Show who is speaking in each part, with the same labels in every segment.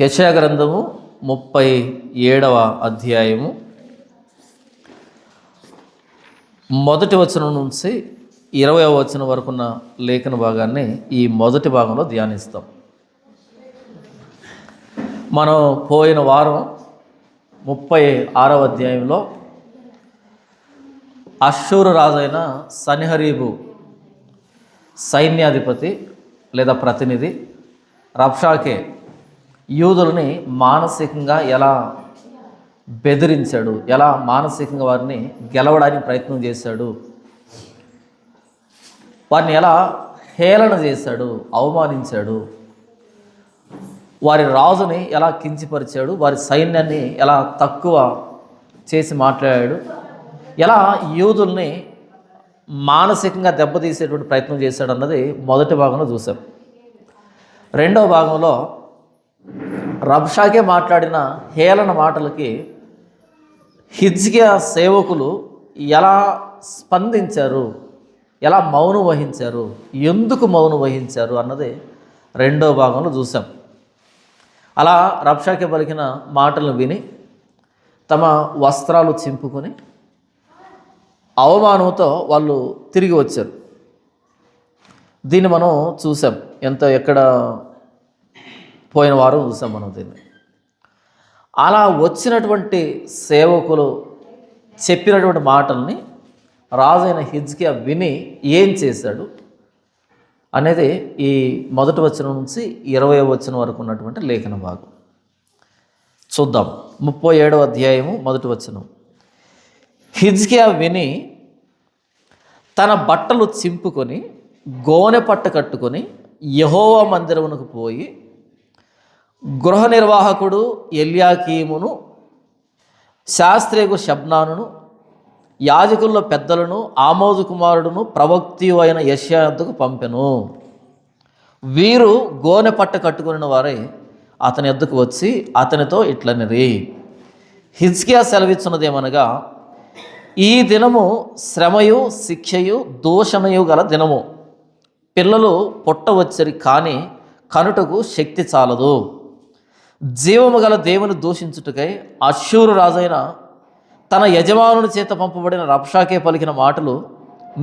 Speaker 1: యెషయా గ్రంథము 37వ అధ్యాయము మొదటి వచనం నుంచి 20వ వచనం వరకున్న లేఖన భాగాన్ని ఈ మొదటి భాగంలో ధ్యానిస్తాం. మనం పోయిన వారం 36వ అధ్యాయంలో అష్షూరు రాజైన సన్హెరీబు సైన్యాధిపతి లేదా ప్రతినిధి రబ్షాకే యూదులని మానసికంగా ఎలా బెదిరించాడు, ఎలా మానసికంగా వారిని గెలవడానికి ప్రయత్నం చేశాడు, వారిని ఎలా హేళన చేశాడు, అవమానించాడు, వారి రాజుని ఎలా కించపరిచాడు, వారి సైన్యాన్ని ఎలా తక్కువ చేసి మాట్లాడాడు, ఎలా యూదుల్ని మానసికంగా దెబ్బతీసేటువంటి ప్రయత్నం చేశాడు అన్నది మొదటి భాగంలో చూసాం. రెండవ భాగంలో రబ్షాకే మాట్లాడిన హేళన మాటలకి హిజ్కియా సేవకులు ఎలా స్పందించారు, ఎలా మౌనం వహించారు, ఎందుకు మౌనం వహించారు అన్నది రెండవ భాగంలో చూసాం. అలా రబ్షాకే పలికిన మాటలను విని తమ వస్త్రాలు చింపుకొని అవమానంతో వాళ్ళు తిరిగి వచ్చారు. దీన్ని మనం చూసాం, ఎక్కడ పోయిన వారం చూసాం మనం దీన్ని. అలా వచ్చినటువంటి సేవకులు చెప్పినటువంటి మాటల్ని రాజైన హిజ్కియా విని ఏం చేశాడు అనేది ఈ మొదటి వచనం నుంచి 20వ వచనం వరకు ఉన్నటువంటి లేఖన భాగం చూద్దాం. 37వ అధ్యాయము మొదటి వచనం. హిజ్కియా విని తన బట్టలు చింపుకొని గోనె పట్ట కట్టుకొని యెహోవా మందిరమునకు పోయి గృహ నిర్వాహకుడు ఎల్యాకీమును, శాస్త్రియకు షబ్నాను, యాజకుల్లో పెద్దలను, ఆమోజు కుమారుడును, ప్రవక్తియు అయిన యెషయా యొద్దకు పంపెను. వీరు గోనె పట్ట కట్టుకుని వారే అతని యొద్దకు వచ్చి అతనితో ఇట్లనిరి, హిజ్కియా సెలవిచ్చున్నదేమనగా, ఈ దినము శ్రమయు శిక్షయు దూషణయు గల దినము. పిల్లలు పుట్టవచ్చరి కానీ కనుటకు శక్తి చాలదు. జీవము గల దేవుని దూషించుటకై అష్షూరు రాజైన తన యజమానుని చేత పంపబడిన రబ్షాకే పలికిన మాటలు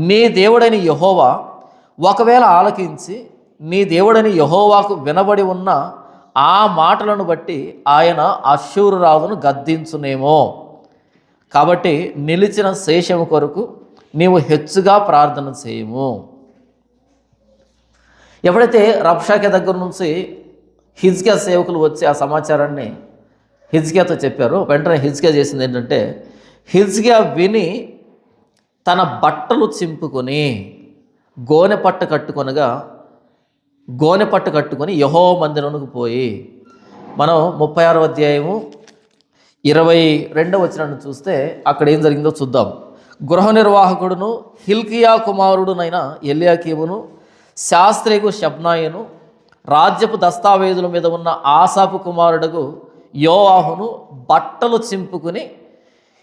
Speaker 1: నీ దేవుడైన యెహోవా ఒకవేళ ఆలకించి నీ దేవుడైన యెహోవాకు వినబడి ఉన్న ఆ మాటలను బట్టి ఆయన అష్షూరు రాజును గద్దించునేమో. కాబట్టి నిలిచిన శేషము కొరకు నీవు హెచ్చుగా ప్రార్థన చేయము. ఎప్పుడైతే రబ్షాకే దగ్గర నుంచి హిజ్కియా సేవకులు వచ్చి ఆ సమాచారాన్ని హిజ్కియాతో చెప్పారు, వెంటనే హిజ్కియా చేసింది ఏంటంటే, హిజ్కియా విని తన బట్టలు చింపుకొని గోనె పట్టు కట్టుకొని యెహోవా మందిరానికి పోయి, మనం 36వ అధ్యాయము 22వ వచనాన్ని చూస్తే అక్కడ ఏం జరిగిందో చూద్దాం. గృహ నిర్వాహకుడును హిల్కియా కుమారుడునైన ఎల్యాకీమును, శాస్త్రియకు షబ్నాయను, రాజ్యపు దస్తావేజుల మీద ఉన్న ఆసాపు కుమారుడుకు యోవాహును బట్టలు చింపుకుని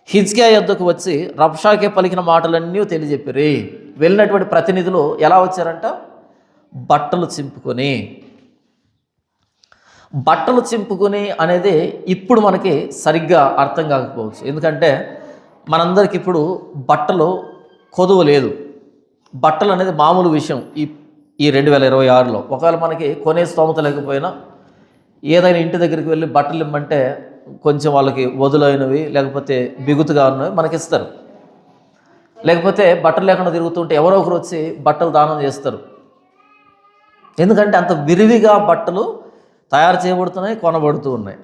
Speaker 1: హిజ్కియా యొద్దకు వచ్చి రబ్షాకే పలికిన మాటలన్నీ తెలియజెప్పిరి. వెళ్ళినటువంటి ప్రతినిధులు ఎలా వచ్చారంట? బట్టలు చింపుకొని అనేది ఇప్పుడు మనకి సరిగ్గా అర్థం కాకపోవచ్చు. ఎందుకంటే మనందరికి ఇప్పుడు బట్టలు కొదువ లేదు. బట్టలు అనేది మామూలు విషయం ఈ 2026లో. ఒకవేళ మనకి కొనే స్తోమత లేకపోయినా ఏదైనా ఇంటి దగ్గరికి వెళ్ళి బట్టలు ఇమ్మంటే కొంచెం వాళ్ళకి వదులైనవి లేకపోతే బిగుతుగా ఉన్నవి మనకిస్తారు. లేకపోతే బట్టలు లేకుండా తిరుగుతుంటే ఎవరో ఒకరు వచ్చి బట్టలు దానం చేస్తారు. ఎందుకంటే అంత విరివిగా బట్టలు తయారు చేయబడుతున్నాయి, కొనబడుతూ ఉన్నాయి.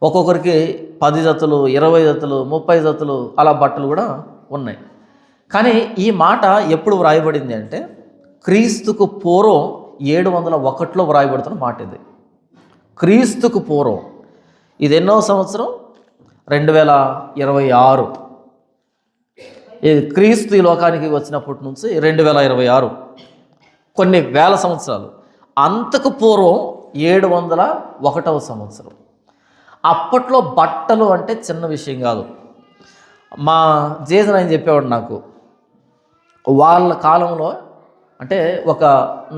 Speaker 1: ఒక్కొక్కరికి 10 జతలు, 20 జతలు, 30 జతలు అలా బట్టలు కూడా ఉన్నాయి. కానీ ఈ మాట ఎప్పుడు వ్రాయబడింది అంటే క్రీస్తుకు పూర్వం 701లో వ్రాయబడుతున్న మాట ఇది. క్రీస్తుకు పూర్వం. ఇది ఎన్నో సంవత్సరం? 2026. ఇది క్రీస్తు ఈ లోకానికి వచ్చినప్పటి నుంచి 2026, కొన్ని వేల సంవత్సరాలు. అంతకు పూర్వం 701వ సంవత్సరం. అప్పట్లో బట్టలు అంటే చిన్న విషయం కాదు. మా జేజన్ ఆయన చెప్పేవాడు నాకు, వాళ్ళ కాలంలో అంటే ఒక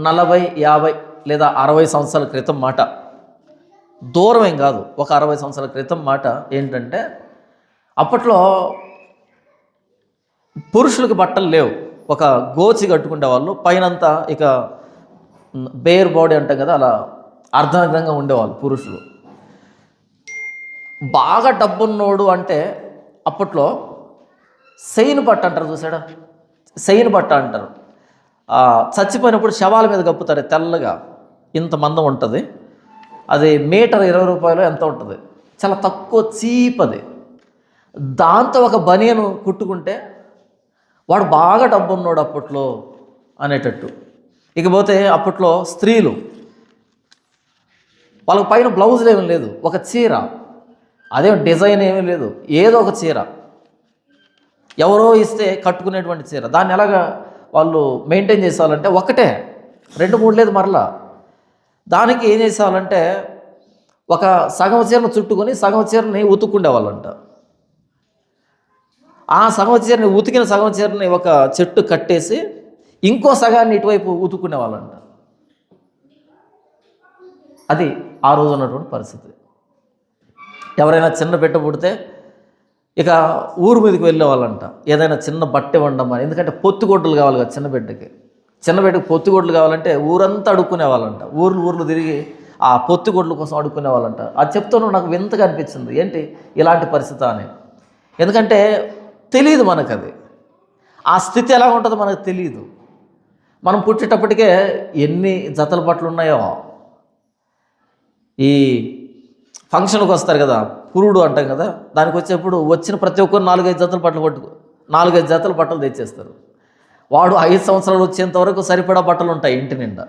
Speaker 1: 40, 50 లేదా 60 సంవత్సరాల క్రితం మాట, దూరం ఏం కాదు, ఒక 60 సంవత్సరాల క్రితం మాట ఏంటంటే అప్పట్లో పురుషులకు బట్టలు లేవు, ఒక గోచి కట్టుకునే వాళ్ళు, పైనంతా ఇక బేర్ బాడీ అంటాం కదా, అలా అర్ధనగ్నంగా ఉండేవాళ్ళు పురుషులు. బాగా డబ్బున్నోడు అంటే అప్పట్లో సెయిన్ బట్ట అంటారు, చూసాడా, సెయిన్ బట్ట అంటారు. చచ్చిపోయినప్పుడు శవాల మీద కప్పుతారు, తెల్లగా ఇంత మందం ఉంటుంది, అది మీటర్ 20 రూపాయలు ఎంత ఉంటుంది, చాలా తక్కువ చీప్ అది. దాంతో ఒక బనియను కుట్టుకుంటే వాడు బాగా డబ్బు ఉన్నాడు అప్పట్లో అనేటట్టు. ఇకపోతే అప్పట్లో స్త్రీలు, వాళ్ళకి పైన బ్లౌజులు ఏమీ లేదు, ఒక చీర, అదేం డిజైన్ ఏమీ లేదు, ఏదో ఒక చీర ఎవరో ఇస్తే కట్టుకునేటువంటి చీర. దాన్ని ఎలాగా వాళ్ళు మెయింటైన్ చేసేవాళ్ళంటే ఒకటే 2-3 లేదు, మరలా దానికి ఏం చేసేవాళ్ళంటే ఒక సగం చీరను చుట్టుకొని సగం చీరని ఉతుక్కుండేవాళ్ళంట. ఆ సగం చీరని, ఉతికిన సగం చీరని ఒక చెట్టు కట్టేసి ఇంకో సగాన్ని ఇటువైపు ఉతుక్కునేవాళ్ళంట. అది ఆ రోజు ఉన్నటువంటి పరిస్థితి. ఎవరైనా చిన్న బిడ్డ పుడితే ఇక ఊరు మీదకి వెళ్ళేవాళ్ళంట, ఏదైనా చిన్న బట్ట వండమని. ఎందుకంటే పొత్తిగొడ్డలు కావాలి కదా చిన్న బిడ్డకి పొత్తిగొడ్డలు కావాలంటే ఊరంతా అడుక్కునేవాళ్ళంట, ఊర్లు తిరిగి ఆ పొత్తిగొడ్ల కోసం అడుక్కునేవాళ్ళంట. అది చెప్తాను, నాకు వింతగా అనిపించింది, ఏంటి ఇలాంటి పరిస్థితి అని. ఎందుకంటే తెలియదు మనకు, అది ఆ స్థితి ఎలా ఉంటుందో మనకు తెలియదు. మనం పుట్టేటప్పటికే ఎన్ని జతల బట్టలు ఉన్నాయో. ఈ ఫంక్షన్కి వస్తారు కదా, పురుడు అంటాం కదా, దానికి వచ్చేప్పుడు వచ్చిన ప్రతి ఒక్కరు 4-5 జతల బట్టలు తెచ్చేస్తారు. వాడు 5 సంవత్సరాలు వచ్చేంత వరకు సరిపడా బట్టలు ఉంటాయి ఇంటి నిండా.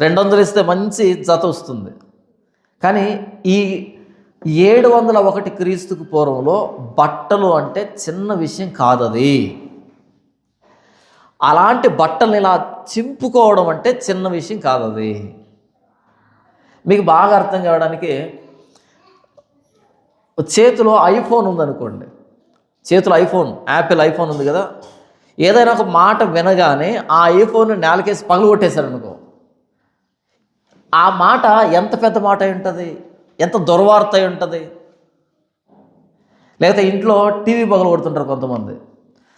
Speaker 1: 200 ఇస్తే మంచి జత వస్తుంది. కానీ ఈ 701 క్రీస్తుకు పూర్వంలో బట్టలు అంటే చిన్న విషయం కాదది. అలాంటి బట్టల్ని ఇలా చింపుకోవడం అంటే చిన్న విషయం కాదది. మీకు బాగా అర్థం కావడానికి, చేతిలో ఐఫోన్ ఉందనుకోండి, చేతిలో యాపిల్ ఐఫోన్ ఉంది కదా, ఏదైనా ఒక మాట వినగానే ఆ ఐఫోన్ నేలకేసి పగలగొట్టేశారనుకో, ఆ మాట ఎంత పెద్ద మాట అయి ఉంటుంది, ఎంత దుర్వార్త అయి ఉంటుంది. లేకపోతే ఇంట్లో టీవీ పగలగొడుతుంటారు కొంతమంది,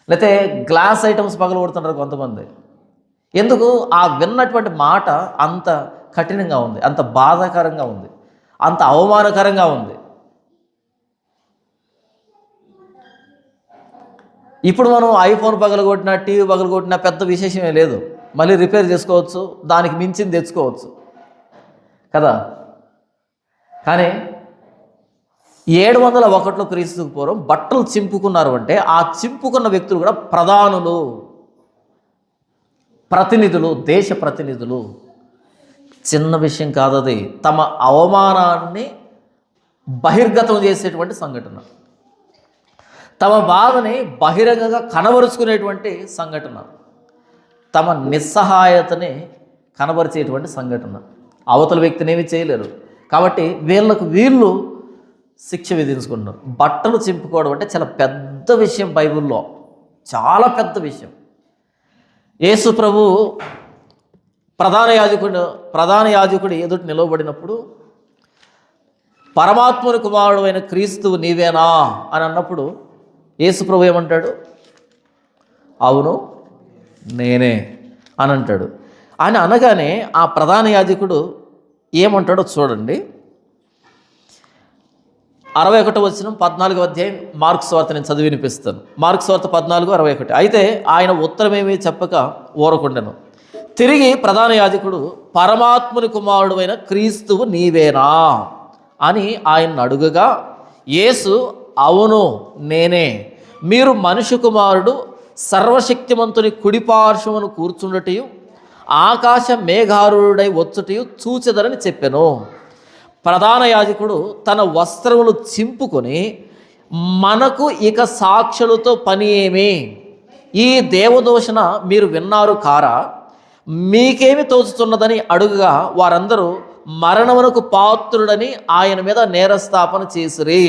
Speaker 1: లేకపోతే గ్లాస్ ఐటమ్స్ పగలగొడుతుంటారు కొంతమంది. ఎందుకు? ఆ విన్నటువంటి మాట అంత కఠినంగా ఉంది, అంత బాధాకరంగా ఉంది, అంత అవమానకరంగా ఉంది. ఇప్పుడు మనం ఐఫోన్ పగలగొట్టినా, టీవీ పగలగొట్టినా పెద్ద విశేషమే లేదు, మళ్ళీ రిపేర్ చేసుకోవచ్చు, దానికి మించింది తెచ్చుకోవచ్చు కదా. కానీ 701 క్రీస్తుకు పూర్వం బట్టలు చింపుకున్నారు అంటే ఆ చింపుకున్న వ్యక్తులు కూడా ప్రధానులు, ప్రతినిధులు, దేశ ప్రతినిధులు. చిన్న విషయం కాదది. తమ అవమానాన్ని బహిర్గతం చేసేటువంటి సంఘటన, తమ బాధని బహిరంగంగా కనబరుచుకునేటువంటి సంఘటన, తమ నిస్సహాయతని కనబరిచేటువంటి సంఘటన. అవతల వ్యక్తిని ఏమీ చేయలేరు కాబట్టి వీళ్ళు శిక్ష విధించుకుంటున్నారు. బట్టలు చింపుకోవడం అంటే చాలా పెద్ద విషయం, బైబిల్లో చాలా పెద్ద విషయం. యేసు ప్రభు ప్రధాన యాజకుడు ఎదుటి నిలవబడినప్పుడు, పరమాత్ముని కుమారుడు అయిన క్రీస్తువు నీవేనా అని అన్నప్పుడు యేసు ప్రభు ఏమంటాడు? అవును నేనే అని అంటాడు. అని అనగానే ఆ ప్రధాన యాజకుడు ఏమంటాడో చూడండి. 61వ వచనం, 14వ అధ్యాయం మార్కు సువార్త నేను చదివి వినిపిస్తాను. మార్కు సువార్త 14:61. అయితే ఆయన ఉత్తరమేమీ చెప్పక ఊరకుండెను. తిరిగి ప్రధాన యాజకుడు, పరమాత్ముని కుమారుడు అయిన క్రీస్తువు నీవేనా అని ఆయన్ని అడుగగా, యేసు అవును నేనే, మీరు మనుష్య కుమారుడు సర్వశక్తిమంతుని కుడిపార్శ్వమును కూర్చుండటయు ఆకాశ మేఘారుడై వచ్చుటయు చూచెదరని చెప్పెను. ప్రధాన యాజకుడు తన వస్త్రములు చింపుకొని, మనకు ఇక సాక్షులతో పని ఏమి, ఈ దేవదూషణ మీరు విన్నారు కారా, మీకేమి తోచుతున్నదని అడుగుగా, వారందరూ మరణమునకు పాత్రుడని ఆయన మీద నేరస్థాపన చేసిరి.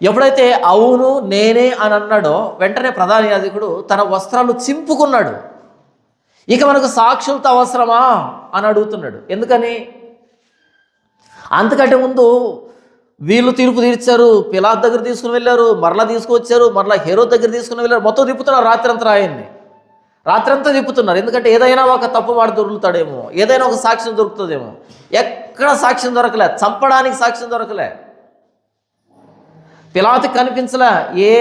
Speaker 1: ఎప్పుడైతే అవును నేనే అని అన్నాడో వెంటనే ప్రధాన యాజకుడు తన వస్త్రాలు చింపుకున్నాడు. ఇక మనకు సాక్షులతో అవసరమా అని అడుగుతున్నాడు. ఎందుకని? అంతకంటే ముందు వీళ్ళు తీర్పు తీర్చారు, పిలాతు దగ్గర తీసుకుని వెళ్ళారు, మరలా తీసుకొచ్చారు, మరలా హేరోదు దగ్గర తీసుకుని వెళ్ళారు, మొత్తం తిప్పుతున్నారు రాత్రంతా ఆయన్ని. రాత్రంతా తిప్పుతున్నారు. ఎందుకంటే ఏదైనా ఒక తప్పు మాట దొరుకుతాడేమో, ఏదైనా ఒక సాక్ష్యం దొరుకుతుందేమో. ఎక్కడ సాక్ష్యం దొరకలే, చంపడానికి సాక్ష్యం దొరకలే. పిలాతుకి కనిపించలే, ఏ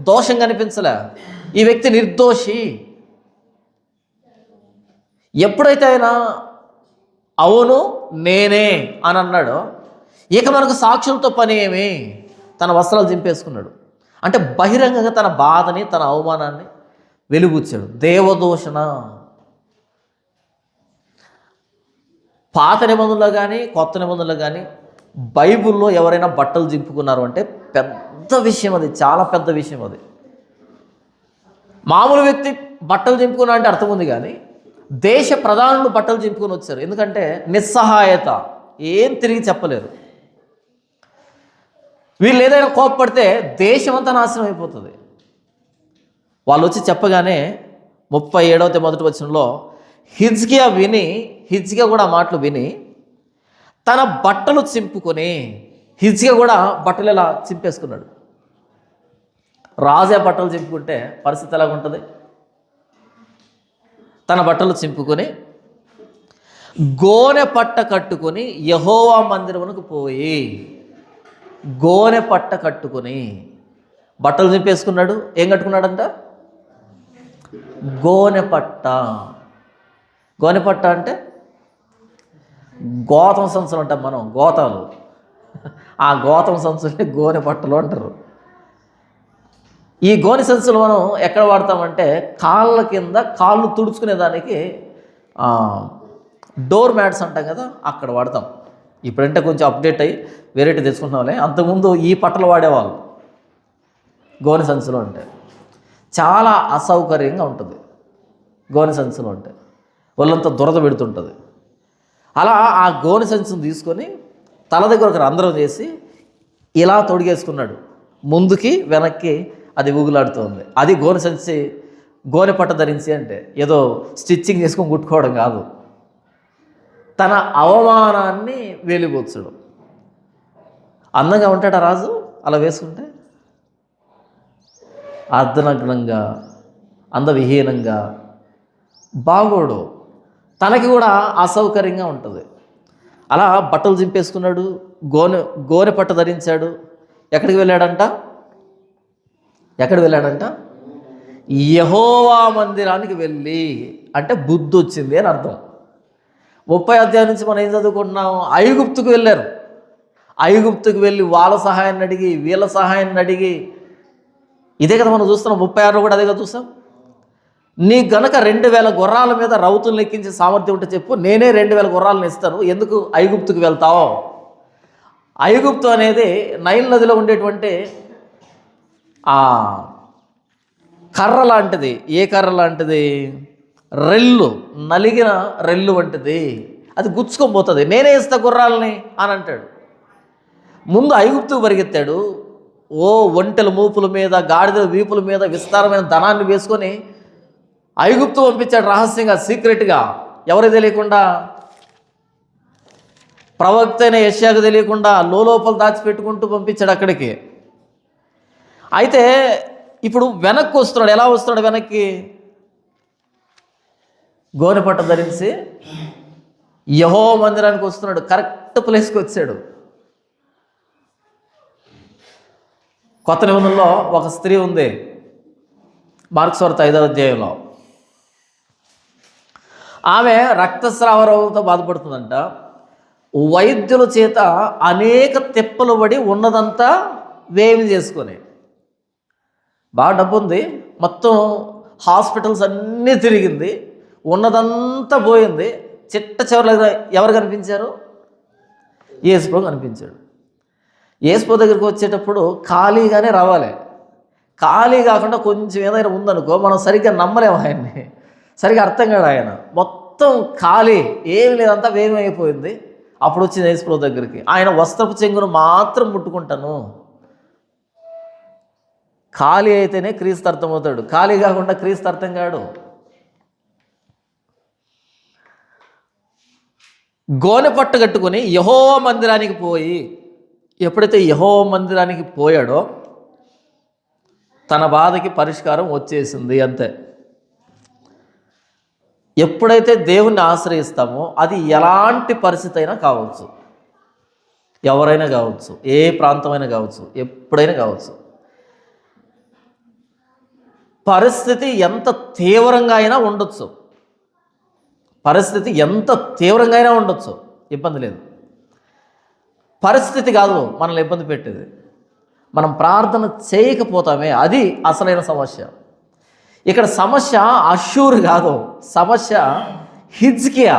Speaker 1: దోషం కనిపించలే. ఈ వ్యక్తి నిర్దోషి. ఎప్పుడైతే ఆయన అవును నేనే అని అన్నాడో, ఇక మనకు సాక్షులతో పని ఏమి, తన వస్త్రాలు చింపేసుకున్నాడు. అంటే బహిరంగంగా తన బాధని, తన అవమానాన్ని వెలుగుచ్చాడు. దేవదూషణ. పాత నిబంధనలో కానీ కొత్త నిబంధనలో కానీ బైబిల్లో ఎవరైనా బట్టలు చింపుకున్నారు అంటే పెద్ద విషయం, అది చాలా పెద్ద విషయం. అది మామూలు వ్యక్తి బట్టలు చింపుకున్నా అంటే అర్థం ఉంది, కానీ దేశ ప్రధానులు బట్టలు చింపుకొని వచ్చారు. ఎందుకంటే నిస్సహాయత, ఏం తిరిగి చెప్పలేరు. వీళ్ళు ఏదైనా కోపపడితే దేశం అంతా నాశనం అయిపోతుంది. వాళ్ళు వచ్చి చెప్పగానే 37వ మొదటి వచనంలో హిజ్కియా కూడా మాటలు విని తన బట్టలు చింపుకొని, హిజ్కియా కూడా బట్టలు ఇలా చింపేసుకున్నాడు. రాజే బట్టలు చింపుకుంటే పరిస్థితి ఎలాగ ఉంటుంది? తన బట్టలు చింపుకొని గోనె పట్ట కట్టుకొని యెహోవా మందిరమునకు పోయి, గోనె పట్ట కట్టుకొని బట్టలు చింపేసుకున్నాడు. ఏం కట్టుకున్నాడంట? గోనె పట్ట. గోనె పట్ట అంటే గోతం సంచులు అంటాం మనం, గోతాలు. ఆ గోతం సంచులే గోనె పట్టలు అంటారు. ఈ గోనె సంచులు మనం ఎక్కడ వాడతామంటే కాళ్ళ కింద కాళ్ళు తుడుచుకునే దానికి డోర్ మ్యాట్స్ అంటాం కదా, అక్కడ వాడతాం. ఇప్పుడంటే కొంచెం అప్డేట్ అయ్యి వెరైటీ తెచ్చుకుంటున్నాంలే. అంతకుముందు ఈ పట్టలు వాడేవాళ్ళు. గోనె సంచులు అంటే చాలా అసౌకర్యంగా ఉంటుంది. గోనె సంచులు అంటే వాళ్ళంతా దురద పెడుతుంటుంది. అలా ఆ గోనె సంచును తీసుకొని తల దగ్గర ఒక రంధ్రం చేసి ఇలా తొడిగేసుకున్నాడు. ముందుకి వెనక్కి అది ఊగులాడుతుంది. అది గోనె సంచి, గోనె పట్ట ధరించి అంటే ఏదో స్టిచ్చింగ్ చేసుకొని కుట్టుకోవడం కాదు, తన అవమానాన్ని వెలిబోచ్చడం. అందంగా ఉంటాడా రాజు అలా వేసుకుంటే? అర్ధనగ్నంగా, అందవిహీనంగా బాగోడు. తనకి కూడా అసౌకర్యంగా ఉంటుంది. అలా బట్టలు చింపేసుకున్నాడు, గోనె పట్ట ధరించాడు. ఎక్కడికి వెళ్ళాడంట? యెహోవా మందిరానికి వెళ్ళి, అంటే బుద్ధి వచ్చింది అని అర్థం. 30వ అధ్యాయం నుంచి మనం ఏం చదువుకుంటున్నాం? ఐగుప్తుకు వెళ్ళారు. ఐగుప్తుకు వెళ్ళి వాళ్ళ సహాయాన్ని అడిగి, వీళ్ళ సహాయాన్ని అడిగి, ఇదే కదా మనం చూస్తున్నాం. 36 కూడా అదే కదా చూస్తాం. నీ గనక 2000 గుర్రాల మీద రౌతులు లెక్కించే సామర్థ్యం ఉంటే చెప్పు, నేనే 2000 గుర్రాలను ఇస్తాను, ఎందుకు ఐగుప్తుకు వెళ్తావు? ఐగుప్తు అనేది నైల్ నదిలో ఉండేటువంటి కర్ర లాంటిది. ఏ కర్ర లాంటిది? రెల్లు, నలిగిన రెల్లు వంటిది. అది గుచ్చుకొని పోతుంది. నేనే ఇస్తా గుర్రాలని అని అంటాడు. ముందు ఐగుప్తుకు పరిగెత్తాడు. ఒంటెల మూపుల మీద, గాడిదల వీపుల మీద విస్తారమైన ధనాన్ని వేసుకొని ఐగుప్తు పంపించాడు రహస్యంగా, సీక్రెట్గా, ఎవరికి తెలియకుండా, ప్రవక్త అయిన యెషయాకు తెలియకుండా లోపల దాచిపెట్టుకుంటూ పంపించాడు అక్కడికి. అయితే ఇప్పుడు వెనక్కి వస్తున్నాడు. ఎలా వస్తున్నాడు వెనక్కి? గోనె పట్ట ధరించి యెహోవా మందిరానికి వస్తున్నాడు. కరెక్ట్ ప్లేస్కి వచ్చాడు. కొత్త నిబంధనలో ఒక స్త్రీ ఉంది, మార్కు సువార్త 5వ అధ్యాయంలో. ఆమె రక్తస్రావ రోగంతో బాధపడుతుందంట. వైద్యుల చేత అనేక తిప్పలు పడి ఉన్నదంతా వేవి చేసుకొని, బాగా డబ్బు ఉంది, మొత్తం హాస్పిటల్స్ అన్నీ తిరిగింది, ఉన్నదంతా పోయింది. చిట్ట చివరిలో ఎవరు కనిపించారు? యేసుప్రభు కనిపించాడు. యేసుప్రభు దగ్గరికి వచ్చేటప్పుడు ఖాళీగానే రావాలి. ఖాళీ కాకుండా కొంచెం ఏదైనా ఉందనుకో మనం సరిగ్గా నమ్మలేము ఆయన్ని, సరిగ్గా అర్థం కాదు. ఆయన మొత్తం ఖాళీ, ఏమి లేదంతా వేయమైపోయింది. అప్పుడు వచ్చింది యేసుప్రభు దగ్గరికి. ఆయన వస్త్రపు చెంగును మాత్రం ముట్టుకుంటాను. ఖాళీ అయితేనే క్రీస్తు అర్థమవుతాడు, ఖాళీ కాకుండా క్రీస్తు అర్థం కాడు. గోనె పట్టు కట్టుకొని యెహోవా మందిరానికి పోయి, ఎప్పుడైతే యెహోవా మందిరానికి పోయాడో తన బాధకి పరిష్కారం వచ్చేసింది. అంతే. ఎప్పుడైతే దేవుణ్ణి ఆశ్రయిస్తామో అది ఎలాంటి పరిస్థితి అయినా కావచ్చు, ఎవరైనా కావచ్చు, ఏ ప్రాంతమైనా కావచ్చు, ఎప్పుడైనా కావచ్చు, పరిస్థితి ఎంత తీవ్రంగా అయినా ఉండొచ్చు, పరిస్థితి ఎంత తీవ్రంగా అయినా ఉండొచ్చు, ఇబ్బంది లేదు. పరిస్థితి కాదు మనల్ని ఇబ్బంది పెట్టేది, మనం ప్రార్థన చేయకపోతామే, అది అసలైన సమస్య. ఇక్కడ సమస్య అష్షూరు కాదు, సమస్య హిజ్కియా.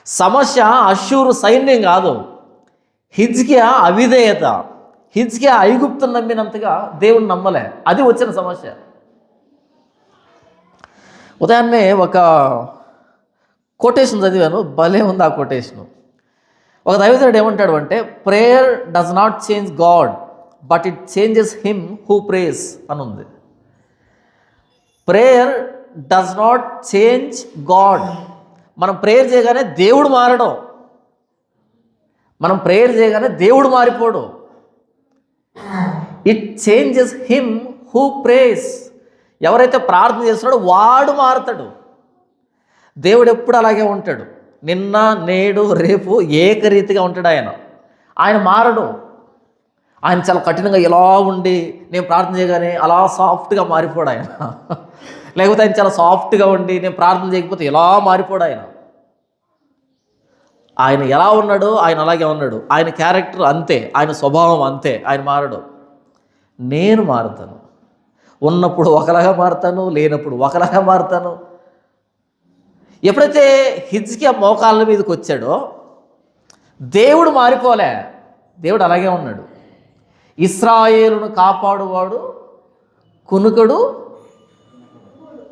Speaker 1: సమస్య అష్షూరు సైన్యం కాదు, హిజ్కియా అవిధేయత. హిజ్కియా ఐగుప్తును నమ్మినంతగా దేవుని నమ్మలే, అది వచ్చిన సమస్య. ఉదయాన్నే ఒక కొటేషన్ చదివాను, భలే ఉంది ఆ కొటేషను. ఒక దైవజనుడు ఏమంటాడు అంటే, prayer does not change God but it changes him who prays అని ఉంది. Prayer does not change God. మనం ప్రేయర్ చేయగానే దేవుడు మారడం, మనం ప్రేయర్ చేయగానే దేవుడు మారిపోడు. It changes him who prays. ఎవరైతే ప్రార్థన చేస్తున్నాడో వాడు మారుతాడు. దేవుడు ఎప్పుడు అలాగే ఉంటాడు, నిన్న నేడు రేపు ఏకరీతిగా ఉంటాడు. ఆయన మారడు. ఆయన చాలా కఠినంగా ఎలా ఉండి నేను ప్రార్థన చేయగానే అలా సాఫ్ట్గా మారిపోడు ఆయన. లేకపోతే ఆయన చాలా సాఫ్ట్గా ఉండి నేను ప్రార్థన చేయకపోతే ఎలా మారిపోడు ఆయన. ఆయన ఎలా ఉన్నాడో ఆయన అలాగే ఉన్నాడు. ఆయన క్యారెక్టర్ అంతే, ఆయన స్వభావం అంతే, ఆయన మారడు. నేను మారుతాను, ఉన్నప్పుడు ఒకలాగా మారుతాను, లేనప్పుడు ఒకలాగా మారుతాను. ఎప్పుడైతే హిజ్కియా మోకాళ్ళ మీదకి వచ్చాడో దేవుడు మారిపోలే, దేవుడు అలాగే ఉన్నాడు. ఇశ్రాయేలును కాపాడువాడు కునుకడు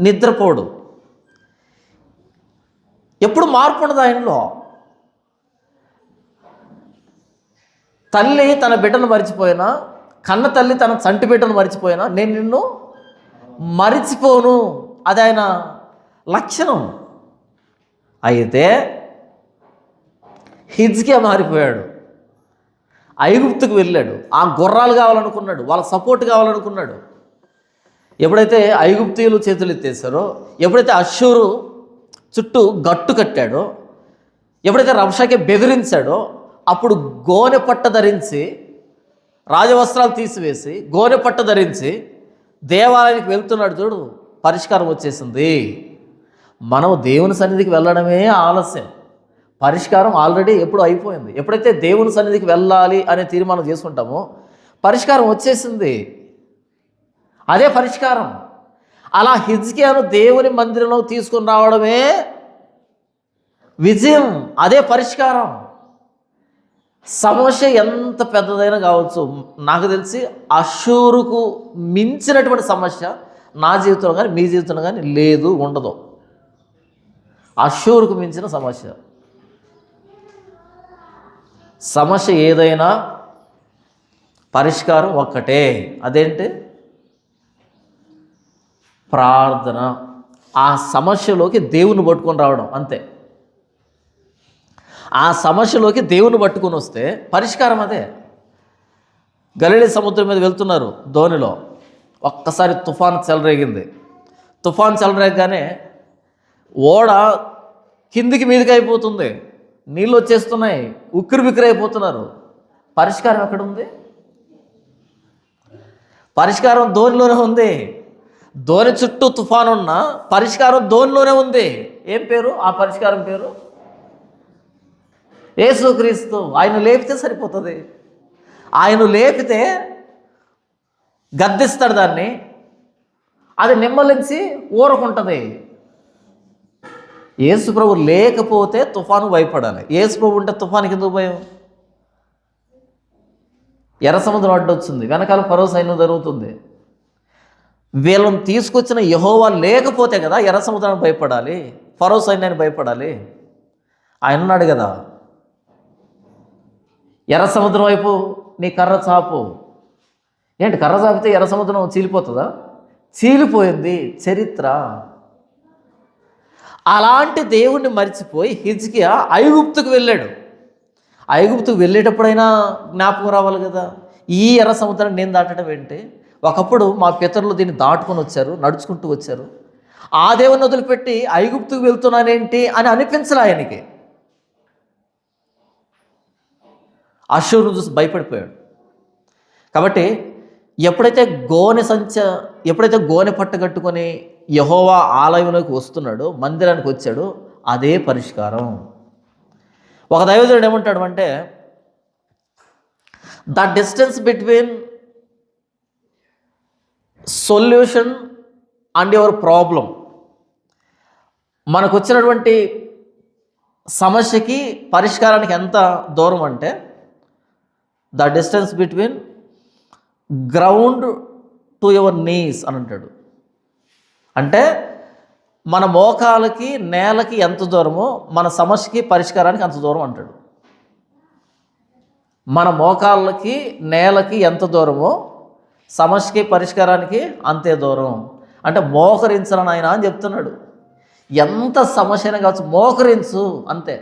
Speaker 1: నిద్రపోడు. ఎప్పుడు మార్పు ఉండదు ఆయనలో. తల్లి తన బిడ్డను మరిచిపోయినా, కన్న తల్లి తన చంటి బిడ్డను మరిచిపోయినా నేను నిన్ను మరిచిపోను, అది ఆయన లక్షణం. అయితే హిజ్కియా మారిపోయాడు, ఐగుప్తుకు వెళ్ళాడు. ఆ గుర్రాలు కావాలనుకున్నాడు, వాళ్ళ సపోర్ట్ కావాలనుకున్నాడు. ఎప్పుడైతే ఐగుప్తీయులు చేతులు ఎత్తేసారో, ఎప్పుడైతే అష్షూరు చుట్టూ గట్టు కట్టాడో, ఎప్పుడైతే రబ్షాకే బెదిరించాడో, అప్పుడు గోనె పట్ట ధరించి, రాజవస్త్రాలు తీసివేసి గోనె పట్ట ధరించి దేవాలయానికి వెళ్తున్నాడు. చూడు, పరిష్కారం వచ్చేసింది. మనం దేవుని సన్నిధికి వెళ్ళడమే ఆలస్యం, పరిష్కారం ఆల్రెడీ ఎప్పుడు అయిపోయింది. ఎప్పుడైతే దేవుని సన్నిధికి వెళ్ళాలి అనే తీర్మానం చేసుకుంటామో పరిష్కారం వచ్చేసింది, అదే పరిష్కారం. అలా హిజ్కియాను దేవుని మందిరంలో తీసుకుని రావడమే విజయం, అదే పరిష్కారం. సమస్య ఎంత పెద్దదైనా కావచ్చు, నాకు తెలిసి అష్షూరుకు మించినటువంటి సమస్య నా జీవితంలో కానీ మీ జీవితంలో కానీ లేదు, ఉండదు. అష్షూరుకు మించిన సమస్య ఏదైనా పరిష్కారం ఒక్కటే, అదేంటి? ప్రార్థన. ఆ సమస్యలోకి దేవుని పట్టుకొని రావడం, అంతే. ఆ సమస్యలోకి దేవుని పట్టుకొని వస్తే పరిష్కారం అదే. గలిలీ సముద్రం మీద వెళ్తున్నారు ధోనిలో, ఒక్కసారి తుఫాన్ చెలరేగింది. తుఫాన్ చెలరేగగానే ఓడ కిందికి మీదకి అయిపోతుంది, నీళ్ళు వచ్చేస్తున్నాయి, ఉక్కిరి బిక్కిరి అయిపోతున్నారు. పరిష్కారం ఎక్కడుంది? పరిష్కారం ధోనిలోనే ఉంది. ధోని చుట్టూ తుఫాను ఉన్న పరిష్కారం ధోనిలోనే ఉంది. ఏం పేరు? ఆ పరిష్కారం పేరు యేసుక్రీస్తు. ఆయన లేపితే సరిపోతుంది. ఆయన లేపితే గద్దిస్తాడు దాన్ని, అది నిమ్మలించి ఊరుకుంటుంది. యేసు ప్రభు లేకపోతే తుఫాను భయపడాలి, యేసు ప్రభు ఉంటే తుఫానుకి ఎందుకు భయం? ఎర్ర సముద్రం అడ్డొచ్చింది, వెనకాల ఫరో సైన్యం జరుగుతుంది. వీళ్ళని తీసుకొచ్చిన యెహోవా లేకపోతే కదా ఎర్ర సముద్రానికి భయపడాలి, ఫరో సైన్యాన్ని భయపడాలి. ఆయన ఉన్నాడు కదా. ఎర్ర సముద్రం వైపు నీ కర్ర చాపు. ఏంటి, కర్ర చాపితే ఎర్ర సముద్రం చీలిపోతుందా? చీలిపోయింది చరిత్ర. అలాంటి దేవుణ్ణి మరిచిపోయి హిజ్కియా ఐగుప్తుకు వెళ్ళాడు. ఐగుప్తుకు వెళ్ళేటప్పుడైనా జ్ఞాపకం రావాలి కదా. ఈ ఎర్ర సముద్రాన్ని నేను దాటడం ఏంటి? ఒకప్పుడు మా పితరులు దీన్ని దాటుకొని వచ్చారు, నడుచుకుంటూ వచ్చారు. ఆ దేవుని వదిలిపెట్టి ఐగుప్తుకు వెళ్తున్నానేంటి అని అనిపించలే ఆయనకి. అష్షూరును చూసి భయపడిపోయాడు. కాబట్టి ఎప్పుడైతే గోనె పట్టగట్టుకొని యెహోవా ఆలయంలోకి వస్తున్నాడో, మందిరానికి వచ్చాడో, అదే పరిష్కారం. ఒక దైవజనుడు ఏమంటాడు అంటే, the distance between solution and your problem, మనకు వచ్చినటువంటి సమస్యకి పరిష్కారానికి ఎంత దూరం అంటే, the distance between ground to your knees అని అంటాడు. అంటే మన మోకాలకి నేలకి ఎంత దూరమో మన సమస్యకి పరిష్కారానికి అంత దూరం అంటాడు. మన మోకాళ్ళకి నేలకి ఎంత దూరమో సమస్యకి పరిష్కారానికి అంతే దూరం. అంటే మోకరించను ఆయన అని చెప్తున్నాడు. ఎంత సమస్య అయినా కావచ్చు, మోకరించు అంతే.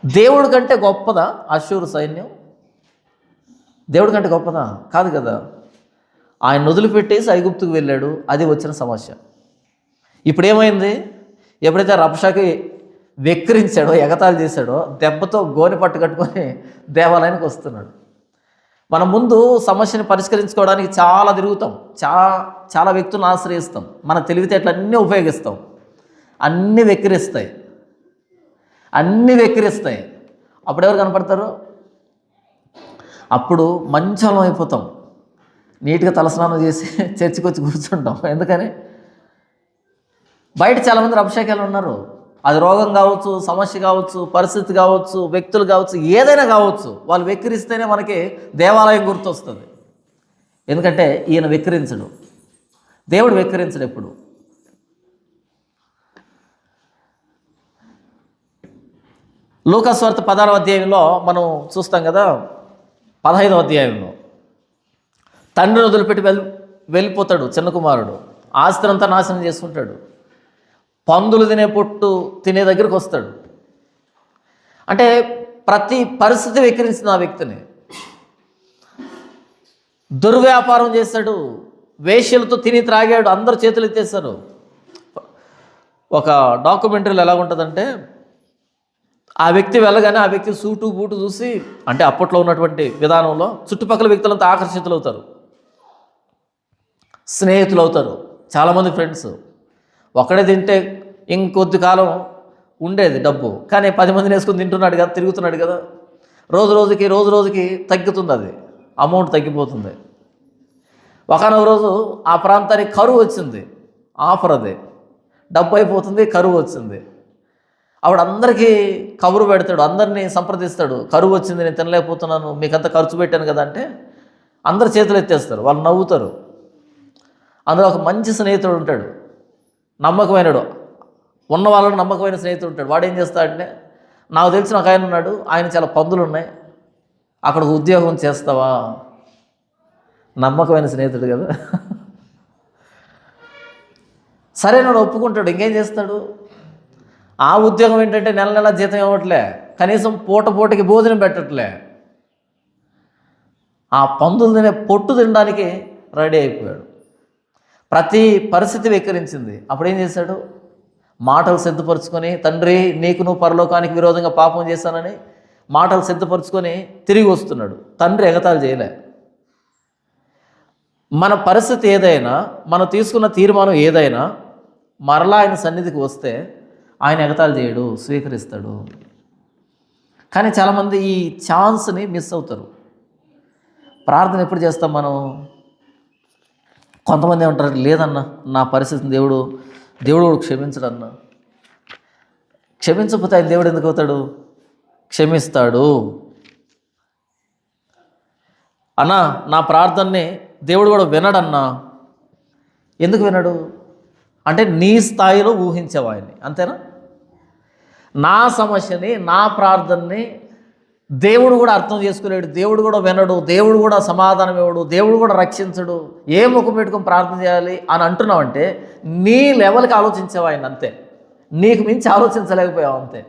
Speaker 1: దేవుడి కంటే గొప్పదా అష్షూరు సైన్యం? దేవుడి కంటే గొప్పదా? కాదు కదా. ఆయన వదిలిపెట్టేసి ఐగుప్తుకు వెళ్ళాడు, అది వచ్చిన సమస్య. ఇప్పుడు ఏమైంది? ఎప్పుడైతే రబ్షాకి వెక్కిరించాడో, ఎగతాళి చేశాడో, దెబ్బతో గోనె పట్టు కట్టుకొని దేవాలయానికి వస్తున్నాడు. మనం ముందు సమస్యని పరిష్కరించుకోవడానికి చాలా తిరుగుతాం, చాలా వ్యక్తులను ఆశ్రయిస్తాం, మన తెలివితేటలన్నీ ఉపయోగిస్తాం. అన్నీ వెక్కిరిస్తాయి. అప్పుడు ఎవరు కనపడతారు? అప్పుడు మంచం అయిపోతాం, నీట్గా తలస్నానం చేసి చర్చికి వచ్చి కూర్చుంటాం. ఎందుకని? బయట చాలామంది అభిషేకాలు ఉన్నారు. అది రోగం కావచ్చు, సమస్య కావచ్చు, పరిస్థితి కావచ్చు, వ్యక్తులు కావచ్చు, ఏదైనా కావచ్చు. వాళ్ళు వెక్కిరిస్తేనే మనకి దేవాలయం గుర్తొస్తుంది. ఎందుకంటే ఈయన వెక్కిరించడు, దేవుడు వెక్కిరించడు ఎప్పుడు. లూకాసు వార్త 16వ అధ్యాయంలో మనం చూస్తాం కదా. 15వ అధ్యాయంలో తండ్రిని వదిలిపెట్టి వెళ్ళిపోతాడు చిన్న కుమారుడు. ఆస్తినంతా నాశనం చేసుకుంటాడు. పందులు తినే పొట్టు తినే దగ్గరికి వస్తాడు. అంటే ప్రతి పరిస్థితి వెక్కిరించింది ఆ వ్యక్తిని. దుర్వ్యాపారం చేశాడు, వేశ్యలతో తిని త్రాగాడు, అందరూ చేతులు ఎత్తేస్తారు. ఒక డాక్యుమెంటరీలో ఎలా ఉంటుందంటే, ఆ వ్యక్తి వెళ్ళగానే ఆ వ్యక్తి సూటు బూటు చూసి, అంటే అప్పట్లో ఉన్నటువంటి విధానంలో చుట్టుపక్కల వ్యక్తులంతా ఆకర్షితులు అవుతారు, స్నేహితులు అవుతారు, చాలామంది ఫ్రెండ్స్. ఒకడే తింటే ఇంకొద్ది కాలం ఉండేది డబ్బు, కానీ 10 మందిని వేసుకొని తింటున్నాడు కదా, తిరుగుతున్నాడు కదా. రోజు రోజుకి తగ్గుతుంది, అది అమౌంట్ తగ్గిపోతుంది. ఒకనొక రోజు ఆ ప్రాంతానికి కరువు వచ్చింది, ఆఫర్ అది, డబ్బు అయిపోతుంది, కరువు వచ్చింది. ఆవిడ అందరికీ కబురు పెడతాడు, అందరినీ సంప్రదిస్తాడు. కరువు వచ్చింది, నేను తినలేకపోతున్నాను, మీకంతా ఖర్చు పెట్టాను కదా అంటే అందరు చేతులు ఎత్తేస్తారు, వాళ్ళు నవ్వుతారు. అందులో ఒక మంచి స్నేహితుడు ఉంటాడు, నమ్మకమైనడు, ఉన్న వాళ్ళని నమ్మకమైన స్నేహితుడు ఉంటాడు. వాడు ఏం చేస్తాడంటే, నాకు తెలిసిన ఒక ఆయన ఉన్నాడు, ఆయన చాలా పందులు ఉన్నాయి, అక్కడ ఉద్యోగం చేస్తావా? నమ్మకమైన స్నేహితుడు కదా. సరే నాడు ఒప్పుకుంటాడు. ఇంకేం చేస్తాడు? ఆ ఉద్యోగం ఏంటంటే నెల జీతం ఇవ్వట్లే, కనీసం పూటకి భోజనం పెట్టట్లే. ఆ పందులు తినే పొట్టు తినడానికి రెడీ అయిపోయాడు. ప్రతి పరిస్థితి వెక్కిరించింది. అప్పుడు ఏం చేశాడు? మాటలు సిద్ధపరుచుకొని, తండ్రి నీకు నువ్వు పరలోకానికి విరోధంగా పాపం చేశానని మాటలు సిద్ధపరుచుకొని తిరిగి వస్తున్నాడు. తండ్రి ఎగతాళి చేయలే. మన పరిస్థితి ఏదైనా, మనం తీసుకున్న తీర్మానం ఏదైనా మరలా ఆయన సన్నిధికి వస్తే ఆయన ఎగతాళి చేయడు, స్వీకరిస్తాడు. కానీ చాలామంది ఈ ఛాన్స్ని మిస్ అవుతారు. ప్రార్థన ఎప్పుడు చేస్తాం మనం? కొంతమంది ఏమంటారు, లేదన్నా నా పరిస్థితిని దేవుడు క్షమించడన్నా. క్షమించకపోతే ఆయన దేవుడు ఎందుకు అవుతాడు? క్షమిస్తాడు. అన్నా నా ప్రార్థనని దేవుడు కూడా వినడన్నా. ఎందుకు వినడు అంటే, నీ స్థాయిలో ఊహించావు ఆయన్ని, అంతేనా? నా సమస్యని, నా ప్రార్థనని దేవుడు కూడా అర్థం చేసుకోలేడు, దేవుడు కూడా వినడు, దేవుడు కూడా సమాధానం ఇవ్వడు, దేవుడు కూడా రక్షించడు, ఏ ముఖం పెట్టుకొని ప్రార్థన చేయాలి అని అంటున్నావంటే నీ లెవెల్కి ఆలోచించావు ఆయన, అంతే. నీకు మించి ఆలోచించలేకపోయావు, అంతే.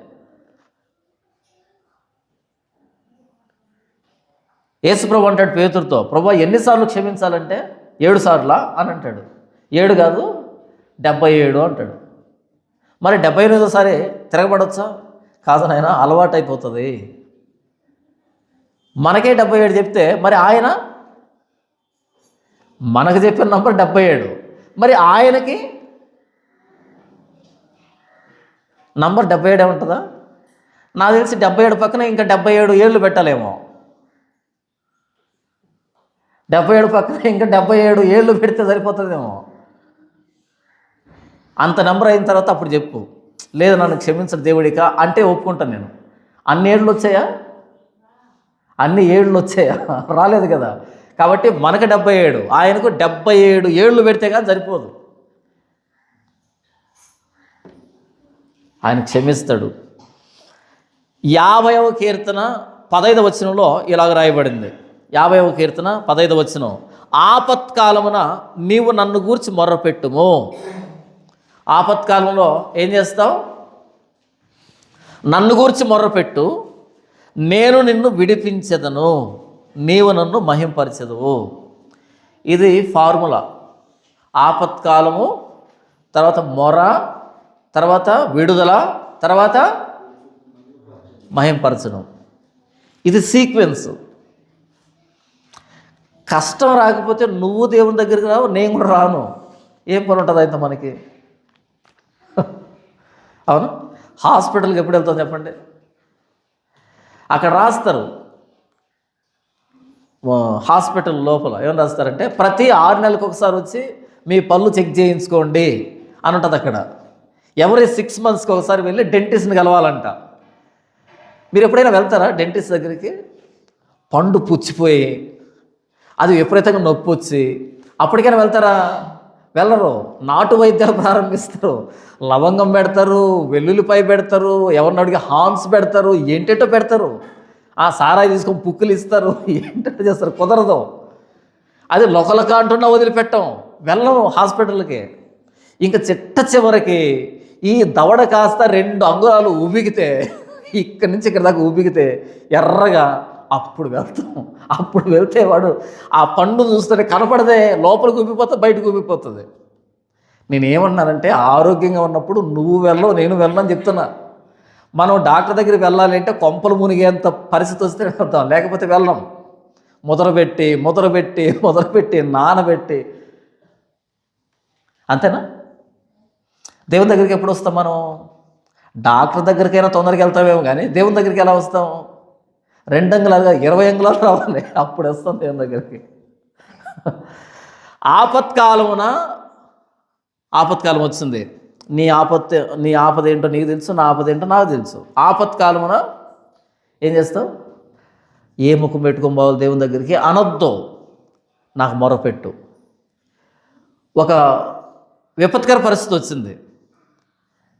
Speaker 1: యేసుప్రభు అంటాడు పేతురుతో, ప్రభు ఎన్నిసార్లు క్షమించాలంటే 7 సార్లా అని అంటాడు. 7 కాదు 77 అంటాడు. మరి 78 తిరగబడొచ్చా? కాదు నాయన, అలవాటు అయిపోతుంది. మనకే 77 చెప్తే మరి ఆయన మనకు చెప్పిన నంబర్ 77, మరి ఆయనకి నంబర్ 77 ఉంటుందా? నాకు తెలిసి 77 పక్కన ఇంకా 77 ఏళ్ళు పెట్టాలేమో. 77 పక్కన ఇంకా 77 ఏళ్ళు పెడితే సరిపోతుందేమో. అంత నెంబర్ అయిన తర్వాత అప్పుడు చెప్పు, లేదు నన్ను క్షమించడు దేవుడిక అంటే ఒప్పుకుంటాను నేను. అన్ని ఏళ్ళు వచ్చాయా? అన్ని ఏళ్ళు వచ్చాయా? రాలేదు కదా. కాబట్టి మనకు 77, ఆయనకు 77 ఏళ్ళు పెడితే కానీ సరిపోదు. ఆయన క్షమిస్తాడు. 50వ కీర్తన 15వ వచనంలో ఇలాగ రాయబడింది. 50వ కీర్తన 15వ వచనం, ఆపత్కాలమున నీవు నన్ను గూర్చి మొర్రపెట్టుము. ఆపత్కాలంలో ఏం చేస్తావు? నన్ను గూర్చి మొర్రపెట్టు, నేను నిన్ను విడిపించెదను, నీవు నన్ను మహింపరచెదవు. ఇది ఫార్ములా. ఆపత్కాలము, తర్వాత మొర, తర్వాత విడుదల, తర్వాత మహింపరచడం. ఇది సీక్వెన్స్. కష్టం రాకపోతే నువ్వు దేవుని దగ్గరికి రావు, నేను కూడా రాను. ఏం పని ఉంటుంది అయితే మనకి? అవును, హాస్పిటల్కి ఎప్పుడు వెళ్తాం చెప్పండి? అక్కడ రాస్తారు, హాస్పిటల్ లోపల ఏమని రాస్తారంటే ప్రతి 6 నెలలకు ఒకసారి వచ్చి మీ పళ్ళు చెక్ చేయించుకోండి అని ఉంటుంది అక్కడ. ఎవరి 6 మంత్స్కి ఒకసారి వెళ్ళి డెంటిస్ట్ని కలవాలంట. మీరు ఎప్పుడైనా వెళ్తారా డెంటిస్ట్ దగ్గరికి? పండు పుచ్చిపోయి అది విపరీతంగా నొప్పి వచ్చి అప్పటికైనా వెళ్తారా? వెళ్ళరు. నాటు వైద్యాలు ప్రారంభిస్తారు. లవంగం పెడతారు, వెల్లుల్లిపాయ పెడతారు, ఎవరిని అడిగి హాన్స్ పెడతారు, ఏంటేటో పెడతారు. ఆ సారాయి తీసుకొని పుక్కులు ఇస్తారు, ఏంటంటే చేస్తారు. కుదరదు. అది లొకలక అంటున్నా వదిలిపెట్టాం, వెళ్ళము హాస్పిటల్కి. ఇంకా చివరికి ఈ దవడ కాస్త 2 అంగుళాలు ఉబికితే, ఇక్కడి నుంచి ఇక్కడ దాకా ఉబికితే ఎర్రగా, అప్పుడు వెళ్తాం. అప్పుడు వెళ్తే వాడు ఆ పండు చూస్తుంటే కనపడదే, లోపలికి ఉబ్బిపోతుంది, బయటకు ఉబ్బిపోతుంది. నేనేమన్నానంటే ఆరోగ్యంగా ఉన్నప్పుడు నువ్వు వెళ్ళవు, నేను వెళ్ళని చెప్తున్నా. మనం డాక్టర్ దగ్గరికి వెళ్ళాలి అంటే కొంపలు మునిగేంత పరిస్థితి వస్తే వెళ్తాం, లేకపోతే వెళ్ళం. మొదలుపెట్టి నానబెట్టి, అంతేనా? దేవుని దగ్గరికి ఎప్పుడు వస్తాం మనం? డాక్టర్ దగ్గరికైనా తొందరగా వెళ్తామేమో, కానీ దేవుని దగ్గరికి ఎలా వస్తాం? 2 అంగుళాలుగా 20 అంగుళాలు రావాలి, అప్పుడు వస్తాం దేవుని దగ్గరికి. ఆపత్కాలం వచ్చింది. నీ ఆపద ఏంటో నీకు తెలుసు, నా ఆపద ఏంటో నాకు తెలుసు. ఆపత్కాలమున ఏం చేస్తావు? ఏ ముఖం పెట్టుకొని పోవాలి దేవుని దగ్గరికి? అనొద్దు, నాకు మొరపెట్టు. ఒక విపత్కర పరిస్థితి వచ్చింది.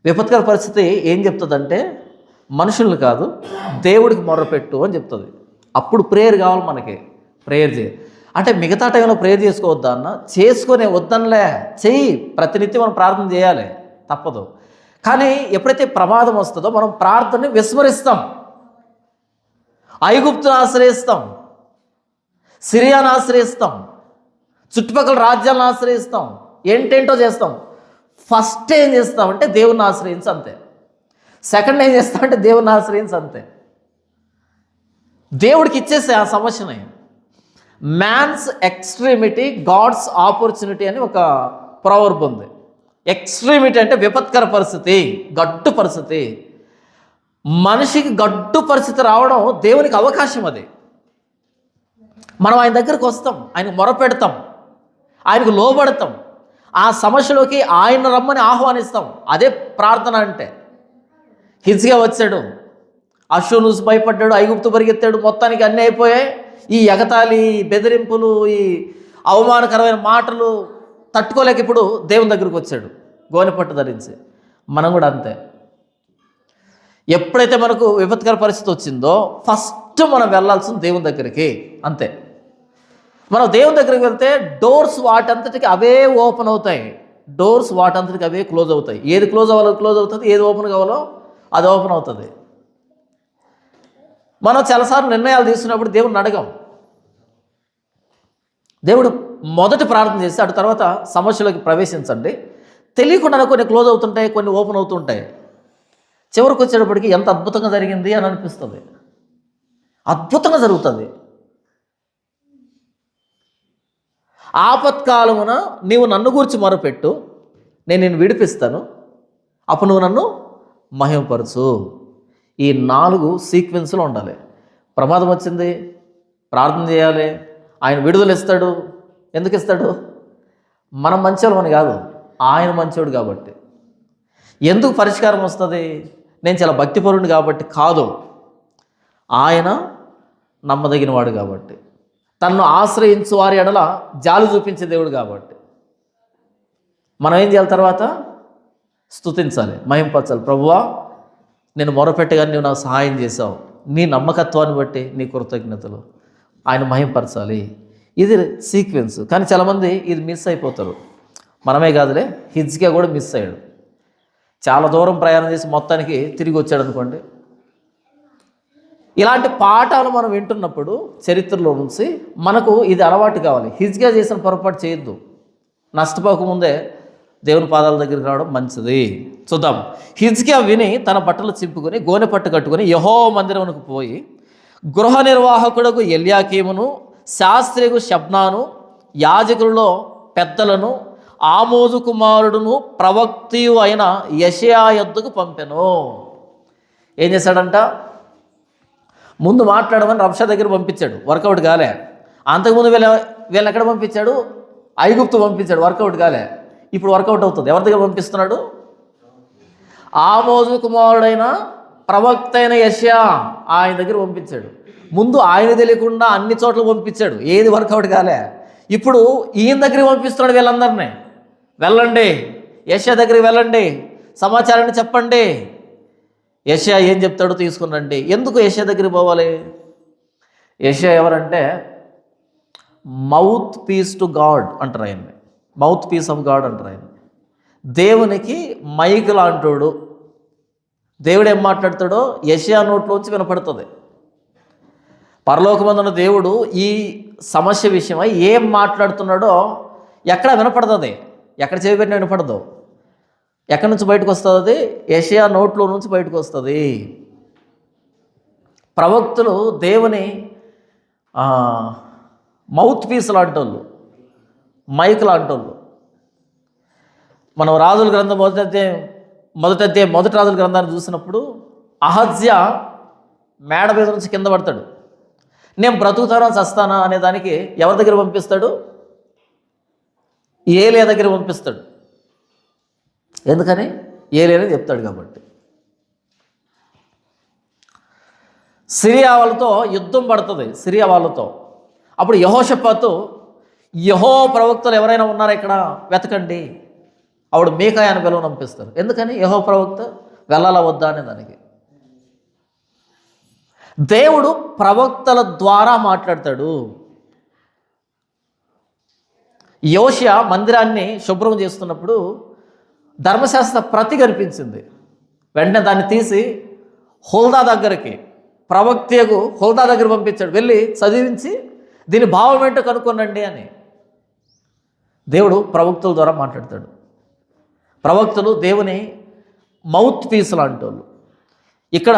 Speaker 1: విపత్కర పరిస్థితి ఏం చెప్తుందంటే మనుషుల్ని కాదు, దేవుడికి మొర్రపెట్టు అని చెప్తుంది. అప్పుడు ప్రేయర్ కావాలి మనకి. ప్రేయర్ చేయి అంటే మిగతా టైంలో ప్రేయర్ చేసుకోవద్దా అన్న? చేసుకునే వద్దనలే, చెయ్యి. ప్రతినిత్యం మనం ప్రార్థన చేయాలి, తప్పదు. కానీ ఎప్పుడైతే ప్రమాదం వస్తుందో మనం ప్రార్థనని విస్మరిస్తాం. ఐగుప్తును ఆశ్రయిస్తాం, సిరియాను ఆశ్రయిస్తాం, చుట్టుపక్కల రాజ్యాలను ఆశ్రయిస్తాం, ఏంటేంటో చేస్తాం. ఫస్ట్ ఏం చేస్తామంటే దేవుణ్ణి ఆశ్రయించి అంతే. సెకండ్ ఏం చేస్తామంటే దేవుణ్ణి ఆశ్రయించి అంతే. దేవుడికి ఇచ్చేసే ఆ సమస్యని. మ్యాన్స్ ఎక్స్ట్రీమిటీ, గాడ్స్ ఆపర్చునిటీ అని ఒక ప్రవర్బ్ ఉంది. ఎక్స్ట్రీమిటీ అంటే విపత్కర పరిస్థితి, గడ్డు పరిస్థితి. మనిషికి గడ్డు పరిస్థితి రావడం దేవునికి అవకాశం. అది మనం ఆయన దగ్గరికి వస్తాం, ఆయనకు మొరపెడతాం, ఆయనకు లోబడతాం, ఆ సమస్యలోకి ఆయన రమ్మని ఆహ్వానిస్తాం. అదే ప్రార్థన అంటే. హిజ్కియా వచ్చాడు, అష్షూరు చూసి భయపడ్డాడు, ఐగుప్తు పరిగెత్తాడు, మొత్తానికి అన్నీ అయిపోయాయి. ఈ ఎగతాళి, బెదిరింపులు, ఈ అవమానకరమైన మాటలు తట్టుకోలేక ఇప్పుడు దేవుని దగ్గరికి వచ్చాడు గోనెపట్టు ధరించి. మనం కూడా అంతే. ఎప్పుడైతే మనకు విపత్కర పరిస్థితి వచ్చిందో ఫస్ట్ మనం వెళ్ళాల్సింది దేవుని దగ్గరికి, అంతే. మనం దేవుని దగ్గరికి వెళ్తే డోర్స్ వాటంతటికి అవే ఓపెన్ అవుతాయి, డోర్స్ వాటంతటికి అవే క్లోజ్ అవుతాయి. ఏది క్లోజ్ అవ్వాలో క్లోజ్ అవుతుంది, ఏది ఓపెన్ కావాలో అది ఓపెన్ అవుతుంది. మనం చాలాసార్లు నిర్ణయాలు తీసుకున్నప్పుడు దేవుడిని అడగం. దేవుడు మొదటి ప్రార్థన చేసి అటు తర్వాత సమస్యలోకి ప్రవేశించండి. తెలియకుండా కొన్ని క్లోజ్ అవుతుంటాయి, కొన్ని ఓపెన్ అవుతుంటాయి. చివరికి వచ్చేటప్పటికి ఎంత అద్భుతంగా జరిగింది అని అనిపిస్తుంది, అద్భుతంగా జరుగుతుంది. ఆపత్కాలమున నీవు నన్ను గూర్చి మొరపెట్టు, నేను నిన్ను విడిపిస్తాను, అప్పుడు నువ్వు నన్ను మహిమపరచు. ఈ 4 సీక్వెన్స్లో ఉండాలి. ప్రమాదం వచ్చింది, ప్రార్థన చేయాలి, ఆయన విడుదల ఇస్తాడు. ఎందుకు ఇస్తాడు? మనం మంచోళ్ళమని కాదు, ఆయన మంచోడు కాబట్టి. ఎందుకు పరిష్కారం వస్తుంది? నేను చాలా భక్తిపరుడిని కాబట్టి కాదు, ఆయన నమ్మదగినవాడు కాబట్టి, తన్ను ఆశ్రయించు వారి ఎడల జాలి చూపించే దేవుడు కాబట్టి. మనం ఏం చేయాలి? తర్వాత స్తుతించాలి, మహింపరచాలి. ప్రభువా, నేను మొరపెట్టగానే నువ్వు నాకు సహాయం చేశావు, నీ నమ్మకత్వాన్ని బట్టి నీ కృతజ్ఞతలు. ఆయన మహింపరచాలి. ఇది సీక్వెన్స్. కానీ చాలామంది ఇది మిస్ అయిపోతారు. మనమే కాదులే, హిజ్కియా కూడా మిస్ అయ్యాడు. చాలా దూరం ప్రయాణం చేసి మొత్తానికి తిరిగి వచ్చాడు అనుకోండి. ఇలాంటి పాఠాలు మనం వింటున్నప్పుడు చరిత్రలో నుంచి మనకు ఇది అలవాటు కావాలి. హిజ్కియా చేసిన పొరపాటు చేయొద్దు. నష్టపోకముందే దేవుని పాదాల దగ్గరికి రావడం మంచిది. చూద్దాం. హిజ్కియా విని తన బట్టలు చింపుకొని గోనె పట్టు కట్టుకొని యెహోవా మందిరమునకు పోయి గృహ నిర్వాహకుడకు ఎల్యాకీమును, శాస్త్రియకు షబ్నాను, యాజకులలో పెద్దలను, ఆమోజు కుమారుడును ప్రవక్తియు అయిన యెషయా యొద్దకు పంపెను. ఏం చేశాడంట? ముందు మాట్లాడమని రబ్షా దగ్గర పంపించాడు, వర్కౌట్ కాలే. అంతకుముందు వీళ్ళని ఎక్కడ పంపించాడు? ఐగుప్తు పంపించాడు, వర్కౌట్ కాలే. ఇప్పుడు వర్కౌట్ అవుతుంది. ఎవరి దగ్గర పంపిస్తున్నాడు? ఆమోజు కుమారుడైన ప్రవక్త అయిన యెషయా, ఆయన దగ్గర పంపించాడు. ముందు ఆయన తెలియకుండా అన్ని చోట్ల పంపించాడు, ఏది వర్కౌట్ కాలే. ఇప్పుడు ఈయన దగ్గరికి పంపిస్తున్నాడు వీళ్ళందరినీ. వెళ్ళండి, యెషయా దగ్గరికి వెళ్ళండి, సమాచారాన్ని చెప్పండి. యెషయా ఏం చెప్తాడో తీసుకునండి. ఎందుకు యెషయా దగ్గరికి పోవాలి? యెషయా ఎవరంటే మౌత్ పీస్ టు గాడ్ అంటారు ఆయన్ని, మౌత్ పీస్ ఆఫ్ గాడ్ అంటారు ఆయన. దేవునికి మైక్ లాంటోడు. దేవుడు ఏం మాట్లాడతాడో యెషయా నోట్లోంచి వినపడుతుంది. పరలోకమందున్న దేవుడు ఈ సమస్య విషయమై ఏం మాట్లాడుతున్నాడో ఎక్కడ వినపడుతుంది, ఎక్కడ చెవి పెట్టినా వినపడదు. ఎక్కడి నుంచి బయటకు వస్తుంది? అది యెషయా నోట్లో నుంచి బయటకు వస్తుంది. ప్రవక్తులు దేవుని మౌత్ పీస్ లాంటోళ్ళు, మైక్ లాంటోళ్ళు. మనం రాజుల గ్రంథం మొదటి రాజుల గ్రంథాన్ని చూసినప్పుడు అహజ్యా మేడ మీద నుంచి కింద పడతాడు. నేను బ్రతుకుతానా చస్తానా అనే దానికి ఎవరి దగ్గర పంపిస్తాడు? ఏలియా దగ్గర పంపిస్తాడు. ఎందుకని? ఏలియానే చెప్తాడు కాబట్టి. సిరియా వాళ్ళతో యుద్ధం పడుతుంది, సిరియా వాళ్ళతో. అప్పుడు యెహోషాపాతు, యెహోవా ప్రవక్తలు ఎవరైనా ఉన్నారా ఇక్కడ వెతకండి, ఆవిడ మీకాయ అని పిలువని పంపిస్తారు. ఎందుకని? యెహోవా ప్రవక్త వెళ్ళాలా వద్దా అనే దానికి. దేవుడు ప్రవక్తల ద్వారా మాట్లాడతాడు. యోషియా మందిరాన్ని శుభ్రం చేస్తున్నప్పుడు ధర్మశాస్త్ర ప్రతి కనిపించింది. వెంటనే దాన్ని తీసి హుల్దా దగ్గరికి, ప్రవక్తకు హుల్దా దగ్గర పంపించాడు. వెళ్ళి చదివించి దీని భావం ఏంటో కనుక్కోనండి అని. దేవుడు ప్రవక్తల ద్వారా మాట్లాడతాడు. ప్రవక్తలు దేవుని మౌత్ పీస్ లాంటోళ్ళు. ఇక్కడ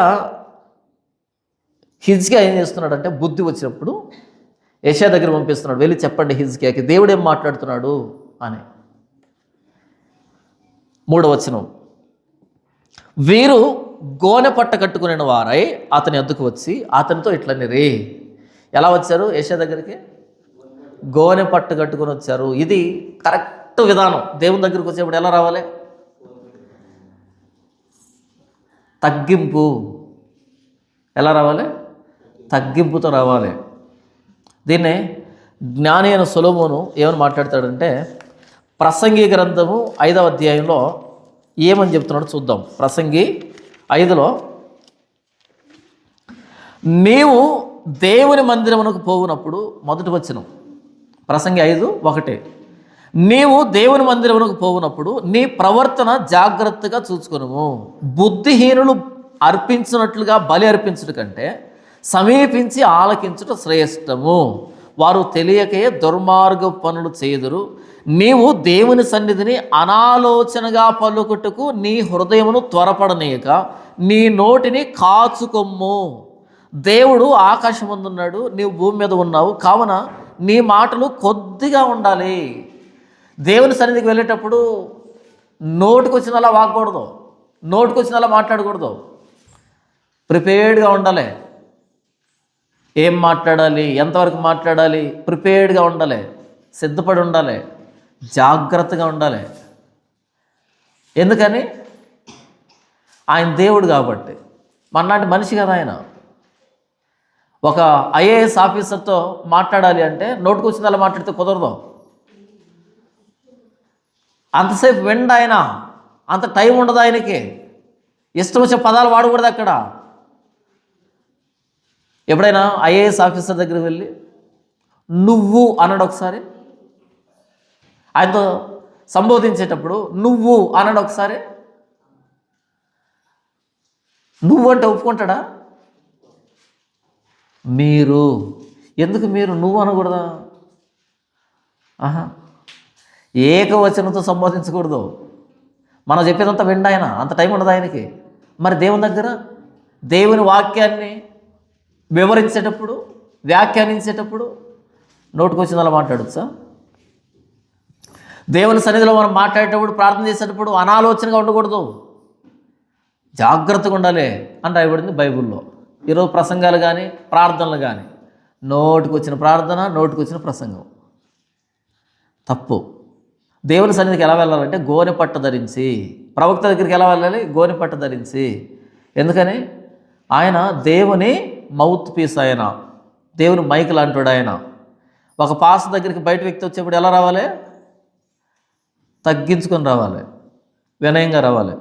Speaker 1: హిజ్కియా ఏం చేస్తున్నాడంటే బుద్ధి వచ్చినప్పుడు యెషయా దగ్గర పంపిస్తున్నాడు. వెళ్ళి చెప్పండి హిజ్కియాకి దేవుడు ఏం మాట్లాడుతున్నాడు అని. 3వ వచనం, వీరు గోనె పట్ట కట్టుకునే వారై అతని వద్దకు వచ్చి అతనితో ఇట్లనిరి. ఎలా వచ్చారు యెషయా దగ్గరికి? గోనె పట్టు కట్టుకొని వచ్చారు. ఇది కరెక్ట్ విధానం. దేవుని దగ్గరికి వచ్చేప్పుడు ఎలా రావాలి? తగ్గింపు. ఎలా రావాలి? తగ్గింపుతో రావాలి. దీన్నే జ్ఞాని అయిన సొలొమోను ఏమని మాట్లాడతాడంటే, ప్రసంగి గ్రంథము 5వ అధ్యాయంలో ఏమని చెప్తున్నాడో చూద్దాం. ప్రసంగి 5లో నీవు దేవుని మందిరమునకు పోవునప్పుడు, మొదటి వచనం ప్రసంగి 5:1, నీవు దేవుని మందిరమునకు పోవునప్పుడు నీ ప్రవర్తన జాగ్రత్తగా చూసుకొనుము. బుద్ధిహీనులు అర్పించినట్లుగా బలి అర్పించుట కంటే సమీపించి ఆలకించుట శ్రేష్టము. వారు తెలియకే దుర్మార్గ పనులు చేయుదురు. నీవు దేవుని సన్నిధిని అనాలోచనగా పలుకుటకు నీ హృదయమును త్వరపడనీయక నీ నోటిని కాచుకొమ్ము. దేవుడు ఆకాశం ముందున్నాడు, నీవు భూమి మీద ఉన్నావు, కావున నీ మాటలు కొద్దిగా ఉండాలి. దేవుని సన్నిధికి వెళ్ళేటప్పుడు నోటికొచ్చినలా వాగకూడదు, నోటికొచ్చినలా మాట్లాడకూడదు. ప్రిపేర్డ్గా ఉండాలి. ఏం మాట్లాడాలి, ఎంతవరకు మాట్లాడాలి, ప్రిపేర్డ్గా ఉండాలి, సిద్ధపడి ఉండాలి, జాగ్రత్తగా ఉండాలి. ఎందుకని? ఆయన దేవుడు కాబట్టి. మన్నాటి మనిషి కదా ఆయన. ఒక ఐఏఎస్ ఆఫీసర్తో మాట్లాడాలి అంటే నోటుకొచ్చిందలా మాట్లాడితే కుదరదు. అంతసేపు వెండి ఆయన, అంత టైం ఉండదు ఆయనకి. ఇష్టం వచ్చే పదాలు వాడకూడదు అక్కడ. ఎప్పుడైనా ఐఏఎస్ ఆఫీసర్ దగ్గరికి వెళ్ళి నువ్వు అన్నాడు ఒకసారి, ఆయనతో సంబోధించేటప్పుడు నువ్వు అన్నాడు ఒకసారి. నువ్వు అంటే ఒప్పుకుంటాడా? మీరు. ఎందుకు మీరు నువ్వు అనకూడదా? ఏకవచనంతో సంబోధించకూడదు. మనం చెప్పేదంతా విండు ఆయన, అంత టైం ఉండదు ఆయనకి. మరి దేవుని దగ్గర దేవుని వాక్యాన్ని వివరించేటప్పుడు, వ్యాఖ్యానించేటప్పుడు నోటుకొచ్చిందలా మాట్లాడచ్చా? దేవుని సన్నిధిలో మనం మాట్లాడేటప్పుడు, ప్రార్థన చేసేటప్పుడు అనాలోచనగా ఉండకూడదు, జాగ్రత్తగా ఉండాలి అని రాయబడింది బైబిల్లో. ఈరోజు ప్రసంగాలు కానీ ప్రార్థనలు కానీ నోటికొచ్చిన ప్రార్థన, నోటికొచ్చిన ప్రసంగం తప్పు. దేవుని సన్నిధికి ఎలా వెళ్ళాలంటే గోనె పట్ట ధరించి. ప్రవక్త దగ్గరికి ఎలా వెళ్ళాలి? గోనె పట్ట ధరించి. ఎందుకని? ఆయన దేవుని మౌత్ పీస్, ఆయన దేవుని మైక్ లాంటాడు ఆయన. ఒక పాస్ దగ్గరికి బయట వ్యక్తి వచ్చేప్పుడు ఎలా రావాలి? తగ్గించుకొని రావాలి, వినయంగా రావాలి.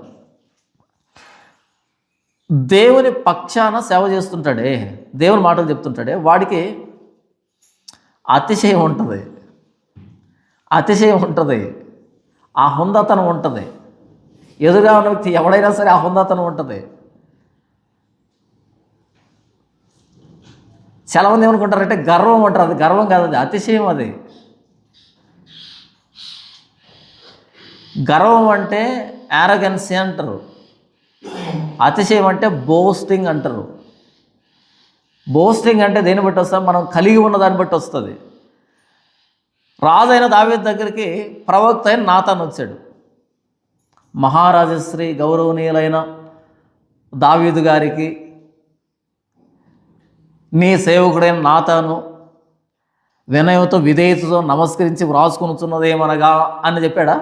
Speaker 1: దేవుని పక్షాన సేవ చేస్తుంటాడే, దేవుని మాటలు చెప్తుంటాడే, వాడికి అతిశయం ఉంటుంది, అతిశయం ఉంటుంది, ఆ హుందాతనం ఉంటుంది. ఎదురుగా ఉన్న వ్యక్తి ఎవడైనా సరే ఆ హుందాతనం ఉంటుంది. చాలామంది ఏమనుకుంటారంటే గర్వం అంటారు. అది గర్వం కాదు, అది అతిశయం. అది గర్వం అంటే యారగెన్సీ అంటారు, అతిశయం అంటే బోస్టింగ్ అంటారు. బోస్టింగ్ అంటే దేన్ని బట్టి వస్తుంది? మనం కలిగి ఉన్న దాన్ని బట్టి వస్తుంది. రాజైన దావీదు దగ్గరికి ప్రవక్త అయిన నాతాను వచ్చాడు. మహారాజశ్రీ గౌరవనీయులైన దావీదు గారికి నీ సేవకుడైన నాతాను వినయంతో విధేయతతో నమస్కరించి వ్రాసుకొనుచున్నదేమనగా అని చెప్పాడా?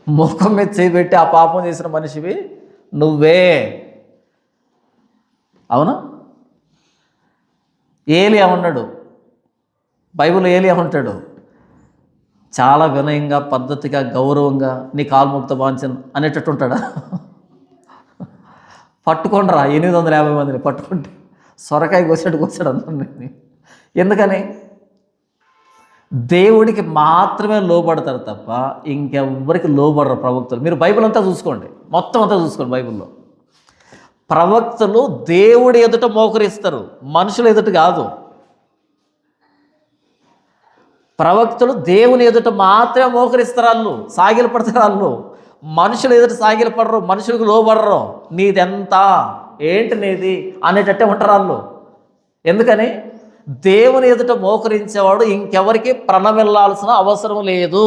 Speaker 1: ముఖం మీద చేయబెట్టి ఆ పాపం చేసిన మనిషివి నువ్వే. అవునా? ఏలియా ఉన్నాడు, బైబిల్ ఏలియా ఉంటాడు. చాలా వినయంగా, పద్ధతిగా, గౌరవంగా నీ కాల్ముక్త వాంఛన్ అనేటట్టు ఉంటాడా? పట్టుకుంటారా 850 మందిని పట్టుకుంటే సొరకాయ కోసాడు అందరినీ. ఎందుకని? దేవుడికి మాత్రమే లోబడతారు తప్ప ఇంకెవ్వరికి లోబడరు ప్రవక్తలు. మీరు బైబిల్ అంతా చూసుకోండి, మొత్తం అంతా చూసుకోండి. బైబిల్లో ప్రవక్తలు దేవుడి ఎదుట మోకరిస్తారు, మనుషుల ఎదుట కాదు. ప్రవక్తలు దేవుని ఎదుట మాత్రమే మోకరిస్తారు, వాళ్ళు సాగిలు పడతారు. వాళ్ళు మనుషులు ఎదుట సాగిలు పడరు, మనుషులకు లోబడరు. నీదెంత, ఏంటి నీది అనేటట్టే ఉంటారు వాళ్ళు. ఎందుకని? దేవుని ఎదుట మోకరించేవాడు ఇంకెవరికి ప్రణమిల్లాల్సిన అవసరం లేదు.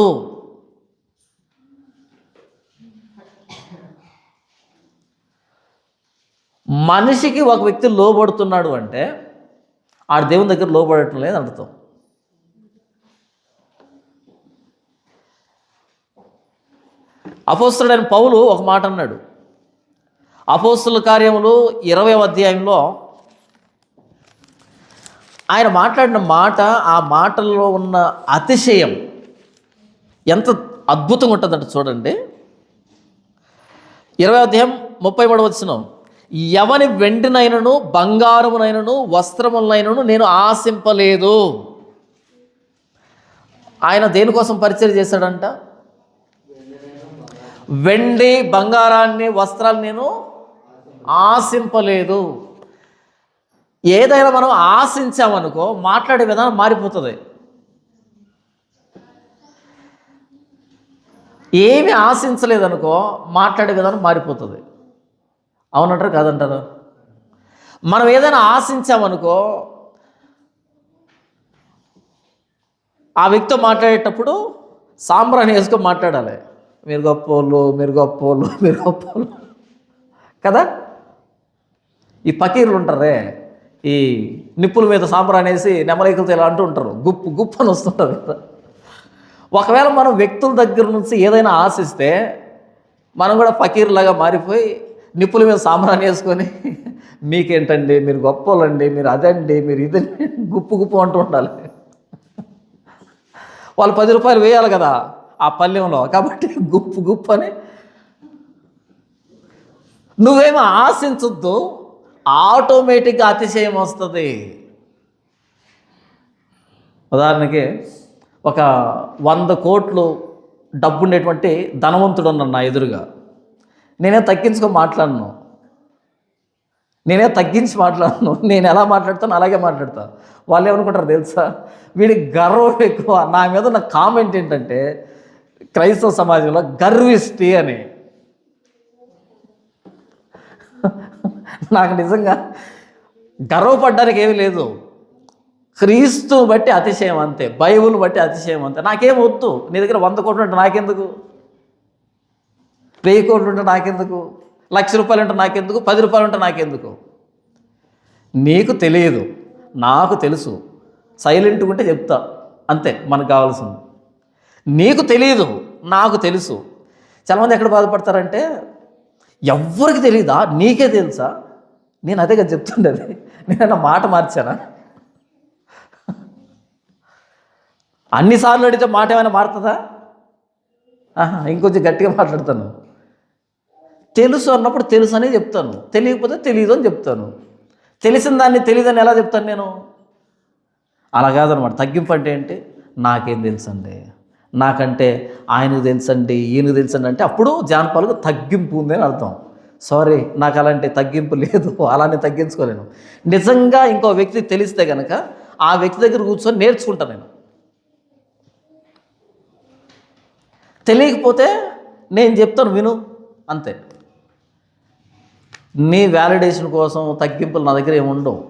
Speaker 1: మనిషికి ఒక వ్యక్తి లోబడుతున్నాడు అంటే ఆడు దేవుని దగ్గర లోబడటం లేదు అర్థం. అపోస్తలుడైన పౌలు ఒక మాట అన్నాడు. అపోస్తలుల కార్యములు 20వ అధ్యాయంలో ఆయన మాట్లాడిన మాట, ఆ మాటల్లో ఉన్న అతిశయం ఎంత అద్భుతంగా ఉంటుందంటే చూడండి. 20వ అధ్యాయం 33వ వచనం, ఎవని వెండినైనను బంగారమునైనను వస్త్రములైనను నేను ఆశింపలేదు. ఆయన దేనికోసం పరిచయం చేశాడంట? వెండి బంగారాన్ని వస్త్రాలు నేను ఆశింపలేదు. ఏదైనా మనం ఆశించామనుకో మాట్లాడే విధానం మారిపోతుంది. ఏమి ఆశించలేదనుకో మాట్లాడే విధానం మారిపోతుంది. అవునంటారు కాదంటారు? మనం ఏదైనా ఆశించామనుకో ఆ వ్యక్తితో మాట్లాడేటప్పుడు సాంబ్రాణి వేసుకొని మాట్లాడాలి. మీరు గొప్పోళ్ళు, మీరు గొప్పోళ్ళు, మీరు గొప్పోళ్ళు కదా. ఈ పకీర్లు ఉంటారే, ఈ నిప్పుల మీద సాంబ్రాణి వేసి నెమలికలతో ఇలా అంటూ ఉంటారు, గుప్పు గుప్పు అని వస్తుంటుంది కదా. ఒకవేళ మనం వ్యక్తుల దగ్గర నుంచి ఏదైనా ఆశిస్తే మనం కూడా ఫకీర్లాగా మారిపోయి నిప్పుల మీద సాంబ్రాణి వేసుకొని మీకేంటండి, మీరు గొప్పోళ్ళండి, మీరు అదండి, మీరు ఇదండి, గుప్పు గుప్పు అంటూ ఉండాలి. వాళ్ళు 10 రూపాయలు వేయాలి కదా ఆ పల్లెంలో, కాబట్టి గుప్పు గుప్పు అని. నువ్వేమో ఆశించొద్దు, ఆటోమేటిక్గా అతిశయం వస్తుంది. ఉదాహరణకి ఒక 100 కోట్లు డబ్బు ఉండేటువంటి ధనవంతుడు ఉన్నాడు నా ఎదురుగా. నేనే తగ్గించుకొని మాట్లాడను, నేనే తగ్గించి మాట్లాడను. నేను ఎలా మాట్లాడతాను అలాగే మాట్లాడతాను. వాళ్ళు ఏమనుకుంటారు తెలుసా, వీడి గర్వం ఎక్కువ. నా మీద ఉన్న కామెంట్ ఏంటంటే క్రైస్తవ సమాజంలో గర్విష్టి అని. నాకు నిజంగా గర్వపడ్డానికి ఏమీ లేదు. క్రీస్తుని బట్టి అతిశయం అంతే, బైబుల్ బట్టి అతిశయం అంతే. నాకేం వద్దు, నీ దగ్గర 100 కోట్లు ఉంటే నాకెందుకు, 1000 కోట్లు ఉంటే నాకెందుకు, 1,00,000 రూపాయలు ఉంటే నాకెందుకు, 10 రూపాయలు ఉంటే నాకెందుకు. నీకు తెలియదు, నాకు తెలుసు. సైలెంట్గా ఉంటే చెప్తా అంతే మనకు కావాల్సింది. నీకు తెలియదు, నాకు తెలుసు. చాలామంది ఎక్కడ బాధపడతారంటే, ఎవ్వరికి తెలియదా, నీకే తెలుసా. నేను అదే కదా చెప్తుండేది. నేను మాట మార్చానా? అన్నిసార్లు అడిగితే మాట ఏమైనా మారుతుందా? ఇంకొంచెం గట్టిగా మాట్లాడతాను. తెలుసు అన్నప్పుడు తెలుసు అని చెప్తాను, తెలియకపోతే తెలియదు అని చెప్తాను. తెలిసిన దాన్ని తెలియదని ఎలా చెప్తాను నేను? అలా కాదనమాట. తగ్గింపు అంటే ఏంటి? నాకేం తెలుసండి, నాకంటే ఆయనకు తెలుసండి, ఈయనకు తెలుసండి అంటే అప్పుడు జానపాలకు తగ్గింపు ఉంది అని అర్థం. సారీ, నాకు అలాంటి తగ్గింపు లేదు, అలానే తగ్గించుకోలేను. నిజంగా ఇంకో వ్యక్తి తెలిస్తే కనుక ఆ వ్యక్తి దగ్గర కూర్చొని నేర్చుకుంటాను నేను. తెలియకపోతే నేను చెప్తాను విను అంతే. నీ వ్యాలిడేషన్ కోసం తగ్గింపులు నా దగ్గర ఏమి ఉండవు.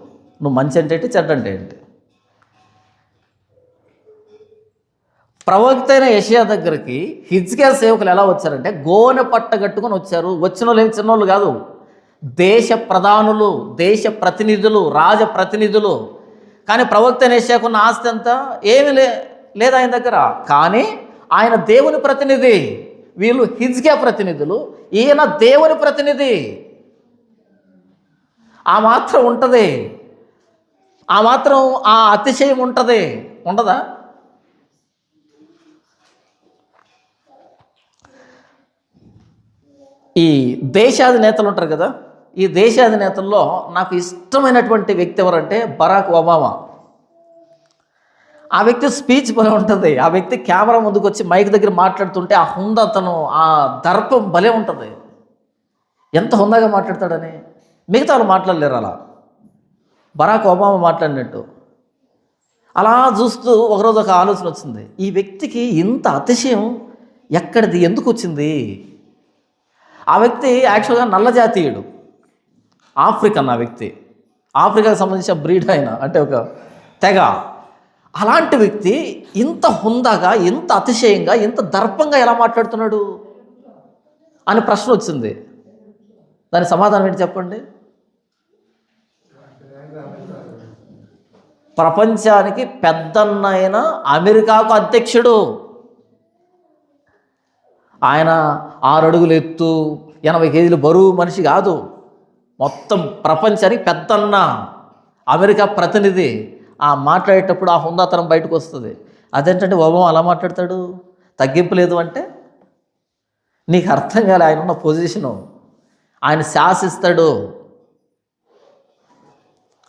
Speaker 1: నువ్వు మంచి అంటే ఏంటి, చెడ్డ అంటే ఏంటి. ప్రవక్త అయిన యెషయా దగ్గరికి హిజ్కియా సేవకులు ఎలా వచ్చారంటే గోనె పట్ట కట్టుకొని వచ్చారు. వచ్చిన వాళ్ళు ఏమి చిన్నోళ్ళు కాదు, దేశ ప్రధానులు, దేశ ప్రతినిధులు, రాజ ప్రతినిధులు. కానీ ప్రవక్త అయిన యెషయాకున్న ఆస్తి అంతా ఏమీ లేదు ఆయన దగ్గర. కానీ ఆయన దేవుని ప్రతినిధి, వీళ్ళు హిజ్కియా ప్రతినిధులు, ఈయన దేవుని ప్రతినిధి. ఆ మాత్రం ఉంటుంది, ఆ మాత్రం ఆ అతిశయం ఉంటుంది, ఉండదా? ఈ దేశాధినేతలు ఉంటారు కదా, ఈ దేశాధినేతల్లో నాకు ఇష్టమైనటువంటి వ్యక్తి ఎవరంటే బరాక్ ఒబామా. ఆ వ్యక్తి స్పీచ్ భలే ఉంటుంది. ఆ వ్యక్తి కెమెరా ముందుకు వచ్చి మైక్ దగ్గర మాట్లాడుతుంటే ఆ హుందాతనం, ఆ దర్పం భలే ఉంటుంది. ఎంత హుందాగా మాట్లాడతాడని మిగతా వాళ్ళు మాట్లాడలేరు. అలా బరాక్ ఒబామా మాట్లాడినట్టు. అలా చూస్తూ ఒకరోజు ఒక ఆలోచన వచ్చింది, ఈ వ్యక్తికి ఇంత అతిశయం ఎక్కడిది, ఎందుకు వచ్చింది? ఆ వ్యక్తి యాక్చువల్గా నల్ల జాతీయుడు, ఆఫ్రికన్. ఆ వ్యక్తి ఆఫ్రికాకు సంబంధించిన బ్రీడ్ ఆయన, అంటే ఒక తెగ. అలాంటి వ్యక్తి ఇంత హుందాగా, ఇంత అతిశయంగా, ఇంత దర్పంగా ఎలా మాట్లాడుతున్నాడు అని ప్రశ్న వచ్చింది. దాని సమాధానం ఏంటి చెప్పండి? ప్రపంచానికి పెద్దన్న అయిన అమెరికాకు అధ్యక్షుడు ఆయన. 6 అడుగులు ఎత్తు, 80 కేజీలు బరువు మనిషి కాదు. మొత్తం ప్రపంచానికి పెద్దన్న, అమెరికా ప్రతినిధి. ఆ మాట్లాడేటప్పుడు ఆ హుందాతనం బయటకు వస్తుంది. అదేంటంటే ఒబామా అలా మాట్లాడతాడు, తగ్గింపు లేదు అంటే? నీకు అర్థం కాలే ఆయన ఉన్న పొజిషను. ఆయన శాసిస్తాడు,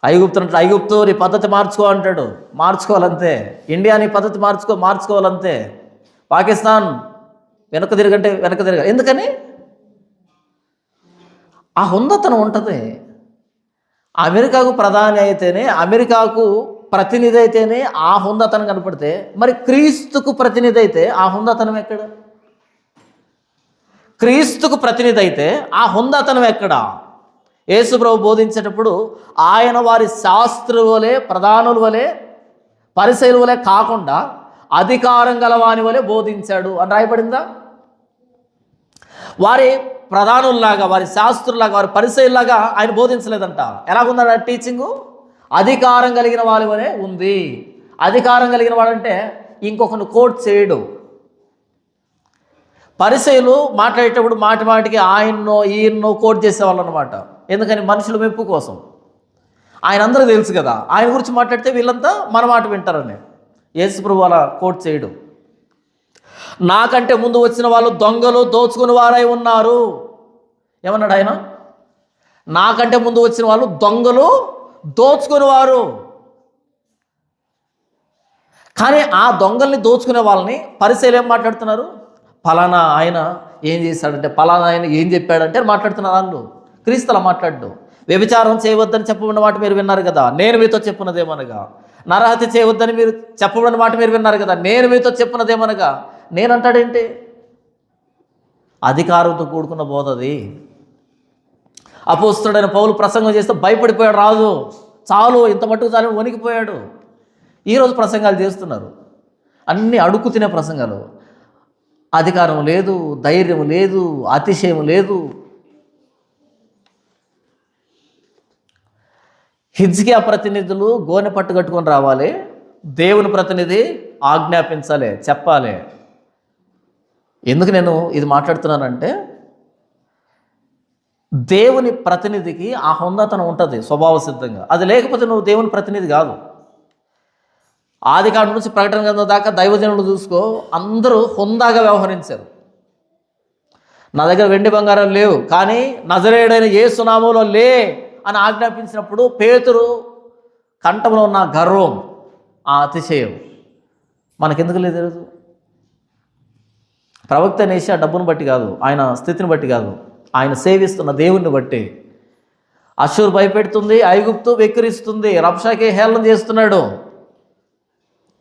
Speaker 1: ఐగుప్తు అంటే ఐగుప్తు నీ పద్ధతి మార్చుకో అంటాడు, మార్చుకోవాలంతే. ఇండియా నీ పద్ధతి మార్చుకోవాలంతే. పాకిస్తాన్ వెనక తిరగంటే వెనక తిరగాలి. ఎందుకని? ఆ హుందతనం ఉంటుంది. అమెరికాకు ప్రధాని అయితేనే, అమెరికాకు ప్రతినిధి అయితేనే ఆ హుందతనం కనపడితే, మరి క్రీస్తుకు ప్రతినిధి అయితే ఆ హుందతనం ఎక్కడ? క్రీస్తుకు ప్రతినిధి అయితే ఆ హుందతనం ఎక్కడ? యేసు ప్రభు బోధించేటప్పుడు ఆయన వారి శాస్త్రుల వలె, ప్రధానుల వలె, పరిసయ్యుల వలె కాకుండా అధికారం గలవాని వలె బోధించాడు అని రాయబడిందా? వారి ప్రధానుల్లాగా, వారి శాస్త్రులాగా, వారి పరిసయ్యుల్లాగా ఆయన బోధించలేదంట. ఎలాగుందా టీచింగు? అధికారం కలిగిన వారి వలె ఉంది. అధికారం కలిగిన వాడంటే ఇంకొకరిని కోట్ చేయడు. పరిసయ్యులు మాట్లాడేటప్పుడు మాటికి ఆయన్నో ఈయన్నో కోట్ చేసేవాళ్ళు అనమాట. ఎందుకని? మనుషుల మెప్పు కోసం. ఆయన అందరూ తెలుసు కదా, ఆయన గురించి మాట్లాడితే వీళ్ళంతా మన మాట వింటారని. యేసు ప్రభు అలా కోట్ చేయడు. నాకంటే ముందు వచ్చిన వాళ్ళు దొంగలు, దోచుకుని వారై ఉన్నారు. ఏమన్నాడు ఆయన? నాకంటే ముందు వచ్చిన వాళ్ళు దొంగలు, దోచుకుని వారు. కానీ ఆ దొంగల్ని, దోచుకునే వాళ్ళని పరిసయ్యులు ఏం మాట్లాడుతున్నారు? ఫలానా ఆయన ఏం చేశాడంటే, ఫలానా ఆయన ఏం చెప్పాడంటే మాట్లాడుతున్నారు వాళ్ళు. క్రీస్తులా మాట్లాడు. వ్యభిచారం చేయవద్దని చెప్పబడిన మాట మీరు విన్నారు కదా, నేను మీతో చెప్పున్నదేమనగా. నరహత్య చేయవద్దని మీరు చెప్పబడిన మాట మీరు విన్నారు కదా, నేను మీతో చెప్పున్నదేమనగా. నేనంటాడేంటి? అధికారంతో కూడుకున్న బోధది. అపోస్తలుడైన పౌలు ప్రసంగం చేస్తే భయపడిపోయాడు రాజు. చాలు, ఇంత మట్టుకు చాలు, వణికిపోయాడు. ఈరోజు ప్రసంగాలు చేస్తున్నారు, అన్నీ అడుక్కు తినే ప్రసంగాలు. అధికారం లేదు, ధైర్యం లేదు, అతిశయం లేదు. హిజ్కియా ప్రతినిధులు గోనె పట్టు కట్టుకొని రావాలి, దేవుని ప్రతినిధి ఆజ్ఞాపించాలి, చెప్పాలి. ఎందుకు నేను ఇది మాట్లాడుతున్నానంటే, దేవుని ప్రతినిధికి ఆ హుందాతనం ఉంటుంది స్వభావ సిద్ధంగా. అది లేకపోతే నువ్వు దేవుని ప్రతినిధి కాదు. ఆదికాండం నుంచి ప్రకటన గ్రంథం దాకా దైవజనులు చూసుకో, అందరూ హుందాగా వ్యవహరించారు. నా దగ్గర వెండి బంగారం లేవు, కానీ నజరేయుడైన యేసు నామములో లే అని ఆజ్ఞాపించినప్పుడు పేతురు కంఠంలో ఉన్న గర్వం, ఆ అతిశయం మనకెందుకు లేదు? ప్రవక్త నేషియా డబ్బును బట్టి కాదు, ఆయన స్థితిని బట్టి కాదు, ఆయన సేవిస్తున్న దేవుణ్ణి బట్టి. అషూర్ భయపెడుతుంది, ఐగుప్తు వెక్కిరిస్తుంది, రబ్షాకే హేళన చేస్తున్నాడు.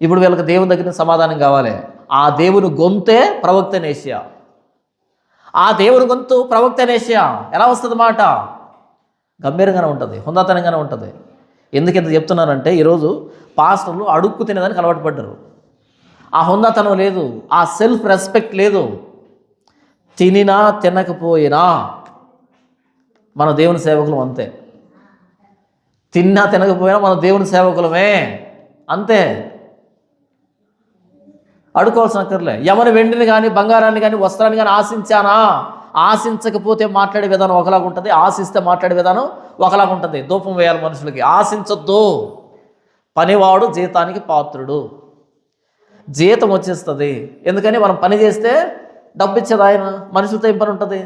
Speaker 1: ఇప్పుడు వీళ్ళకి దేవుని దగ్గర సమాధానం కావాలి. ఆ దేవుని గొంతే ప్రవక్త నేషియా. ఆ దేవుని గొంతు ప్రవక్త నేషియా. ఎలా వస్తుంది మాట? గంభీరంగానే ఉంటుంది, హుందాతనంగానే ఉంటుంది. ఎందుకు ఎంత చెప్తున్నానంటే, ఈరోజు పాస్టర్లు అడుక్కు తినేదానికి అలవాటు పడ్డారు. ఆ హుందాతనం లేదు, ఆ సెల్ఫ్ రెస్పెక్ట్ లేదు. తినినా తినకపోయినా మన దేవుని సేవకులం అంతే. తిన్నా తినకపోయినా మన దేవుని సేవకులమే అంతే. అడుకోవాల్సిన అక్కర్లే. ఎవరి వెండిని కానీ, బంగారాన్ని కానీ, వస్త్రాన్ని కానీ ఆశించానా? ఆశించకపోతే మాట్లాడే విధానం ఒకలాగా ఉంటుంది, ఆశిస్తే మాట్లాడే విధానం ఒకలాగా ఉంటుంది. ధూపం వేయాలి మనుషులకి. ఆశించొద్దు. పనివాడు జీతానికి పాత్రుడు. జీతం వచ్చేస్తుంది. ఎందుకని? మనం పని చేస్తే డబ్బు ఇచ్చేది ఆయన. మనుషులతో ఏం పని ఉంటుంది?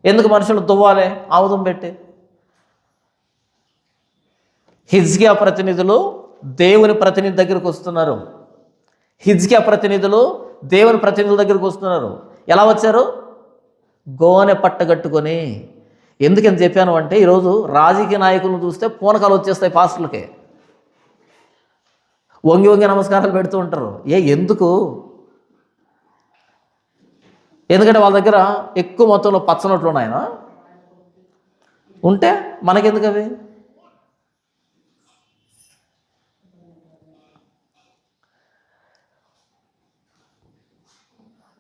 Speaker 1: ఎందుకు మనుషులు దువ్వాలి ఆముదం పెట్టి? హిజ్కియా ప్రతినిధులు దేవుని ప్రతినిధి దగ్గరికి వస్తున్నారు. హిజ్కియా ప్రతినిధులు దేవుని ప్రతినిధుల దగ్గరికి వస్తున్నారు. ఎలా వచ్చారు? గోనె పట్టగట్టుకొని. ఎందుకని చెప్పాను అంటే, ఈరోజు రాజకీయ నాయకులను చూస్తే పూనకాలు వచ్చేస్తాయి పాస్టర్లకి. వంగి వంగి నమస్కారాలు పెడుతూ ఉంటారు. ఎందుకు? ఎందుకంటే వాళ్ళ దగ్గర ఎక్కువ మొత్తంలో పచ్చనోట్లు ఉన్నాయన. ఉంటే మనకెందుకు అవి?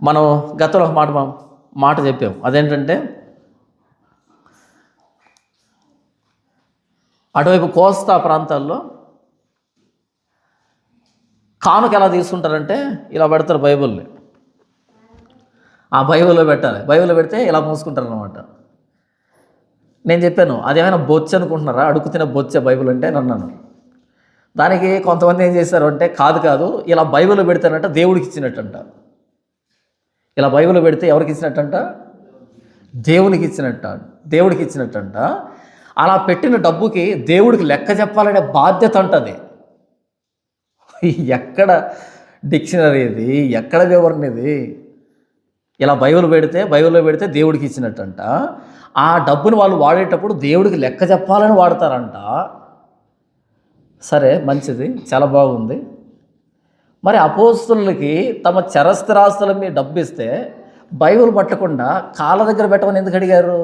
Speaker 1: మనం గతంలో ఒక మాట చెప్పాం. అదేంటంటే, అటువైపు కోస్తా ప్రాంతాల్లో కానుక ఎలా తీసుకుంటారంటే, ఇలా పెడతారు బైబిల్ని. ఆ బైబిల్లో పెట్టాలి. బైబిల్లో పెడితే ఇలా మూసుకుంటారు అనమాట. నేను చెప్పాను, అదేమైనా బొచ్చు అనుకుంటున్నారా? అడుగు తినే బొచ్చే బైబిల్ అంటే అన్నాను. దానికి కొంతమంది ఏం చేశారు అంటే, కాదు ఇలా బైబిల్లో పెడితేనంట దేవుడికి ఇచ్చినట్టంట. ఇలా బైబిల్లో పెడితే ఎవరికి ఇచ్చినట్టంట? దేవుడికి ఇచ్చినట్టంట. అలా పెట్టిన డబ్బుకి దేవుడికి లెక్క చెప్పాలనే బాధ్యత ఉంటుంది. ఎక్కడ డిక్షనరీ ఇది, ఎక్కడ వివరణ ఇది? ఇలా బైబిల్లో పెడితే దేవుడికి ఇచ్చినట్టంట. ఆ డబ్బుని వాళ్ళు వాడేటప్పుడు దేవుడికి లెక్క చెప్పాలని వాడతారంట. సరే, మంచిది, చాలా బాగుంది. మరి అపోస్తులకి తమ చరస్థిరాస్తుల మీద డబ్బు ఇస్తే బైబిల్ పట్టకుండా కాళ్ళ దగ్గర పెట్టమని ఎందుకు అడిగారు?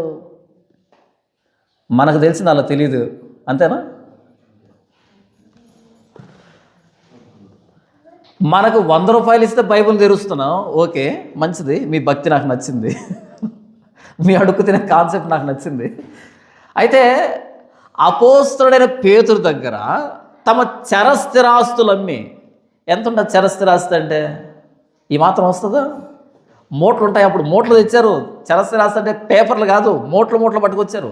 Speaker 1: మనకు తెలిసింది అలా తెలీదు, అంతేనా? మనకు 100 రూపాయలు ఇస్తే బైబిల్ తెరుస్తున్నాం, ఓకే, మంచిది, మీ భక్తి నాకు నచ్చింది, మీ అడుగు తినే కాన్సెప్ట్ నాకు నచ్చింది. అయితే అపోస్తలుడైన పేతురు దగ్గర తమ చరస్థిరాస్తులు అమ్మి, ఎంత ఉంటుంది చరస్థిరాస్తి అంటే? ఈ మాత్రం వస్తుందా? మూటలు ఉంటాయి. అప్పుడు మూటలు తెచ్చారు. చరస్థిరాస్తి అంటే పేపర్లు కాదు, మూటలు పట్టుకొచ్చారు.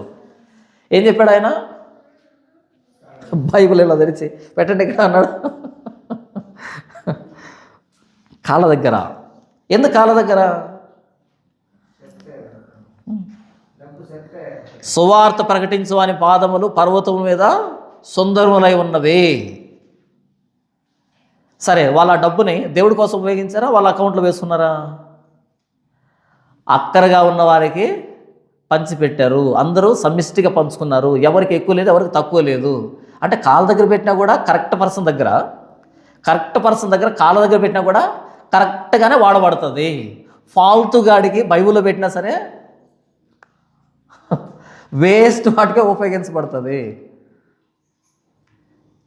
Speaker 1: ఏం చెప్పాడు ఆయన? బైబిల్ ఇలా తెరిచి పెట్టండి ఇక్కడ అన్నాడు. కాళ్ళ దగ్గర. ఎందుకు కాళ్ళ దగ్గర? సువార్త ప్రకటించు అని పాదములు పర్వతం మీద సుందరములై ఉన్నవి. సరే, వాళ్ళ డబ్బుని దేవుడి కోసం ఉపయోగించారా, వాళ్ళ అకౌంట్లో వేసుకున్నారా? అక్కరగా ఉన్న వారికి పంచిపెట్టారు. అందరూ సమిష్టిగా పంచుకున్నారు. ఎవరికి ఎక్కువ లేదు, ఎవరికి తక్కువ లేదు. అంటే కాళ్ళ దగ్గర పెట్టినా కూడా కరెక్ట్ పర్సన్ దగ్గర కాళ్ళ దగ్గర పెట్టినా కూడా కరెక్ట్గానే వాడబడుతుంది. ఫాల్తు గాడికి బైబిల్లో పెట్టినా సరే వేస్ట్ వాటికే ఉపయోగించబడుతుంది.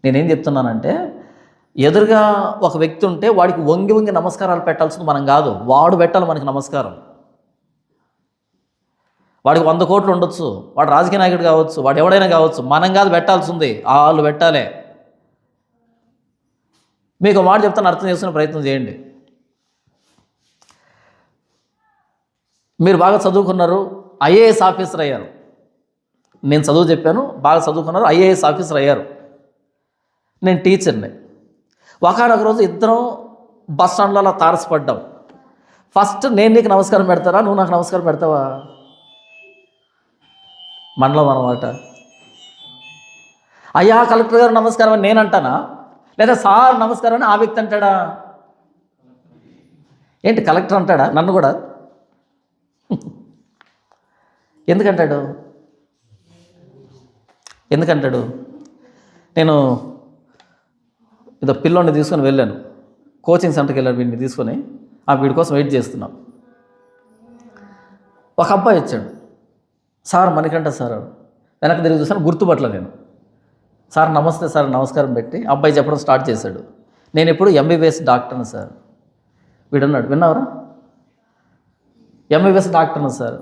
Speaker 1: నేనేం చెప్తున్నానంటే, ఎదురుగా ఒక వ్యక్తి ఉంటే వాడికి వంగి నమస్కారాలు పెట్టాల్సింది మనం కాదు, వాడు పెట్టాలి మనకి నమస్కారం. వాడికి 100 కోట్లు ఉండొచ్చు, వాడు రాజకీయ నాయకుడు కావచ్చు, వాడు ఎవడైనా కావచ్చు, మనం కాదు పెట్టాల్సింది, వాళ్ళు పెట్టాలి. మీకు మాట చెప్తాను, అర్థం చేసుకునే ప్రయత్నం చేయండి. మీరు బాగా చదువుకున్నారు, ఐఏఎస్ ఆఫీసర్ అయ్యారు. నేను చదువు చెప్పాను, బాగా చదువుకున్నారు, ఐఏఎస్ ఆఫీసర్ అయ్యారు. నేను టీచర్ని. ఒకనొక రోజు ఇద్దరం బస్ స్టాండ్లో అలా తారసపడ్డాం. ఫస్ట్ నేను నీకు నమస్కారం పెడతారా, నువ్వు నాకు నమస్కారం పెడతావా? మనలో అనమాట. అయ్యా కలెక్టర్ గారు నమస్కారం అని నేను అంటానా, లేదా సార్ నమస్కారం అని ఆ వ్యక్తి అంటాడా? ఏంటి కలెక్టర్ అంటాడా నన్ను కూడా? ఎందుకంటాడు? నేను ఏదో పిల్లోని తీసుకొని వెళ్ళాను, కోచింగ్ సెంటర్కి వెళ్ళాను, వీడిని తీసుకొని వీడి కోసం వెయిట్ చేస్తున్నాం. ఒక అబ్బాయి వచ్చాడు, సార్ మణికంఠ సార్. వెనక తిరిగి చూసాను, గుర్తుపట్ల నేను. సార్ నమస్తే సార్, నమస్కారం పెట్టి అబ్బాయి చెప్పడం స్టార్ట్ చేశాడు. నేను ఇప్పుడు ఎంబీబీఎస్ డాక్టర్ని సార్. వీడన్నాడు, విన్నావరా? ఎంబీబీఎస్ డాక్టర్ని సార్.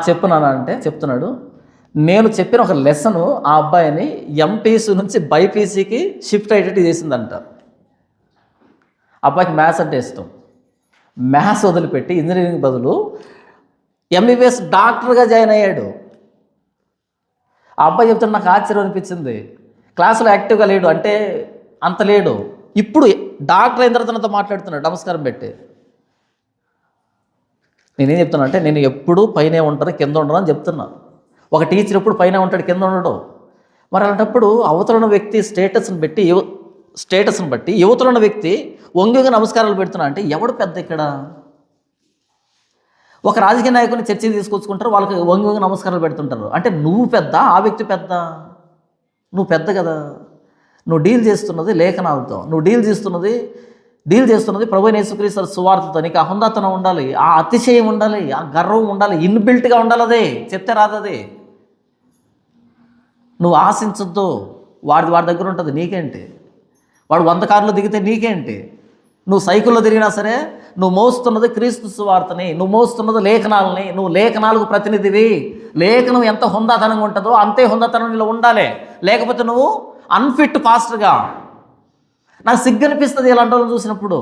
Speaker 1: చెప్పున్నానా అంటే చెప్తున్నాడు. నేను చెప్పిన ఒక లెసను ఆ అబ్బాయిని ఎంపీసీ నుంచి బైపీసీకి షిఫ్ట్ అయ్యేటట్టు చేసిందంట. అబ్బాయికి మ్యాథ్స్ అంటే ఇష్టం. మ్యాథ్స్ వదిలిపెట్టి ఇంజనీరింగ్ బదులు ఎంబీబీఎస్ డాక్టర్గా జాయిన్ అయ్యాడు. ఆ అబ్బాయి చెప్తాడు, నాకు ఆశ్చర్యం అనిపించింది. క్లాసులో యాక్టివ్గా లేడు, అంటే అంత లేడు. ఇప్పుడు డాక్టర్ అయిన తర్వాత నాతో మాట్లాడుతున్నాడు నమస్కారం పెట్టి. నేనేం చెప్తున్నా అంటే, నేను ఎప్పుడూ పైనే ఉంటాను, కింద ఉండను అని చెప్తున్నా. ఒక టీచర్ ఎప్పుడు పైన ఉంటాడు, కింద ఉండడు. మరి అలాంటప్పుడు అవతల ఉన్న వ్యక్తి స్టేటస్ని బట్టి యువతలో ఉన్న వ్యక్తి వంగిగా నమస్కారాలు పెడుతున్నా అంటే ఎవడు పెద్ద ఇక్కడ? ఒక రాజకీయ నాయకుని చర్చకి తీసుకొచ్చుకుంటారు, వాళ్ళకి వంగి నమస్కారాలు పెడుతుంటారు. అంటే నువ్వు పెద్ద, ఆ వ్యక్తి పెద్ద? నువ్వు పెద్ద కదా. నువ్వు డీల్ చేస్తున్నది లేఖనాలతో, నువ్వు డీల్ చేస్తున్నది ప్రభువైన యేసుక్రీస్తు సువార్తతో. నీకు ఆ హుందాతనం ఉండాలి, ఆ అతిశయం ఉండాలి, ఆ గర్వం ఉండాలి, ఇన్బిల్ట్గా ఉండాలి. అదే చెప్తే రాదది. నువ్వు ఆశించొద్దు. వాడి దగ్గర ఉంటుంది, నీకేంటి? వాడు 100 కార్లు దిగితే నీకేంటి? నువ్వు సైకిల్లో తిరిగినా సరే నువ్వు మోస్తున్నది క్రీస్తు సువార్తని, నువ్వు మోస్తున్నది లేఖనాలని, నువ్వు లేఖనాలకు ప్రతినిధివి. లేఖనం ఎంత హుందాతనంగా ఉంటుందో అంతే హుందాతనం నీలో ఉండాలి. లేకపోతే నువ్వు అన్ఫిట్ పాస్టర్గా. నాకు సిగ్గు అనిపిస్తుంది ఇలాంటి వాళ్ళని చూసినప్పుడు.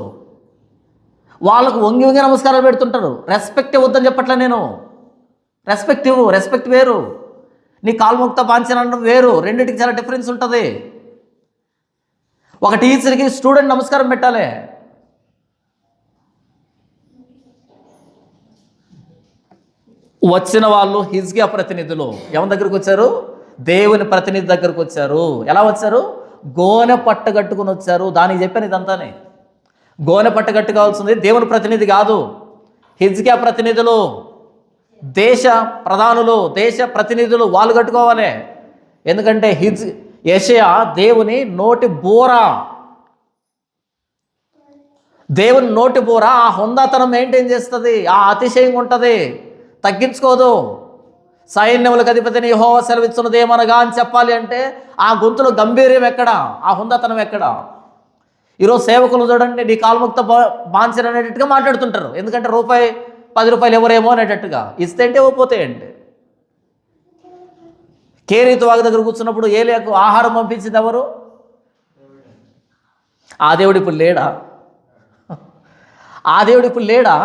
Speaker 1: వాళ్ళకు వంగి నమస్కారాలు పెడుతుంటారు. రెస్పెక్ట్ ఇవ్వద్దని చెప్పట్లే నేను. రెస్పెక్ట్ వేరు, నీ కాల్ముక్త పాంచనం వేరు. రెండింటికి చాలా డిఫరెన్స్ ఉంటుంది. ఒక టీచర్కి స్టూడెంట్ నమస్కారం పెట్టాలి. వచ్చిన వాళ్ళు హిజ్కియా ప్రతినిధులు ఎవరి దగ్గరకు వచ్చారు? దేవుని ప్రతినిధి దగ్గరకు వచ్చారు. ఎలా వచ్చారు? గోనె పట్ట కట్టుకుని వచ్చారు. దానికి చెప్పాను ఇదంతానే. గోనె పట్ట కట్టు కావాల్సింది దేవుని ప్రతినిధి కాదు, హిజ్కియా ప్రతినిధులు, దేశ ప్రధానులు, దేశ ప్రతినిధులు వాళ్ళు కట్టుకోవాలి. ఎందుకంటే యెషయా దేవుని నోటి బోర, దేవుని నోటి బోర ఆ హుందాతనం మెయింటైన్ చేస్తుంది, ఆ అతిశయంగా ఉంటుంది, తగ్గించుకోదు. సైన్యములకు అధిపతిని యెహోవా సెలవిస్తున్నది ఏమనగా అని చెప్పాలి అంటే ఆ గొంతులో గంభీర్యం ఎక్కడ, ఆ హుందాతనం ఎక్కడ? ఈరోజు సేవకులు చూడండి, నీ కాల్ముక్త బాన్సర్ అనేటట్టుగా మాట్లాడుతుంటారు. ఎందుకంటే రూపాయి 10 రూపాయలు ఎవరేమో అనేటట్టుగా, ఇస్తే అంటే ఇవ్వకపోతాయండి. కేరీతు వాగు దగ్గర కూర్చున్నప్పుడు ఏలియాకు ఆహారం పంపించింది ఎవరు? ఆ దేవుడు ఇప్పుడు లేడా? ఆ దేవుడు ఇప్పుడు లేడా?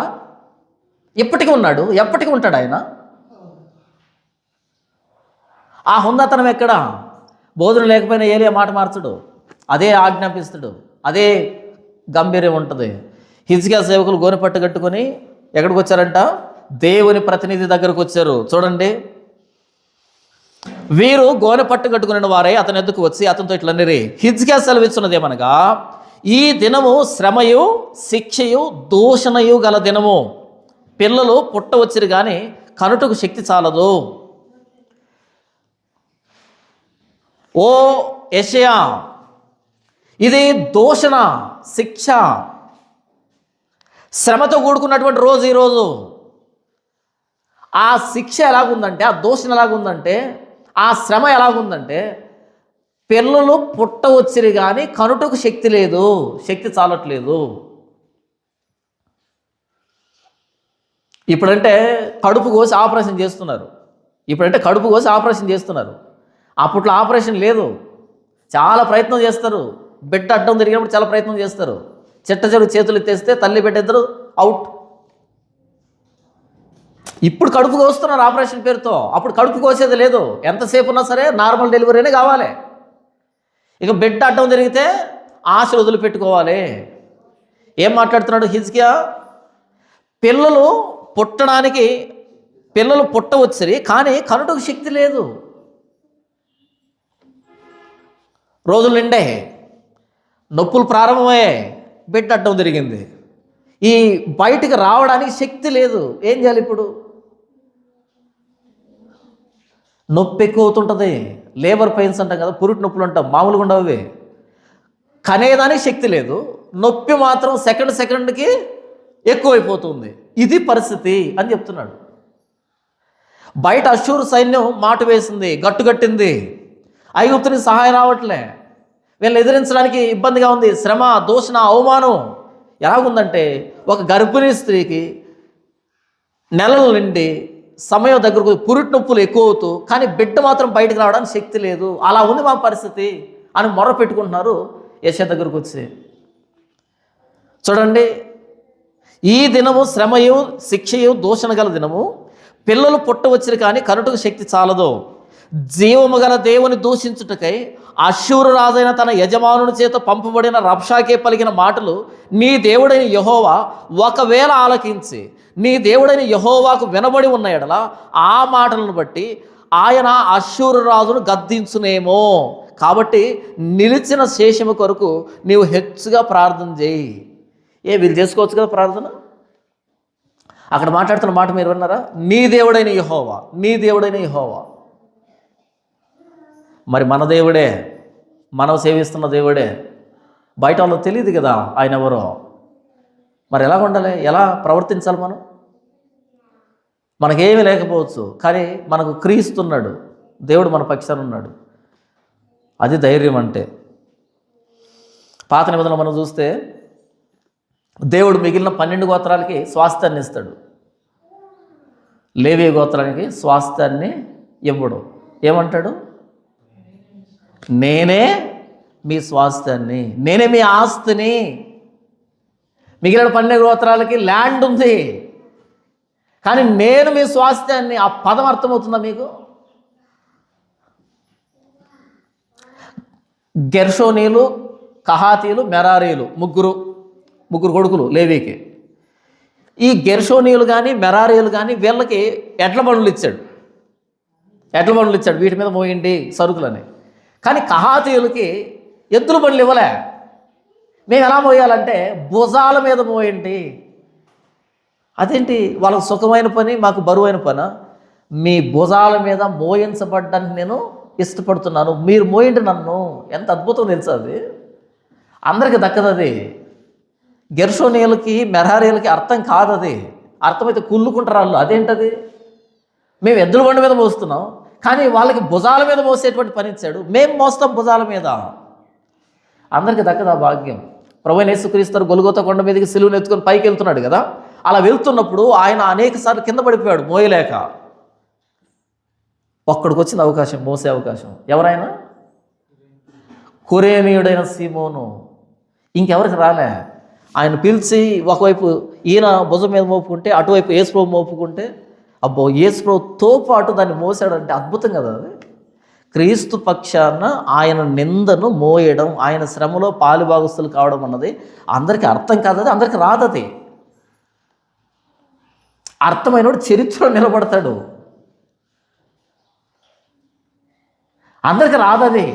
Speaker 1: ఇప్పటికీ ఉన్నాడు, ఎప్పటికీ ఉంటాడు ఆయన. ఆ హుందాతనం ఎక్కడ? బోధన లేకపోయినా ఏలియా మాట మార్చడు, అదే ఆజ్ఞాపిస్తుడు, అదే గంభీర్యం ఉంటుంది. హిజ్కియా సేవకులు గోనెపట్టు కట్టుకొని ఎక్కడికి వచ్చారంట? దేవుని ప్రతినిధి దగ్గరకు వచ్చారు. చూడండి, వీరు గోనెపట్టు కట్టుకుని వారే అతని ఎద్దుకు వచ్చి అతనితో ఇట్లన్నరి, హిజ్కియా సెలవిస్తున్నది ఏమనగా, ఈ దినము శ్రమయు శిక్షయు దూషణయు గల దినము. పిల్లలు పుట్టవచ్చిరు కానీ కనుటకు శక్తి చాలదు. ఓ యెషయా, ఇది దూషణ, శిక్ష, శ్రమతో కూడుకున్నటువంటి రోజు ఈరోజు. ఆ శిక్ష ఎలాగుందంటే, ఆ దూషణ ఎలాగుందంటే, ఆ శ్రమ ఎలాగుందంటే, పిల్లలు పుట్టవచ్చిరు కానీ కనుటకు శక్తి లేదు, శక్తి చాలట్లేదు. ఇప్పుడంటే కడుపు కోసి ఆపరేషన్ చేస్తున్నారు, అప్పట్లో ఆపరేషన్ లేదు, చాలా ప్రయత్నం చేస్తారు. బిడ్డ అడ్డం తిరిగినప్పుడు చాలా ప్రయత్నం చేస్తారు. చెట్టు చేతులు ఎత్తేస్తే తల్లి బిడ్డ ఇద్దరు అవుట్. ఇప్పుడు కడుపు కోస్తున్నారు ఆపరేషన్ పేరుతో, అప్పుడు కడుపు కోసేది లేదు. ఎంతసేపు ఉన్నా సరే నార్మల్ డెలివరీనే కావాలి. ఇక బిడ్డ అడ్డం తిరిగితే ఆశ వదిలిపెట్టుకోవాలి. ఏం మాట్లాడుతున్నాడు హిజ్కియా? పిల్లలు పుట్టవచ్చిరి కానీ కనుటకు శక్తి లేదు. రోజులు నిండే, నొప్పులు ప్రారంభమయ్యాయి, బిడ్డ అడ్డం తిరిగింది, ఈ బయటికి రావడానికి శక్తి లేదు. ఏం చేయాలి ఇప్పుడు? నొప్పి ఎక్కువ అవుతుంటుంది, లేబర్ పెయిన్స్ అంటాం కదా, పురుటి నొప్పులు అంటాం, మామూలుగా ఉండవు. కనేదానికి శక్తి లేదు, నొప్పి మాత్రం సెకండ్కి ఎక్కువైపోతుంది. ఇది పరిస్థితి అని చెప్తున్నాడు. బయట అష్షూరు సైన్యం మాట వేసింది, గట్టుగట్టింది, ఐగుప్తునికి సహాయం రావట్లే, వీళ్ళని ఎదిరించడానికి ఇబ్బందిగా ఉంది. శ్రమ, దూషణ, అవమానం ఎలాగుందంటే, ఒక గర్భిణీ స్త్రీకి నెలల నుండి సమయం దగ్గరకు పురిటి నొప్పులు ఎక్కువ అవుతూ కానీ బిడ్డ మాత్రం బయటకు రావడానికి శక్తి లేదు. అలా ఉంది మా పరిస్థితి అని మొర్ర పెట్టుకుంటున్నారు యెషయా దగ్గరకు వచ్చి. చూడండి, ఈ దినము శ్రమయు శిక్షయు దూషణ గల దినము. పిల్లలు పుట్టవచ్చిరు కానీ కనుటకు శక్తి చాలదు. జీవము గల దేవుని దూషించుటకై అష్షూరు రాజైన తన యజమానుని చేత పంపబడిన రబ్షాకే పలికిన మాటలు నీ దేవుడైన యెహోవా ఒకవేళ ఆలకించి నీ దేవుడైన యెహోవాకు వినబడి ఉన్న ఎడల ఆ మాటలను బట్టి ఆయన అష్షూరు రాజును గద్దించునేమో. కాబట్టి నిలిచిన శేషము కొరకు నీవు హెచ్చుగా ప్రార్థన చేయి. వీళ్ళు చేసుకోవచ్చు కదా ప్రార్థన. అక్కడ మాట్లాడుతున్న మాట మీరు విన్నారా? నీ దేవుడైన యెహోవా. మరి మన దేవుడే, మనం సేవిస్తున్న దేవుడే. బయట వాళ్ళకి తెలియదు కదా ఆయన ఎవరో. మరి ఎలా ఉండాలి, ఎలా ప్రవర్తించాలి? మనకేమీ లేకపోవచ్చు కానీ మనకు క్రీస్తున్నాడు, దేవుడు మన పక్షాన ఉన్నాడు. అది ధైర్యం అంటే. పాత నిబంధనలు మనం చూస్తే దేవుడు మిగిలిన 12 గోత్రాలకి స్వాస్థ్యాన్ని ఇస్తాడు, లేవి గోత్రానికి స్వాస్థ్యాన్ని ఇవ్వడు. ఏమంటాడు? నేనే మీ స్వాస్థ్యాన్ని, నేనే మీ ఆస్తిని. మిగిలిన 12 గోత్రాలకి ల్యాండ్ ఉంది కానీ నేను మీ స్వాస్థ్యాన్ని. ఆ పదం అర్థమవుతుందా మీకు? గెర్షోనీలు, కహాతీలు, మెరారీలు ముగ్గురు కొడుకులు లేవీకి. ఈ గెర్షోనీయులు కానీ మెరారీయులు కానీ వీళ్ళకి ఎడ్ల బండ్లు ఇచ్చాడు, వీటి మీద మోయండి సరుకులని. కానీ కహాతీయులకి ఎద్దుల బండ్లు ఇవ్వలే. మేము ఎలా మోయాలంటే భుజాల మీద మోయండి. అదేంటి, వాళ్ళకు సుఖమైన పని, మాకు బరువైన పని. మీ భుజాల మీద మోయించబడ్డానికి నేను ఇష్టపడుతున్నాను, మీరు మోయండి నన్ను. ఎంత అద్భుతం తెలుసు అది, అందరికీ దక్కదు అది. గెర్షోనీయులకి మెరారీయులకి అర్థం కాదు అది. అర్థమైతే కుళ్ళుకుంటారు వాళ్ళు. అదేంటది, మేము ఎద్దుల బండి మీద మోస్తున్నాం, కానీ వాళ్ళకి భుజాల మీద మోసేటువంటి పని ఇచ్చాడు, మేము మోస్తాం భుజాల మీద. అందరికీ దక్కదు ఆ భాగ్యం. ప్రభువైన యేసుక్రీస్తు గొల్గొతా కొండ మీదకి సిలువను ఎత్తుకొని పైకి వెళ్తున్నాడు కదా, అలా వెళ్తున్నప్పుడు ఆయన అనేక సార్లు కింద పడిపోయాడు మోయలేక. ఒక్కడికి వచ్చిన అవకాశం, మోసే అవకాశం. ఎవరైనా కురేనీయుడైన సీమోను, ఇంకెవరికి రాలే. ఆయన పిలిచి ఒకవైపు ఈయన భుజం మీద మోపుకుంటే, అటువైపు యేసుప్రభు మోపుకుంటే, అబ్బో యేసుప్రభుతో పాటు దాన్ని మోసాడంటే అద్భుతం కదా అది. క్రీస్తు పక్షాన ఆయన నిందను మోయడం, ఆయన శ్రమలో పాలుభాగస్తులు కావడం అన్నది అందరికీ అర్థం కాదది, అందరికీ రాదది. అర్థమైనోడు చరిత్రలో నిలబడతాడు. అందరికీ రాదది,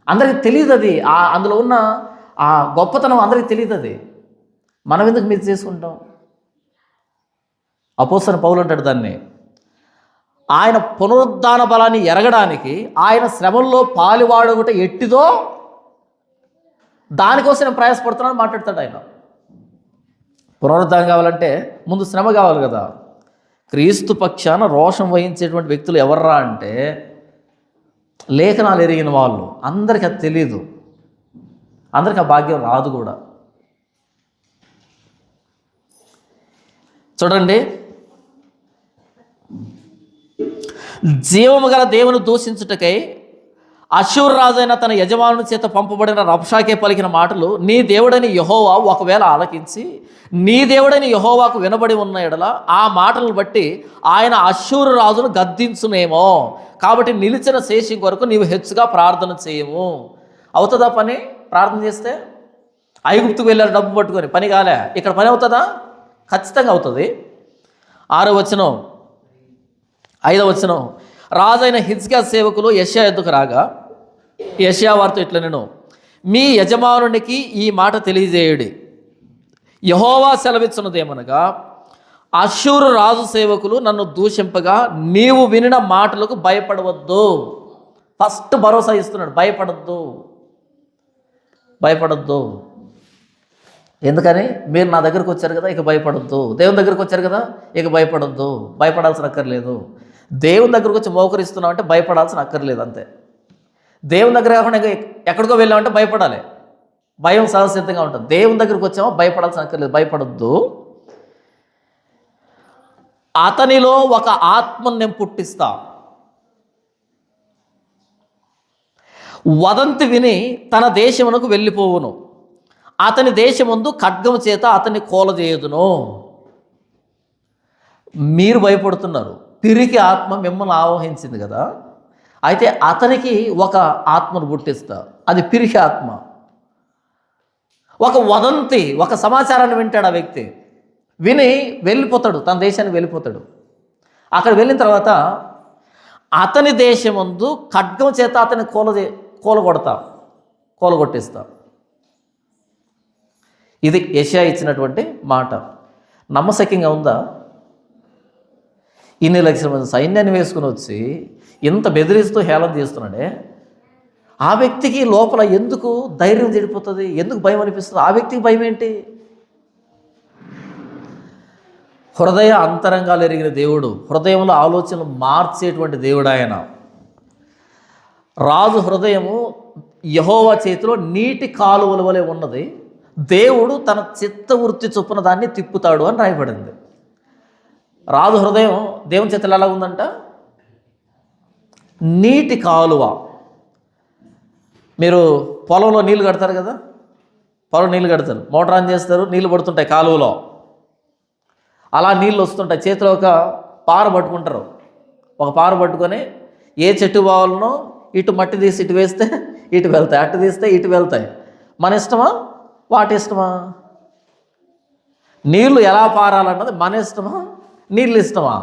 Speaker 1: అందరికీ తెలియదు అది. అందులో ఉన్న ఆ గొప్పతనం అందరికీ తెలియదు అది. మనం ఎందుకు మీరు చేసుకుంటాం? అపోస్తలుడైన పౌలు అంటాడు దాన్ని, ఆయన పునరుద్ధాన బలాన్ని ఎరగడానికి ఆయన శ్రమల్లో పాలువాడొకట ఎట్టిదో దానికోసం నేను ప్రయాసపడుతున్నాను మాట్లాడతాడు ఆయన. పునరుద్ధానం కావాలంటే ముందు శ్రమ కావాలి కదా. క్రీస్తు పక్షాన రోషం వహించేటువంటి వ్యక్తులు ఎవర్రా అంటే లేఖనాలు ఎరిగిన వాళ్ళు. అందరికీ అది తెలీదు, అందరికీ ఆ భాగ్యం రాదు కూడా. చూడండి, జీవము గల దేవుని దూషించుటకై అష్షూరు రాజైన తన యజమానుని చేత పంపబడిన రబ్షాకే పలికిన మాటలు నీ దేవుడని యెహోవా ఒకవేళ ఆలకించి నీ దేవుడని యెహోవాకు వినబడి ఉన్న ఎడల ఆ మాటలను బట్టి ఆయన అష్షూరు రాజును గద్దించునేమో. కాబట్టి నిలిచిన శేషం కొరకు నీవు హెచ్చుగా ప్రార్థన చేయము. అవుతుందా పని? ప్రార్థన చేస్తే ఐగుప్తుకు వెళ్ళారు డబ్బు పట్టుకొని, పని కాలే. ఇక్కడ పని అవుతుందా? ఖచ్చితంగా అవుతుంది. 6వ వచనం, 5వ వచనం, రాజైన హిజ్కియా సేవకులు యెషయా ఎద్దుకు రాగా యెషయా వారితో ఇట్లా, నేను మీ యజమానునికి ఈ మాట తెలియజేయుడి, యెహోవా సెలవిచ్చున్నదేమనగా అష్షూరు రాజు సేవకులు నన్ను దూషింపగా నీవు వినిన మాటలకు భయపడవద్దు. ఫస్ట్ భరోసా ఇస్తున్నాడు, భయపడద్దు. ఎందుకని? మీరు నా దగ్గరకు వచ్చారు కదా, ఇక భయపడద్దు. దేవుని దగ్గరకు వచ్చారు కదా, ఇక భయపడద్దు. భయపడాల్సిన అక్కర్లేదు. దేవుని దగ్గరకు వచ్చి మోకరిస్తున్నావు అంటే భయపడాల్సిన అక్కర్లేదు, అంతే. దేవుని దగ్గర కాకుండా ఎక్కడికో వెళ్ళామంటే భయపడాలి, భయం సహజసిద్ధంగా ఉంటుంది. దేవుని దగ్గరకు వచ్చామో భయపడాల్సిన అక్కర్లేదు, భయపడద్దు. అతనిలో ఒక ఆత్మను నేను పుట్టిస్తా, వదంతి విని తన దేశమునకు వెళ్ళిపోవును, అతని దేశమందు ఖడ్గము చేత అతన్ని కూలజేయుదును. మీరు భయపడుతున్నారు, పిరికి ఆత్మ మిమ్మల్ని ఆవహించింది కదా, అయితే అతనికి ఒక ఆత్మను పుట్టిస్తా, అది పిరికి ఆత్మ. ఒక వదంతి, ఒక సమాచారాన్ని వింటాడు ఆ వ్యక్తి, విని వెళ్ళిపోతాడు, తన దేశానికి వెళ్ళిపోతాడు. అక్కడ వెళ్ళిన తర్వాత అతని దేశమందు ఖడ్గం చేత అతన్ని కూలగొట్టిస్తా. ఇది యెషయా ఇచ్చినటువంటి మాట. నమ్మశక్యంగా ఉందా? ఇన్ని లక్షల మంది సైన్యాన్ని వేసుకుని వచ్చి ఇంత బెదిరిస్తూ హేళన చేస్తున్నాడే, ఆ వ్యక్తికి లోపల ఎందుకు ధైర్యం చెడిపోతుంది? ఎందుకు భయం అనిపిస్తుంది? ఆ వ్యక్తికి భయం ఏంటి? హృదయ అంతరంగాలు ఎరిగిన దేవుడు, హృదయంలో ఆలోచనలు మార్చేటువంటి దేవుడు ఆయన. రాజు హృదయము యెహోవా చేతిలో నీటి కాలువల వలె ఉన్నది, దేవుడు తన చిత్తవృత్తి చొప్పున దాన్ని తిప్పుతాడు అని రాయబడింది. రాజు హృదయం దేవుని చేతిలో ఎలా ఉందంట? నీటి కాలువ. మీరు పొలంలో నీళ్లు కడతారు కదా, పొలం నీళ్ళు కడతారు, మోటార్ ఆన్ చేస్తారు, నీళ్ళు పడుతుంటాయి కాలువలో, అలా నీళ్ళు వస్తుంటాయి. చేతిలో ఒక పార పట్టుకుంటారు, ఒక పార పట్టుకొని ఏ చెట్టు బావాలనో ఇటు మట్టి తీసి ఇటు వేస్తే ఇటు వెళ్తాయి, అటు తీస్తే ఇటు వెళ్తాయి. మన ఇష్టమా? వాటి ఇష్టమా? నీళ్లు ఎలా పారాలన్నది మన ఇష్టమా, నీళ్ళు ఇష్టమా?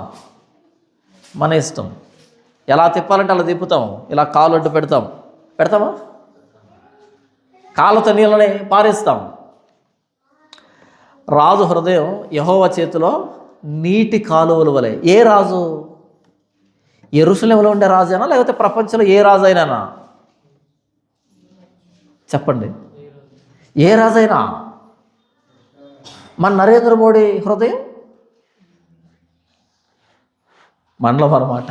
Speaker 1: మన ఇష్టం. ఎలా తిప్పాలంటే అలా తిప్పుతాం, ఇలా కాలు అడ్డు పెడతామా? కాళ్ళతో నీళ్ళని పారేస్తాం. రాజు హృదయం యెహోవా చేతిలో నీటి కాలువల వలె. ఏ రాజు? యెరూషలేములో ఉండే రాజైనా లేకపోతే ప్రపంచంలో ఏ రాజు అయినా? చెప్పండి, ఏ రాజైనా? మన నరేంద్ర మోడీ హృదయం మనలో అన్నమాట.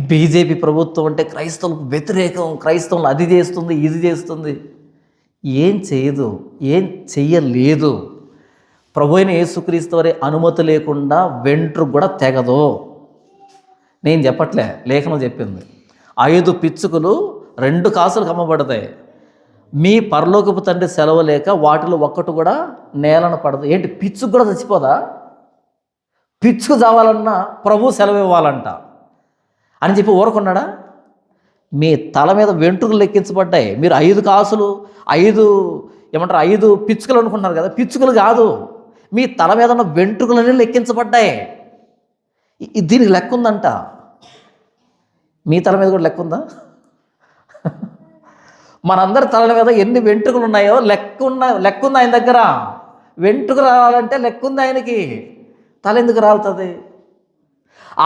Speaker 1: బీజేపీ ప్రభుత్వం అంటే క్రైస్తవులకు వ్యతిరేకం, క్రైస్తవులు అది చేస్తుంది ఇది చేస్తుంది. ఏం చేయదు, ఏం చెయ్యలేదు. ప్రభు అయిన యేసుక్రీస్తు వారి అనుమతి లేకుండా వెంట్రుకు కూడా తెగదు. నేను చెప్పట్లే, లేఖనం చెప్పింది. 5 పిచ్చుకలు 2 కాసులకు అమ్మబడతాయి. మీ పరలోకపు తండ్రి సెలవు లేక వాటిలో ఒక్కటి కూడా నేలన పడదు. ఏంటి, పిచ్చుకు కూడా చచ్చిపోదా? పిచ్చుకు చావాలన్నా ప్రభు సెలవు ఇవ్వాలంట అని చెప్పి ఊరుకున్నాడా? మీ తల మీద వెంట్రుకలు లెక్కించబడ్డాయి. మీరు 5 కాసులు 5 పిచ్చుకలు అనుకుంటున్నారు కదా, పిచ్చుకలు కాదు, మీ తల మీద ఉన్న వెంట్రుకలన్నీ లెక్కించబడ్డాయి. దీనికి లెక్క ఉందంట. మీ తల మీద కూడా లెక్క ఉందా? మనందరి తలల మీద ఎన్ని వెంట్రుకలు ఉన్నాయో లెక్క ఉంది ఆయన దగ్గర. వెంట్రుకలు రావాలంటే లెక్క ఉంది ఆయనకి. తల ఎందుకు రాలుతుంది?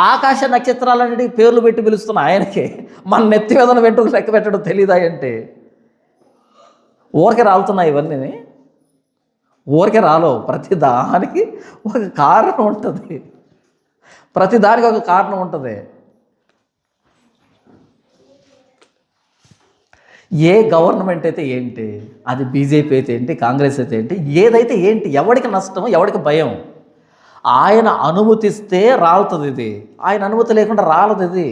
Speaker 1: ఆకాశ నక్షత్రాలన్నిటి పేర్లు పెట్టి పిలుస్తున్న ఆయనకి మన నెత్తి మీద వెంట్రుకలు లెక్క పెట్టడం తెలియదా అంటే? ఊరికే రాలుతున్నాయి ఇవన్నీ, ఊరికే రాలో. ప్రతిదానికి ఒక కారణం ఉంటుంది, ప్రతిదానికి ఒక కారణం ఉంటుంది. ఏ గవర్నమెంట్ అయితే ఏంటి, అది బీజేపీ అయితే ఏంటి, కాంగ్రెస్ అయితే ఏంటి, ఏదైతే ఏంటి, ఎవడికి నష్టం, ఎవడికి భయం? ఆయన అనుమతిస్తే రాలుతుంది ఇది, ఆయన అనుమతి లేకుండా రాలదు ఇది.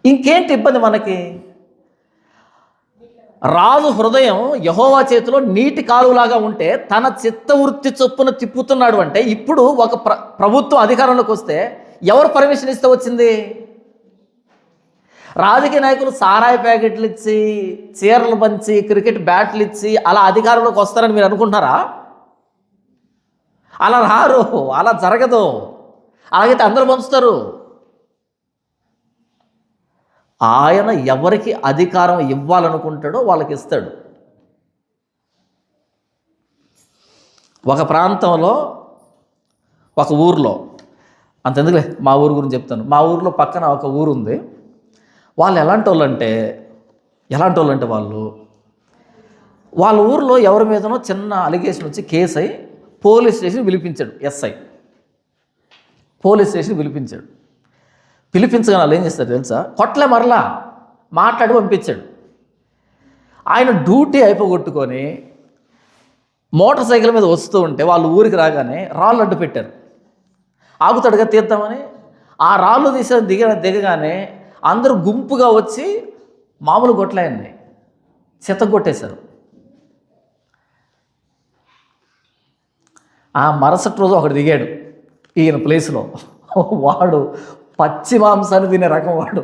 Speaker 1: ఇంకేంటి ఇబ్బంది మనకి? రాజు హృదయం యెహోవా చేతిలో నీటి కాలువలాగా ఉంటే తన చిత్తవృత్తి చొప్పున తిప్పుతున్నాడు అంటే, ఇప్పుడు ఒక ప్రభుత్వం అధికారంలోకి వస్తే ఎవరు పర్మిషన్ ఇస్తే వచ్చింది? రాజకీయ నాయకులు సారాయి ప్యాకెట్లు ఇచ్చి, చీరలు పంచి, క్రికెట్ బ్యాట్లు ఇచ్చి అలా అధికారంలోకి వస్తారని మీరు అనుకుంటున్నారా? అలా రారు, అలా జరగదు. అలాగైతే అందరూ పంచుతారు. ఆయన ఎవరికి అధికారం ఇవ్వాలనుకుంటాడో వాళ్ళకి ఇస్తాడు. ఒక ప్రాంతంలో, ఒక ఊర్లో, అంతెందుకులే మా ఊరు గురించి చెప్తాను. మా ఊరిలో పక్కన ఒక ఊరు ఉంది. వాళ్ళు ఎలాంటి వాళ్ళు అంటే వాళ్ళ ఊరిలో ఎవరి మీదనో చిన్న అలిగేషన్ వచ్చి కేసు అయి పోలీస్ స్టేషన్ పిలిపించాడు. ఎస్ఐ పోలీస్ స్టేషన్ పిలిపించగానే వాళ్ళు ఏం చేస్తారు తెలుసా? కొట్లే మరలా మాట్లాడి పంపించాడు. ఆయన డ్యూటీ అయిపోగొట్టుకొని మోటార్ సైకిల్ మీద వస్తూ ఉంటే వాళ్ళు ఊరికి రాగానే రాళ్ళు అడ్డు పెట్టారు. ఆగుతాడుగా తీద్దామని. ఆ రాళ్ళు దిగగానే అందరూ గుంపుగా వచ్చి మామూలు కొట్టలేయండి కొట్టేశారు. ఆ మరుసటి రోజు ఒకడు దిగాడు ఈయన ప్లేస్లో. వాడు పచ్చి మాంసాన్ని తినే రకం. వాడు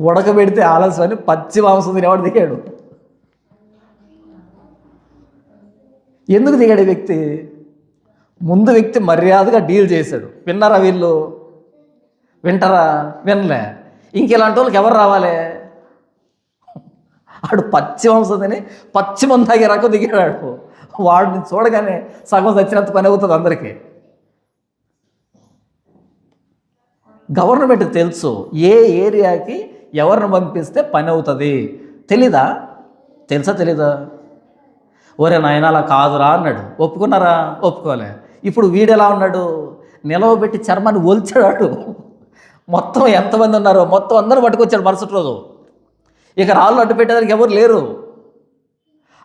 Speaker 1: ఉడకబెడితే ఆలస్యమని పచ్చి మాంసం తినేవాడు దిగాడు. ఎందుకు దిగాడు ఈ వ్యక్తి? ముందు వ్యక్తి మర్యాదగా డీల్ చేశాడు. విన్నారా వీళ్ళు? వింటారా? వినలే. ఇంకెలాంటి వాళ్ళకి ఎవరు రావాలి? వాడు పచ్చి మాంసం తిని పచ్చి మందు తాగే రకం దిగాడు. వాడిని చూడగానే సగం చచ్చినంత పని అవుతుంది అందరికీ. గవర్నమెంట్కి తెలుసు ఏ ఏరియాకి ఎవరిని పంపిస్తే పని అవుతుంది. తెలీదా? తెలీదా? ఒరే నాయన అలా కాదురా అన్నాడు. ఒప్పుకున్నారా? ఒప్పుకోలే. ఇప్పుడు వీడు ఎలా ఉన్నాడు? నిలవబెట్టి చర్మాన్ని ఒలిచాడు. మొత్తం ఎంతమంది ఉన్నారో మొత్తం అందరూ పట్టుకొచ్చాడు మరుసటి రోజు. ఇక రాళ్ళు అడ్డు పెట్టేదానికి ఎవరు లేరు.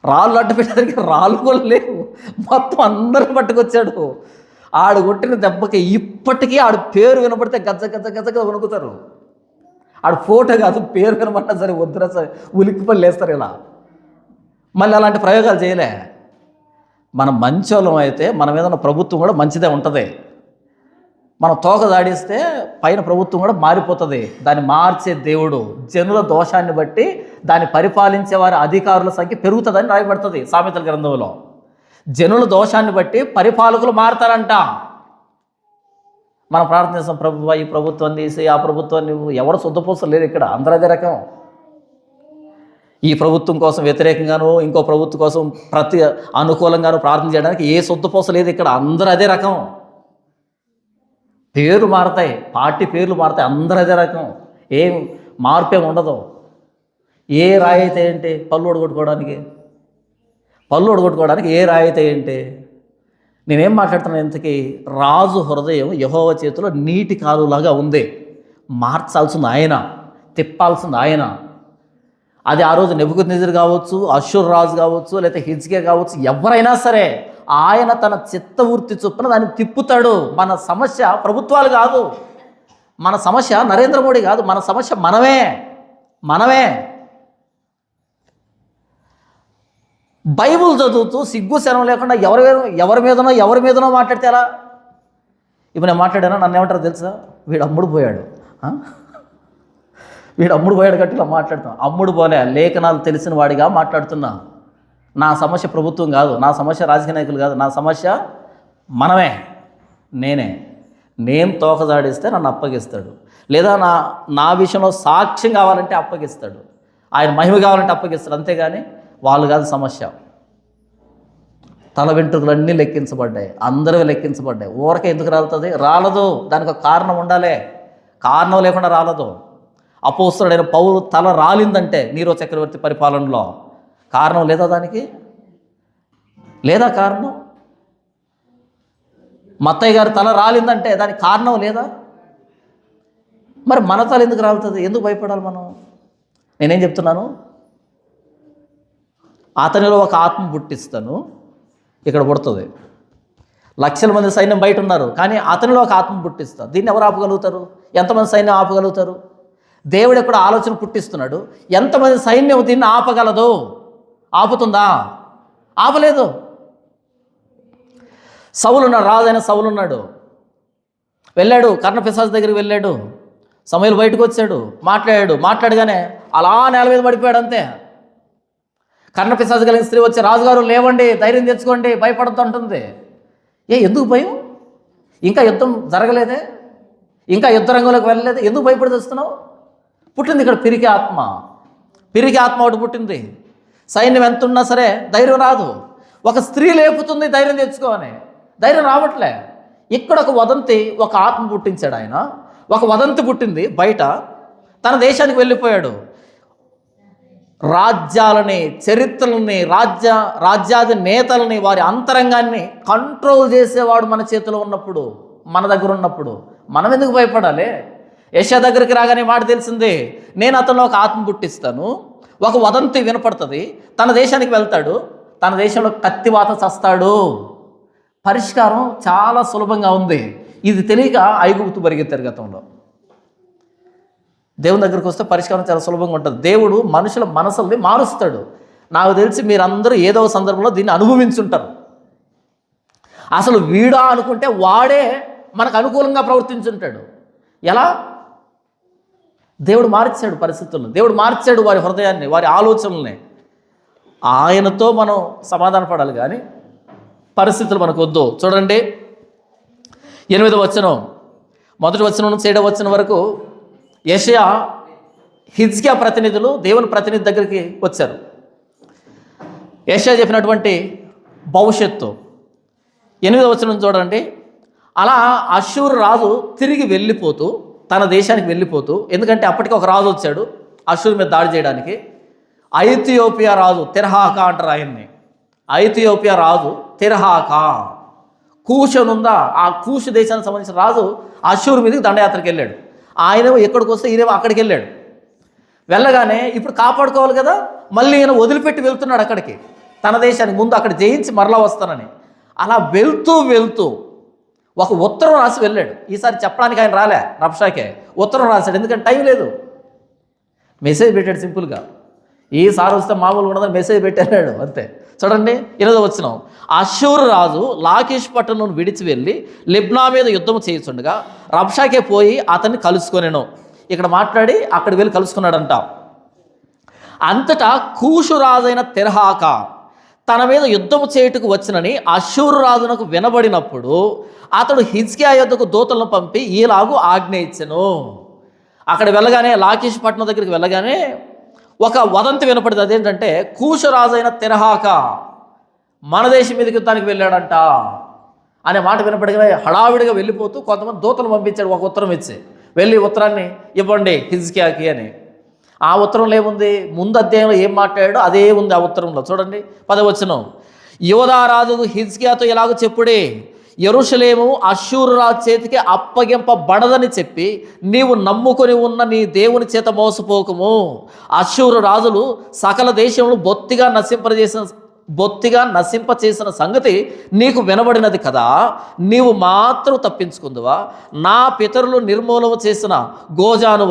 Speaker 1: రాళ్ళు అడ్డు పెట్టేదానికి రాళ్ళు కూడా లేవు. మొత్తం అందరూ పట్టుకొచ్చాడు. ఆడు కొట్టిన దెబ్బకి ఇప్పటికీ ఆడు పేరు వినపడితే గజ్జ వణుకుతారు. ఆడు ఫోటో కాదు, పేరు వినపడినా సరే వద్దురా సరే ఉలిక్కిపల్లి వేస్తారు ఇలా. మళ్ళీ అలాంటి ప్రయోగాలు చేయలే. మనం మంచోళం అయితే మన మీద ఉన్న ప్రభుత్వం కూడా మంచిదే ఉంటుంది. మనం తోక దాడిస్తే పైన ప్రభుత్వం కూడా మారిపోతుంది. దాన్ని మార్చే దేవుడు జనుల దోషాన్ని బట్టి దాన్ని పరిపాలించే వారి అధికారుల సంఖ్య పెరుగుతుందని రాయబడుతుంది సామెతల గ్రంథంలో. జనుల దోషాన్ని బట్టి పరిపాలకులు మారతారంట. మనం ప్రార్థన చేస్తాం, ప్రభువా ఈ ప్రభుత్వం తీసి ఆ ప్రభుత్వాన్ని, ఎవరు శుద్ధపోసం లేదు ఇక్కడ, అందరూ అదే రకం. ఈ ప్రభుత్వం కోసం వ్యతిరేకంగానూ ఇంకో ప్రభుత్వం కోసం అనుకూలంగానూ ప్రార్థన చేయడానికి ఏ శుద్ధపోసం లేదు ఇక్కడ, అందరూ అదే రకం. పేర్లు మారతాయి, పార్టీ పేర్లు మారతాయి, అందరూ అదే రకం. ఏం మార్పేం ఉండదు. ఏ రాయి అయితే ఏంటి, పళ్ళు ఒడగొట్టుకోవడానికి ఏ రాయి అయితే ఏంటి? నేనేం మాట్లాడుతున్నాను ఇంతకీ? రాజు హృదయం యెహోవా చేతిలో నీటి కాలువలాగా ఉంది. మార్చాల్సింది ఆయన, తిప్పాల్సింది ఆయన. అది ఆ రోజు నెబుకద్నెజరు కావచ్చు, అష్షూరు రాజు కావచ్చు, లేకపోతే హిజ్కియా కావచ్చు, ఎవరైనా సరే ఆయన తన చిత్తవృత్తి చొప్పున దాన్ని తిప్పుతాడు. మన సమస్య ప్రభుత్వాలు కాదు, మన సమస్య నరేంద్ర మోడీ కాదు, మన సమస్య మనమే. బైబుల్ చదువుతూ సిగ్గు శరం లేకుండా ఎవరి మీదనో మాట్లాడితే ఎలా? ఇప్పుడు నేను మాట్లాడానా, నన్ను ఏమంటారు తెలుసా? వీడు అమ్ముడు పోయాడు కట్టి ఇలా మాట్లాడుతాం. అమ్ముడు పోలే, లేఖనాలు తెలిసిన వాడిగా మాట్లాడుతున్నా. నా సమస్య ప్రభుత్వం కాదు, నా సమస్య రాజకీయ నాయకులు కాదు, నా సమస్య మనమే. నేను తోకదాడిస్తే నన్ను అప్పగిస్తాడు, లేదా నా విషయంలో సాక్ష్యం కావాలంటే అప్పగిస్తాడు, ఆయన మహిమ కావాలంటే అప్పగిస్తాడు. అంతేగాని వాళ్ళు కాదు సమస్య. తల వెంట్రుకలన్నీ లెక్కించబడ్డాయి, అందరూ లెక్కించబడ్డాయి. ఊరకే ఎందుకు రాలదు? దానికి ఒక కారణం ఉండాలి. కారణం లేకుండా రాలదు. అపోస్తలుడైన పౌలు తల రాలిందంటే నీరో చక్రవర్తి పరిపాలనలో కారణం లేదా? దానికి లేదా కారణం? మత్తయ్య గారి తల రాలిందంటే దానికి కారణం లేదా? మరి మన తల ఎందుకు రాలుతుంది? ఎందుకు భయపడాలి మనం? నేనేం చెప్తున్నాను? అతనిలో ఒక ఆత్మ పుట్టిస్తాను, ఇక్కడ పుడుతుంది. లక్షల మంది సైన్యం బయట ఉన్నారు, కానీ అతనిలో ఒక ఆత్మ పుట్టిస్తారు. దీన్ని ఎవరు ఆపగలుగుతారు? ఎంతమంది సైన్యం ఆపగలుగుతారు? దేవుడు ఎక్కడ ఆలోచన పుట్టిస్తున్నాడు, ఎంతమంది సైన్యం దీన్ని ఆపగలదు? ఆపుతుందా? ఆపలేదు. సౌలున్నాడు, రాజైన సౌలున్నాడు, వెళ్ళాడు కర్ణపిశాచు దగ్గరికి వెళ్ళాడు. సమూయేలు బయటకు వచ్చాడు, మాట్లాడగానే అలా నేల మీద పడిపోయాడు అంతే. కర్ణపిశాచు కలిగిన స్త్రీ వచ్చి, రాజుగారు లేవండి, ధైర్యం తెచ్చుకోండి, భయపడద్దు అంటుంది. ఎందుకు భయం? ఇంకా యుద్ధం జరగలేదే, ఇంకా యుద్ధ రంగంలోకి వెళ్ళలేదు, ఎందుకు భయపడి తెస్తున్నావు? పుట్టింది ఇక్కడ పిరికి ఆత్మ ఒకటి పుట్టింది. సైన్యం ఎంత ఉన్నా సరే ధైర్యం రాదు. ఒక స్త్రీ లేపుతుంది ధైర్యం తెచ్చుకోని, ధైర్యం రావట్లే. ఇక్కడ ఒక వదంతి, ఒక ఆత్మ పుట్టించాడు ఆయన. ఒక వదంతి పుట్టింది బయట, తన దేశానికి వెళ్ళిపోయాడు. రాజ్యాలని, చరిత్రలని, రాజ్యాది నేతలని, వారి అంతరంగాన్ని కంట్రోల్ చేసేవాడు మన చేతిలో ఉన్నప్పుడు, మన దగ్గర ఉన్నప్పుడు మనం ఎందుకు భయపడాలి? యెషయా దగ్గరికి రాగానే మాట తెలిసింది, నేను అతనిలో ఒక ఆత్మ పుట్టిస్తాను. ఒక వదంతి వినపడుతుంది, తన దేశానికి వెళ్తాడు, తన దేశంలో కత్తివాత చస్తాడు. పరిష్కారం చాలా సులభంగా ఉంది. ఇది తెలియక ఐగుప్తు పరిగెత్తారు గతంలో. దేవుని దగ్గరికి వస్తే పరిష్కారం చాలా సులభంగా ఉంటుంది. దేవుడు మనుషుల మనసుల్ని మారుస్తాడు. నాకు తెలిసి మీరందరూ ఏదో సందర్భంలో దీన్ని అనుభవించుంటారు. అసలు వీడా అనుకుంటే వాడే మనకు అనుకూలంగా ప్రవర్తించుంటాడు. ఎలా? దేవుడు మార్చాడు పరిస్థితులను, దేవుడు మార్చాడు వారి హృదయాన్ని, వారి ఆలోచనల్ని. ఆయనతో మనం సమాధాన పడాలి, కానీ పరిస్థితులు మనకు వద్దు. చూడండి 8వ వచనం, 1వ వచనం నుంచి 7వ వచనం వరకు యెషయా, హిజ్కియా ప్రతినిధులు దేవుని ప్రతినిధి దగ్గరికి వచ్చారు. యెషయా చెప్పినటువంటి భవిష్యత్తు 8వ వచనం చూడండి. అలా అష్షూరు రాజు తిరిగి వెళ్ళిపోతూ, తన దేశానికి వెళ్ళిపోతూ, ఎందుకంటే అప్పటికి ఒక రాజు వచ్చాడు అష్షూరు మీద దాడి చేయడానికి. ఐథియోపియా రాజు తిర్హాకా అంటారు ఆయన్ని. ఐథియోపియా రాజు తిర్హాకా, కూషనుందా, ఆ కూషు దేశానికి సంబంధించిన రాజు అష్షూరు మీదకి దండయాత్రకి వెళ్ళాడు. ఆయనేమో ఎక్కడికి వస్తే ఈయనేమో అక్కడికి వెళ్ళాడు. వెళ్ళగానే ఇప్పుడు కాపాడుకోవాలి కదా, మళ్ళీ ఈయన వదిలిపెట్టి వెళ్తున్నాడు అక్కడికి, తన దేశానికి. ముందు అక్కడ జయించి మరలా వస్తానని. అలా వెళ్తూ ఒక ఉత్తరం రాసి వెళ్ళాడు. ఈసారి చెప్పడానికి ఆయన రాలే, రబ్షాకే ఉత్తరం రాశాడు, ఎందుకంటే టైం లేదు. మెసేజ్ పెట్టాడు సింపుల్గా. ఈసారి వస్తే మామూలుగా ఉండదని మెసేజ్ పెట్టాడు అంతే. చూడండి 8వ వచనం, అష్షూరు రాజు లాకీష్ పట్టణం విడిచి వెళ్ళి లిబ్నా మీద యుద్ధం చేయుచుండగా రబ్షాకే పోయి అతన్ని కలుసుకొనెను. ఇక్కడ మాట్లాడి అక్కడికి వెళ్ళి కలుసుకున్నాడంట. అంతటా కూషు రాజైన తెరహాక తన మీద యుద్ధము చేయుటకు వచ్చినని అష్షూరు రాజునకు వినబడినప్పుడు అతడు హిజ్కియా యొద్దకు దూతలను పంపి ఈలాగు ఆజ్ఞ ఇచ్చెను. అక్కడ వెళ్ళగానే లాకీషు పట్టణం దగ్గరికి వెళ్ళగానే ఒక వదంతి వినపడింది. అదేంటంటే కూషు రాజైన తెరహాక మన దేశం మీదకి యుద్ధానికి వెళ్ళాడంట అనే మాట వినపడగానే హడావిడిగా వెళ్ళిపోతూ కొంతమంది దూతలు పంపించాడు. ఒక ఉత్తరం ఇచ్చి వెళ్ళి ఉత్తరాన్ని ఇవ్వండి హిజ్కియాకి అని. ఆ ఉత్తరంలో ఏముంది, ముందు అధ్యాయంలో ఏం మాట్లాడాడో అదే ఉంది ఆ ఉత్తరంలో. చూడండి 10వ వచనం. యోధా రాజు హిజ్కియాతో ఇలాగ చెప్పుడే, యెరూషలేము అష్షూరు రాజు చేతికి అప్పగింపబడదని చెప్పి నీవు నమ్ముకొని ఉన్న నీ దేవుని చేత మోసపోకము. అష్షూరు రాజులు సకల దేశంలో బొత్తిగా నశింపచేసిన సంగతి నీకు వినబడినది కదా, నీవు మాత్రం తప్పించుకుందువా? నా పితరులు నిర్మూలన చేసిన గోజాను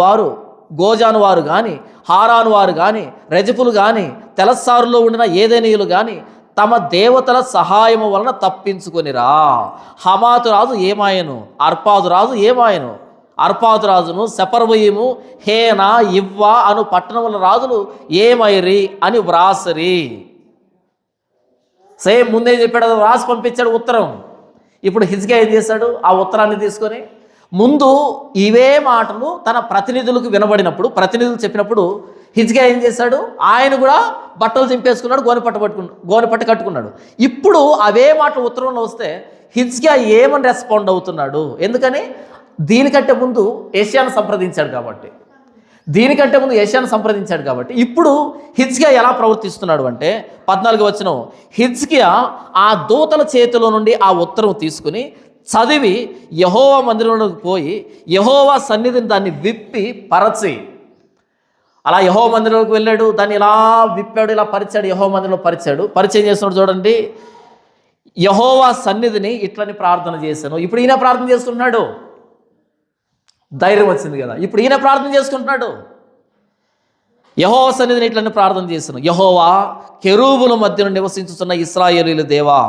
Speaker 1: వారు కానీ, హారాను వారు కానీ, రెజపులు కానీ, తెలస్సారులో ఉండిన ఏదెనీయులు కానీ తమ దేవతల సహాయము వలన తప్పించుకొనిరా. హమాతు రాజు ఏమాయను, అర్పాదు రాజు ఏమాయను. అర్పాదు రాజును, సెపర్వయిము, హేనా, ఇవ్వా అను పట్టణముల రాజులు ఏమైరి అని వ్రాసరి. సేమ్ ముందే చెప్పాడు, రాసి పంపించాడు ఉత్తరం. ఇప్పుడు హిజ్కియా ఏం చేశాడు, ఆ ఉత్తరాన్ని తీసుకొని ముందు ఇవే మాటలు తన ప్రతినిధులకు వినబడినప్పుడు, ప్రతినిధులు చెప్పినప్పుడు హిజ్కియా ఏం చేశాడు, ఆయన కూడా బట్టలు చింపేసుకున్నాడు, గోనెపట్ట కట్టుకున్నాడు. ఇప్పుడు అవే మాటలు ఉత్తరంలో వస్తే హిజ్కియా ఏమని రెస్పాండ్ అవుతున్నాడు? ఎందుకని, దీనికంటే ముందు ఏషియాను సంప్రదించాడు కాబట్టి, ఇప్పుడు హిజ్కియా ఎలా ప్రవర్తిస్తున్నాడు అంటే 14వ వచనం. హిజ్కియా ఆ దూతల చేతిలో నుండి ఆ ఉత్తరం తీసుకుని చదివి యెహోవా మందిరంలోకి పోయి యెహోవా సన్నిధిని దాన్ని విప్పి పరచి, అలా యెహోవా మందిరంలోకి వెళ్ళాడు, దాన్ని ఇలా విప్పాడు, ఇలా పరిచాడు, యెహోవా మందిరంలో పరిచయం చేస్తున్నాడు. చూడండి, యెహోవా సన్నిధిని ఇట్లని ప్రార్థన చేశాను. ఇప్పుడు ఈయన ప్రార్థన చేస్తున్నాడు, ధైర్యం వచ్చింది కదా. ఇప్పుడు ఈయన ప్రార్థన చేసుకుంటున్నాడు, యెహోవా సన్నిధిని ఇట్లని ప్రార్థన చేశాను. యెహోవా, కెరూబుల మధ్యను నివసించుతున్న ఇశ్రాయేలీయుల దేవా,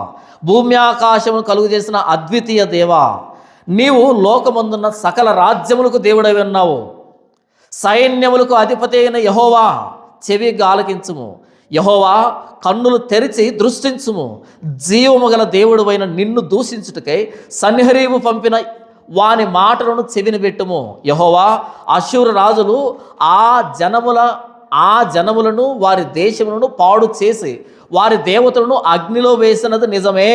Speaker 1: భూమి ఆకాశమును కలుగు చేసిన అద్వితీయ దేవా, నీవు లోకమందున్న సకల రాజ్యములకు దేవుడై ఉన్నావు. సైన్యములకు అధిపతి అయిన యెహోవా, చెవిగా ఆలకించుము. యెహోవా, కన్నులు తెరిచి దృష్టించుము. జీవము గల దేవుడు అయిన నిన్ను దూషించుటకై సన్హెరీబు పంపిన వాని మాటలను చెవిని పెట్టుము. యెహోవా, అష్షూరు రాజులు ఆ జనములను వారి దేశములను పాడు చేసి వారి దేవతలను అగ్నిలో వేసినది నిజమే.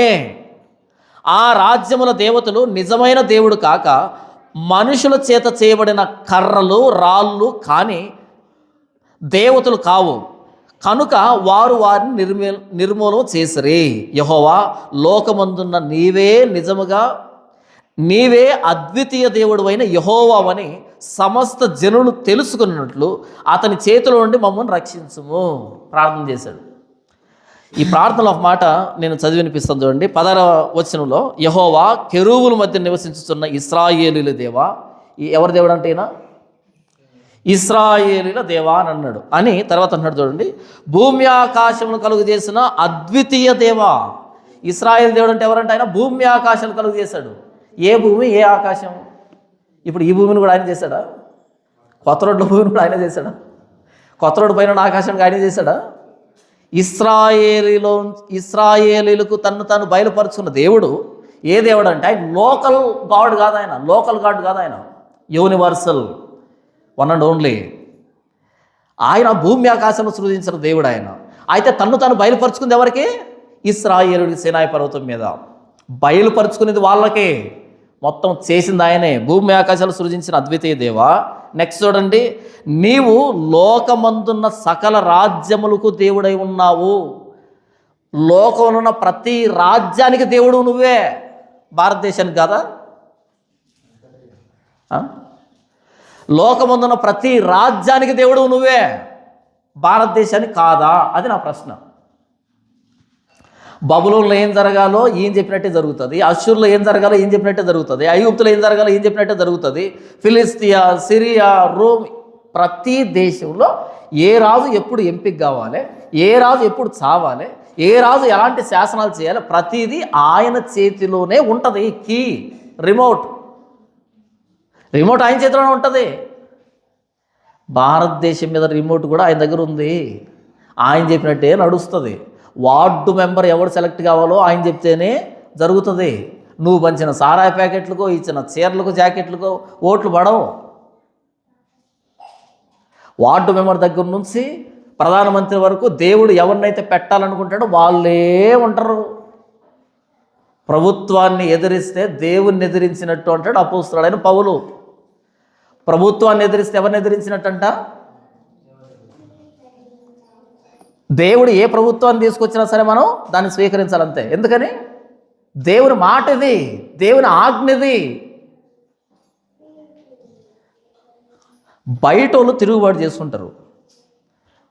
Speaker 1: ఆ రాజ్యముల దేవతలు నిజమైన దేవుడు కాక మనుషుల చేత చేయబడిన కర్రలు రాళ్ళు కాని దేవతలు కావు కనుక వారు వారిని నిర్మూలన చేసిరి. యెహోవా, లోకమందున్న నీవే అద్వితీయ దేవుడు అయిన యెహోవావని సమస్త జనులు తెలుసుకున్నట్లు అతని చేతిలో నుండి మమ్మల్ని రక్షించుము ప్రార్థన చేశాడు. ఈ ప్రార్థనలో ఒక మాట నేను చదివి వినిపిస్తాను చూడండి. 16వ వచనంలో, యెహోవా, కెరూబుల మధ్య నివసించుతున్న ఇశ్రాయేలీయుల దేవా. ఎవరి దేవుడు అంటే ఈయన ఇశ్రాయేలీయుల దేవా అని అన్నాడు. అని తర్వాత అన్నాడు చూడండి, భూమి ఆకాశమును కలుగు చేసిన అద్వితీయ దేవా. ఇశ్రాయేల్ దేవుడు అంటే ఎవరంటే ఆయన భూమి ఆకాశాలు కలుగు చేశాడు. ఏ భూమి, ఏ ఆకాశం? ఇప్పుడు ఈ భూమిని కూడా ఆయన చేశాడా? కొత్త రోడ్ల భూమిని కూడా ఆయన చేశాడా? కొత్త రోడ్డు పైన ఆకాశానికి ఆయన చేశాడా? ఇశ్రాయేలీలకు తను తాను బయలుపరుచుకున్న దేవుడు ఏ దేవుడు అంటే ఆయన లోకల్ గాడ్ కాదు, ఆయన యూనివర్సల్, వన్ అండ్ ఓన్లీ. ఆయన భూమి ఆకాశంలో సృజించిన దేవుడు ఆయన. అయితే తను తాను బయలుపరుచుకుంది ఎవరికి? ఇశ్రాయేలుడి సీనాయి పర్వతం మీద బయలుపరుచుకునేది వాళ్ళకే, మొత్తం చేసింది ఆయనే. భూమి ఆకాశాలు సృజించిన అద్వితీయ దేవా. నెక్స్ట్ చూడండి, నీవు లోకమందున్న సకల రాజ్యములకు దేవుడై ఉన్నావు. లోకంలో ఉన్న ప్రతి రాజ్యానికి దేవుడు నువ్వే, భారతదేశానికి కాదా? లోకమందున్న ప్రతి రాజ్యానికి దేవుడు నువ్వే, భారతదేశానికి కాదా? అది నా ప్రశ్న. బబులోన్లో ఏం జరగాలో ఏం చెప్పినట్టే జరుగుతుంది, అష్షూరులో ఏం జరగాలో ఏం చెప్పినట్టే జరుగుతుంది, ఐగుప్తులో ఏం జరగాలో ఏం చెప్పినట్టే జరుగుతుంది, ఫిలిస్తియా, సిరియా, రోమ్, ప్రతి దేశంలో ఏ రాజు ఎప్పుడు ఎంపిక కావాలి, ఏ రాజు ఎప్పుడు చావాలి, ఏ రాజు ఎలాంటి శాసనాలు చేయాలి, ప్రతిదీ ఆయన చేతిలోనే ఉంటుంది. కీ, రిమోట్ ఆయన చేతిలోనే ఉంటుంది. భారతదేశం మీద రిమోట్ కూడా ఆయన దగ్గర ఉంది. ఆయన చెప్పినట్టే నడుస్తుంది. వార్డు మెంబర్ ఎవరు సెలెక్ట్ కావాలో ఆయన చెప్తేనే జరుగుతుంది. నువ్వు పంచిన సారాయి ప్యాకెట్లకో, ఇచ్చిన చీరలకు, జాకెట్లకో ఓట్లు పడవు. వార్డు మెంబర్ దగ్గర నుంచి ప్రధానమంత్రి వరకు దేవుడు ఎవరినైతే పెట్టాలనుకుంటాడో వాళ్ళే ఉంటారు. ప్రభుత్వాన్ని ఎదిరిస్తే దేవుణ్ణి ఎదిరించినట్టు అంటాడు అపోస్తలుడైన పౌలు. ప్రభుత్వాన్ని ఎదిరిస్తే ఎవరిని ఎదిరించినట్టంట? దేవుడు ఏ ప్రభుత్వాన్ని తీసుకొచ్చినా సరే మనం దాన్ని స్వీకరించాలంతే. ఎందుకని? దేవుని మాట ఇది, దేవుని ఆజ్ఞది. బయట వాళ్ళు తిరుగుబాటు చేసుకుంటారు.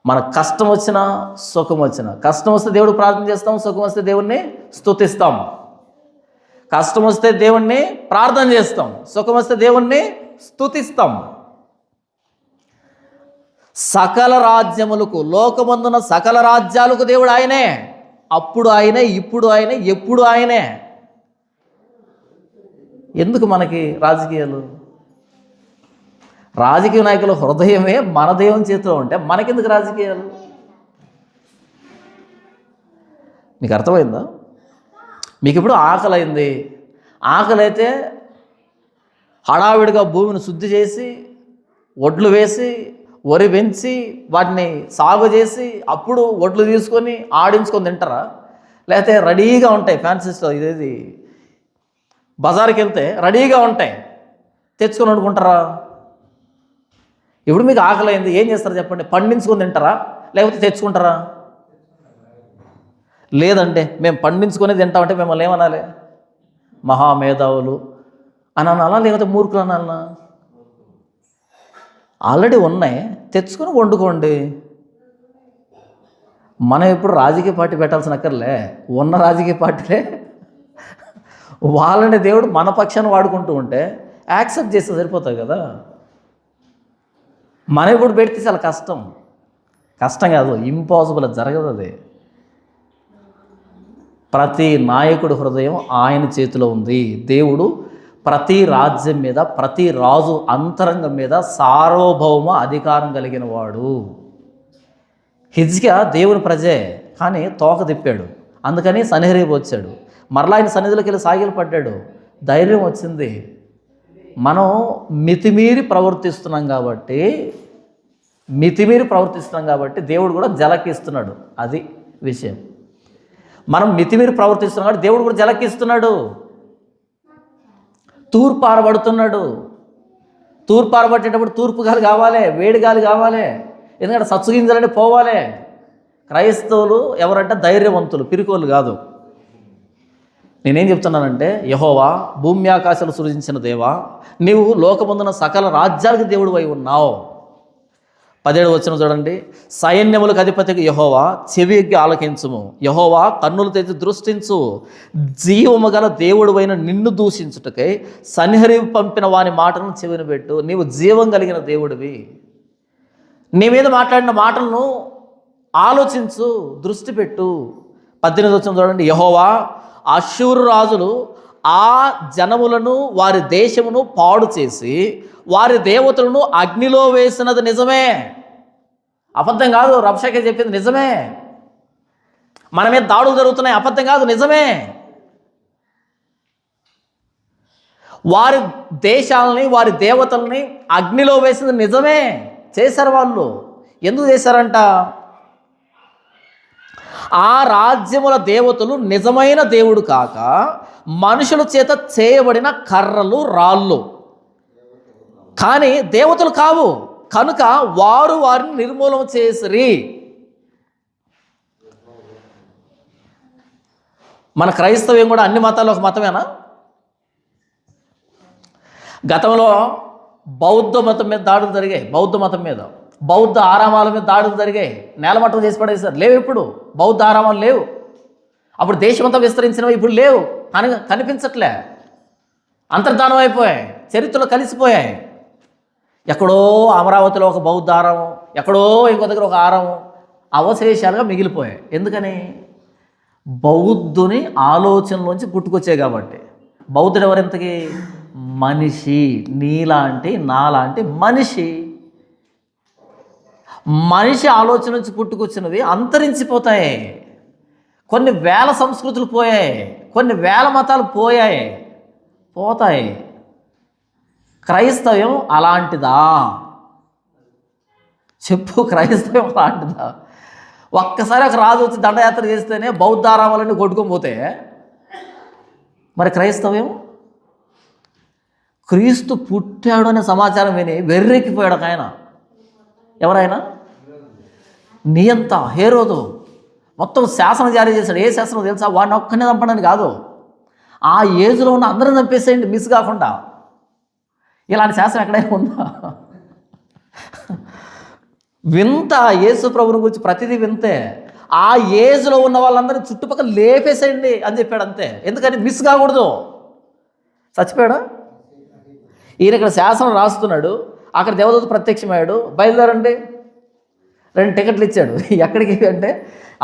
Speaker 1: మన కష్టం వచ్చినా సుఖం వచ్చినా, కష్టం వస్తే దేవుడు ప్రార్థన చేస్తాం, సుఖం వస్తే దేవుణ్ణి స్తుతిస్తాం. కష్టం వస్తే దేవుణ్ణి ప్రార్థన చేస్తాం, సుఖం వస్తే దేవుణ్ణి స్తుతిస్తాం. సకల రాజ్యములకు, లోకమందున సకల రాజ్యాలకు దేవుడు ఆయనే. అప్పుడు ఆయనే, ఇప్పుడు ఆయనే, ఎప్పుడు ఆయనే. ఎందుకు మనకి రాజకీయాలు? రాజకీయ నాయకుల హృదయమే మన దేవుని చేతిలో ఉంటే మనకెందుకు రాజకీయాలు? మీకు అర్థమైందా? మీకు ఇప్పుడు ఆకలి అయింది. ఆకలి అయితే హడావిడిగా భూమిని శుద్ధి చేసి, ఒడ్లు వేసి, వరి పెంచి, వాటిని సాగు చేసి, అప్పుడు ఒడ్లు తీసుకొని ఆడించుకొని తింటారా? లేకపోతే రెడీగా ఉంటాయి ఫ్యాన్సీ స్టోర్, ఇదేది బజార్కి వెళ్తే రెడీగా ఉంటాయి, తెచ్చుకొని వండుకుంటారా? ఇప్పుడు మీకు ఆకలి అయింది, ఏం చేస్తారు చెప్పండి? పండించుకొని తింటారా లేకపోతే తెచ్చుకుంటారా? లేదంటే మేము పండించుకొని తింటామంటే మిమ్మల్ని ఏమనాలి? మహామేధావులు అని అనాలా లేకపోతే మూర్ఖులు అనాలనా? ఆల్రెడీ ఉన్నాయి, తెచ్చుకొని వండుకోండి. మనం ఎప్పుడు రాజకీయ పార్టీ పెట్టాల్సిన అక్కర్లే. ఉన్న రాజకీయ పార్టీలే వాళ్ళని దేవుడు మన పక్షాన్ని వాడుకుంటూ ఉంటే యాక్సెప్ట్ చేస్తే సరిపోతుంది కదా. మనం ఇప్పుడు పెడితే చాలా కష్టం. కష్టం కాదు, ఇంపాసిబుల్, జరగదు అది. ప్రతి నాయకుడి హృదయం ఆయన చేతిలో ఉంది. దేవుడు ప్రతి రాజ్యం మీద, ప్రతి రాజు అంతరంగం మీద సార్వభౌమ అధికారం కలిగిన వాడు. హిజ్కియా దేవుని ప్రజే, కానీ తోక తిప్పాడు. అందుకని సన్హెరీబు వచ్చాడు. మరలా ఆయన సన్నిధిలోకి వెళ్ళి సాగిలు పడ్డాడు. ధైర్యం వచ్చింది. మనం మితిమీరి ప్రవర్తిస్తున్నాం కాబట్టి దేవుడు కూడా జలకిస్తున్నాడు. అది విషయం. మనం మితిమీరి ప్రవర్తిస్తున్నాం కాబట్టి దేవుడు కూడా జలకిస్తున్నాడు. తూర్పు ఆరబడుతున్నాడు. తూర్పు ఆరబట్టేటప్పుడు తూర్పు గాలి కావాలి, వేడి గాలి కావాలి. ఎందుకంటే సత్సుగింజలని పోవాలి. క్రైస్తవులు ఎవరంటే ధైర్యవంతులు, పిరికోళ్ళు కాదు. నేనేం చెప్తున్నానంటే, యెహోవా భూమి ఆకాశాలు సృజించిన దేవా, నీవు లోకమందున సకల రాజ్యాలకు దేవుడు అయి ఉన్నావు. 17వ వచనం చూడండి. సైన్యములకు అధిపతికి యెహోవా చెవి ఎగ్గి ఆలకించుము. యెహోవా కన్నులు తెచ్చి దృష్టించు. జీవము గల దేవుడు అయిన నిన్ను దూషించుటకై సన్హెరీబు పంపిన వాని మాటలను చెవిని పెట్టు. నీవు జీవం కలిగిన దేవుడివి. నీ మీద మాట్లాడిన మాటలను ఆలోచించు, దృష్టి పెట్టు. 18వ వచనం చూడండి. యెహోవా అష్షూరు రాజులు ఆ జనములను, వారి దేశమును పాడు చేసి వారి దేవతలను అగ్నిలో వేసినది నిజమే. అబద్ధం కాదు. రబ్షాకే చెప్పింది నిజమే. మన మీద దాడులు జరుగుతున్నాయి, అబద్ధం కాదు, నిజమే. వారి దేశాలని, వారి దేవతల్ని అగ్నిలో వేసింది నిజమే. చేశారు వాళ్ళు. ఎందుకు చేశారంట? ఆ రాజ్యముల దేవతలు నిజమైన దేవుడు కాక మనుషుల చేత చేయబడిన కర్రలు, రాళ్ళు. కానీ దేవతలు కావు కనుక వారు వారిని నిర్మూలన చేసిరి. మన క్రైస్తవ్యం కూడా అన్ని మతాల్లో ఒక మతమేనా? గతంలో బౌద్ధ మతం మీద దాడులు జరిగాయి. బౌద్ధ ఆరామాల మీద దాడులు జరిగాయి. నేలమట్టం చేసి పడేసారు. లేవు. ఇప్పుడు బౌద్ధ ఆరామాలు లేవు. అప్పుడు దేశమంతా విస్తరించినవి ఇప్పుడు లేవు, కనిపించట్లే. అంతర్ధానం అయిపోయాయి, చరిత్రలో కలిసిపోయాయి. ఎక్కడో అమరావతిలో ఒక బౌద్ధ ఆరామం, ఎక్కడో ఇంకో దగ్గర ఒక ఆరామం అవశేషాలుగా మిగిలిపోయాయి. ఎందుకని? బౌద్ధుని ఆలోచనలోంచి పుట్టుకొచ్చాయి కాబట్టి. బౌద్ధుడు ఎవరింతకి? మనిషి, నీలాంటి నాలాంటి మనిషి. మనిషి ఆలోచన నుంచి పుట్టుకొచ్చినవి అంతరించిపోతాయి. కొన్ని వేల సంస్కృతులు పోయాయి, కొన్ని వేల మతాలు పోతాయి. క్రైస్తవ్యం అలాంటిదా? చెప్పు, క్రైస్తవ్యం అలాంటిదా? ఒక్కసారి ఒక రాజు వచ్చి దండయాత్ర చేస్తేనే బౌద్ధారామాలన్నీ కొట్టుకొని పోతే మరి క్రైస్తవ్యం? క్రీస్తు పుట్టాడు అనే సమాచారం విని వెర్రెక్కిపోయాడు ఒక ఆయన. ఎవరైనా? నియంత హేరోదు మొత్తం శాసనం జారీ చేశాడు. ఏ శాసనం తెలుసా? వాడిని ఒక్కనే చంపడానికి కాదు, ఆ ఏజ్లో ఉన్న అందరం చంపేసేయండి మిస్ కాకుండా. ఇలాంటి శాసనం ఎక్కడైనా ఉందా? వింత. యేసు ప్రభుని గురించి ప్రతిదీ వింతే. ఆ ఏజ్లో ఉన్న వాళ్ళందరినీ చుట్టుపక్కల లేపేసేయండి అని చెప్పాడు అంతే. ఎందుకని? మిస్ కాకూడదు. చచ్చిపోయాడా? ఈయన ఇక్కడ శాసనం రాస్తున్నాడు, అక్కడ దేవదూత ప్రత్యక్షమయ్యాడు, బయలుదేరండి 2 టికెట్లు ఇచ్చాడు. ఎక్కడికి అంటే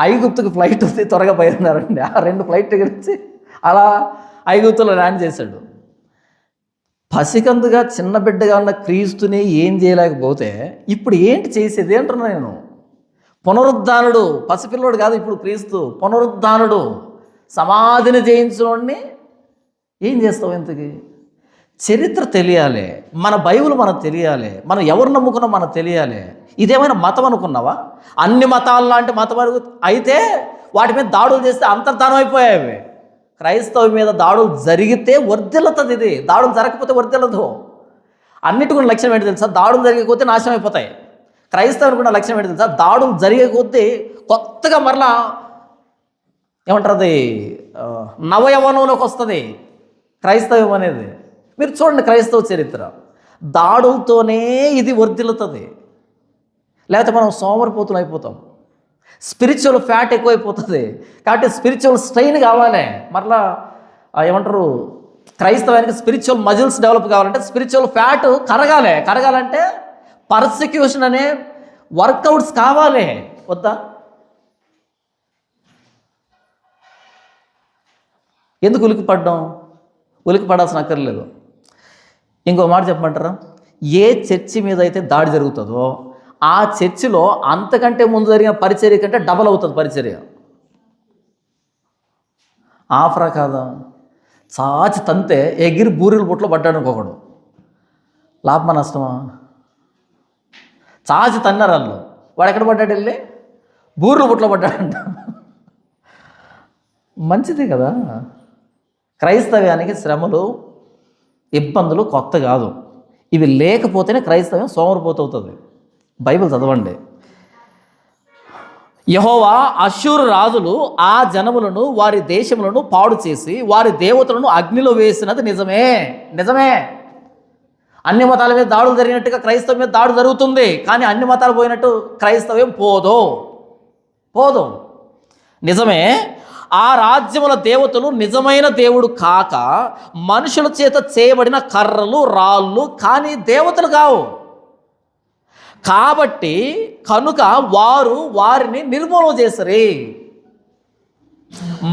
Speaker 1: ఐగుప్తుకి ఫ్లైట్ ఉంది, త్వరగా బయలుదేరండి. ఆ 2 ఫ్లైట్ టికెట్ ఇచ్చి అలా ఐగుప్తులో ల్యాండ్ చేశాడు. పసికందుగా చిన్న బిడ్డగా ఉన్న క్రీస్తుని ఏం చేయలేకపోతే ఇప్పుడు ఏంటి చేసేది అంటున్నా నేను. పునరుద్ధానుడు, పసిపిల్లోడు కాదు ఇప్పుడు క్రీస్తు, పునరుద్ధానుడు. సమాధిని జయించడాన్ని ఏం చేస్తావు? ఇంతకి చరిత్ర తెలియాలి, మన బైబిల్ మనకు తెలియాలి, మనం ఎవరు నమ్ముకున్నా మనకు తెలియాలి. ఇదేమైనా మతం అనుకున్నావా? అన్ని మతాలు లాంటి మతం అయితే వాటి మీద దాడులు చేస్తే అంతర్ధానం అయిపోయాయి. క్రైస్తవం మీద దాడులు జరిగితే వర్ధిల్లుతుంది. ఇది దాడులు జరగకపోతే వర్ధిల్లదు. అన్నిటికీ లక్ష్యం ఏంటి తెలుసా? దాడులు జరిగకపోతే నాశనం అయిపోతాయి. క్రైస్తవునికి కూడా లక్ష్యం ఏంటి తెలుసా? దాడులు జరిగే కొద్దీ కొత్తగా మరలా ఏమంటారు, అది నవయవనంలోకి వస్తుంది క్రైస్తవం అనేది. మీరు చూడండి క్రైస్తవ చరిత్ర, దాడులతోనే ఇది వర్ధిల్లుతుంది. లేకపోతే మనం సోమరిపోతులు అయిపోతాం, స్పిరిచువల్ ఫ్యాట్ ఎక్కువైపోతుంది. కాబట్టి స్పిరిచువల్ స్ట్రెయిన్ కావాలి. మరలా ఏమంటారు, క్రైస్తవానికి స్పిరిచువల్ మజిల్స్ డెవలప్ కావాలంటే స్పిరిచువల్ ఫ్యాట్ కరగాలంటే పర్సిక్యూషన్ అనే వర్కౌట్స్ కావాలి. వద్దా? ఎందుకు ఉలికి పడాల్సిన అక్కర్లేదు. ఇంకో మాట చెప్పమంటారా? ఏ చర్చి మీద అయితే దాడి జరుగుతుందో ఆ చర్చిలో అంతకంటే ముందు జరిగిన పరిచర్య కంటే డబల్ అవుతుంది పరిచర్య. ఆఫరా కాదా? చాచి తంతే ఎగిరి బూరెల బుట్టలో పడ్డాడు ఇంకొకడు. లాభమా నష్టమా? చాచి తన్నారు వాళ్ళు, వాడు ఎక్కడ పడ్డాడు? వెళ్ళి బూరెల బుట్టలో పడ్డాడంట. మంచిదే కదా. క్రైస్తవ్యానికి శ్రమలు ఇబ్బందులు కొత్త కాదు. ఇవి లేకపోతేనే క్రైస్తవ్యం సోమరిపోతవుతుంది. బైబిల్ చదవండి. యెహోవా అష్షూరు రాజులు ఆ జనములను వారి దేశములను పాడు చేసి వారి దేవతలను అగ్నిలో వేసినది నిజమే. అన్ని మతాల మీద దాడులు జరిగినట్టుగా క్రైస్తవం మీద దాడు జరుగుతుంది, కానీ అన్ని మతాలు పోయినట్టు క్రైస్తవ్యం పోదు. నిజమే. ఆ రాజ్యముల దేవతలు నిజమైన దేవుడు కాక మనుషుల చేత చేయబడిన కర్రలు రాళ్ళు కానీ దేవతలు కావు. కాబట్టి కనుక వారు వారిని నిర్మూలన చేసరి.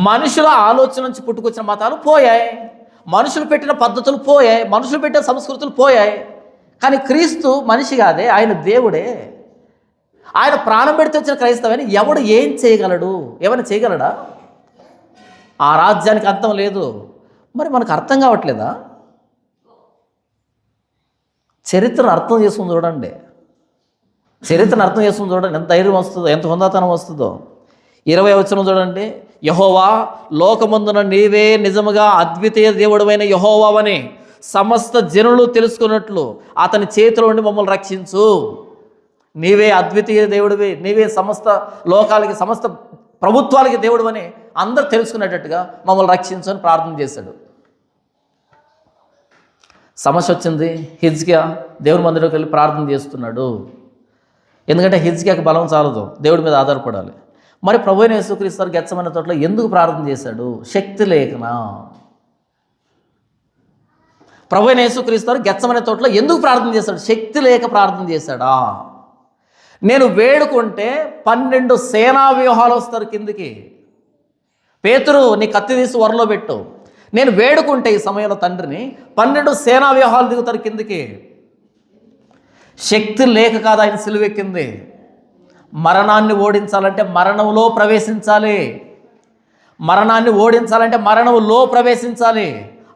Speaker 1: మనుషుల ఆలోచన నుంచి పుట్టుకొచ్చిన మతాలు పోయాయి, మనుషులు పెట్టిన పద్ధతులు పోయాయి, మనుషులు పెట్టిన సంస్కృతులు పోయాయి. కానీ క్రీస్తు మనిషి కాదే, ఆయన దేవుడే. ఆయన ప్రాణం పెడితే వచ్చిన క్రైస్తవాన్ని ఎవడు ఏం చేయగలడు? ఏమైనా చేయగలడా? ఆ రాజ్యానికి అర్థం లేదు. మరి మనకు అర్థం కావట్లేదా? చరిత్రను అర్థం చేసుకుని చూడండి. ఎంత ధైర్యం వస్తుందో, ఎంత హుందాతనం వస్తుందో. 20వ వచనం చూడండి. యెహోవా, లోకమందున నీవే నిజముగా అద్వితీయ దేవుడైన యెహోవావని సమస్త జనులు తెలుసుకున్నట్లు అతని చేతిలో నుండి మమ్మల్ని రక్షించు. నీవే అద్వితీయ దేవుడివి, నీవే సమస్త లోకాలకి సమస్త ప్రభుత్వాలకి దేవుడు అని అందరూ తెలుసుకునేటట్టుగా మమ్మల్ని రక్షించు అని ప్రార్థన చేశాడు. సమస్య వచ్చింది. హిజ్కియా దేవుడి మందిరంలోకి వెళ్ళి ప్రార్థన చేస్తున్నాడు. ఎందుకంటే హిజ్కియాకి బలం చాలదు, దేవుడి మీద ఆధారపడాలి. మరి ప్రభువైన యేసుక్రీస్తు గెత్సెమనే తోటలో ఎందుకు ప్రార్థన చేశాడు? శక్తి లేకనా? ప్రభువైన యేసుక్రీస్తు గెత్సెమనే తోటలో ఎందుకు ప్రార్థన చేశాడు? శక్తి లేక ప్రార్థన చేశాడా? నేను వేడుకుంటే 12 సేనా వ్యూహాలు వస్తారు కిందికి. పేతురు, నీ కత్తి తీసి వరలో పెట్టు. నేను వేడుకుంటే ఈ సమయంలో తండ్రిని 12 సేనా వ్యూహాలు దిగుతారు కిందికి. శక్తి లేక కాదు ఆయన సిలువెక్కింది. మరణాన్ని ఓడించాలంటే మరణంలో ప్రవేశించాలి. మరణాన్ని ఓడించాలంటే మరణంలో ప్రవేశించాలి.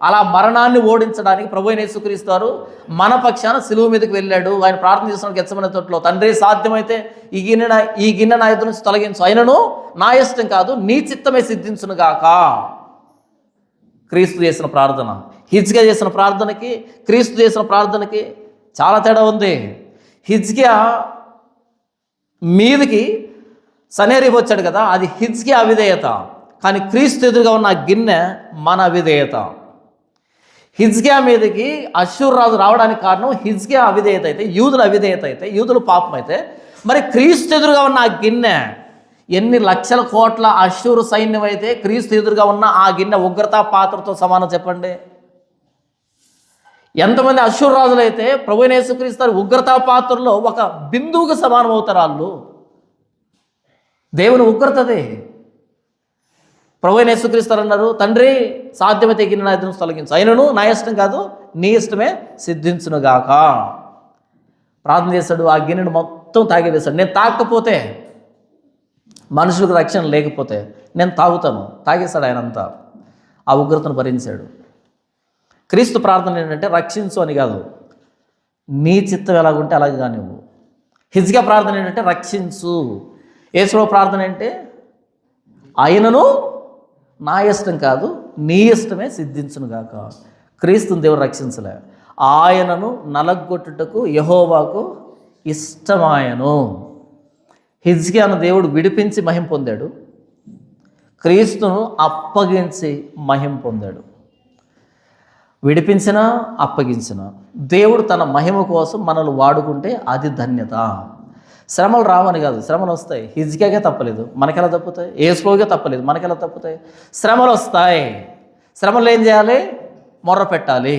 Speaker 1: అలా మరణాన్ని ఓడించడానికి ప్రభువైన యేసుక్రీస్తు వారు మన పక్షాన సిలువ మీదకి వెళ్ళాడు. ఆయన ప్రార్థన చేస్తున్నాడు గెత్సేమనే తోటలో, తండ్రి సాధ్యమైతే ఈ గిన్నె నా ఎదురు నుంచి తొలగించు, అయినను నా ఇష్టం కాదు నీ చిత్తమే సిద్ధించునుగాక. క్రీస్తు చేసిన ప్రార్థన, హిజ్కియా చేసిన ప్రార్థనకి క్రీస్తు చేసిన ప్రార్థనకి చాలా తేడా ఉంది. హిజ్కియా మీదకి సనేరీబు వచ్చాడు కదా, అది హిజ్కియా అవిధేయత. కానీ క్రీస్తు ఎదురుగా ఉన్న గిన్నె మన అవిధేయత. హిజ్కియా మీదకి అష్షూరు రాజు రావడానికి కారణం హిజ్కియా అవిధేయత అయితే, యూదుల అవిధేయత అయితే, యూదుల పాపం అయితే, మరి క్రీస్తు ఎదురుగా ఉన్న ఆ గిన్నె ఎన్ని లక్షల కోట్ల అష్షూరు సైన్యం అయితే క్రీస్తు ఎదురుగా ఉన్న ఆ గిన్నె ఉగ్రతా పాత్రతో సమానం చెప్పండి. ఎంతమంది అష్షూరు రాజులు అయితే ప్రభువైన యేసుక్రీస్తు ఉగ్రతా పాత్రలో ఒక బిందువుకు సమానం అవుతారు. వాళ్ళు దేవుని ఉగ్రతదే. ప్రభువైన యేసుక్రీస్తు అన్నారు, తండ్రి సాధ్యమైతే గిన్నె నా ఎదురు నుంచి తొలగించు, అయినను నా ఇష్టం కాదు నీ ఇష్టమే సిద్ధించునుగాక. ప్రార్థన చేశాడు, ఆ గిన్నెను మొత్తం తాగివేశాడు. నేను తాగకపోతే, మనుషులకు రక్షణ లేకపోతే నేను తాగుతాను. తాగేశాడు ఆయన అంతా. ఆ ఉగ్రతను భరించాడు. క్రీస్తు ప్రార్థన ఏంటంటే రక్షించు అని కాదు, నీ చిత్తం ఎలాగుంటే అలాగే కానివ్వు. హిజ్కియా ప్రార్థన ఏంటంటే రక్షించు. యేసు ప్రార్థన అంటే ఆయనను నా ఇష్టం కాదు నీ ఇష్టమే సిద్ధించునుగాక. క్రీస్తుని దేవుడు రక్షించలే, ఆయనను నలగొట్టుటకు యెహోవాకు ఇష్టమాయను. హిజ్కియాను దేవుడు విడిపించి మహిమ పొందాడు, క్రీస్తును అప్పగించి మహిమ పొందాడు. విడిపించినా అప్పగించిన దేవుడు తన మహిమ కోసం మనల్ని వాడుకుంటే అది ధన్యత. శ్రమలు రావని కాదు, శ్రమలు వస్తాయి. హిజ్కియాకే తప్పలేదు, మనకెలా తప్పుతాయి? యేసుకే తప్పలేదు, మనకెలా తప్పుతాయి? శ్రమలు వస్తాయి. శ్రమలు ఏం చేయాలి? మొర్ర పెట్టాలి.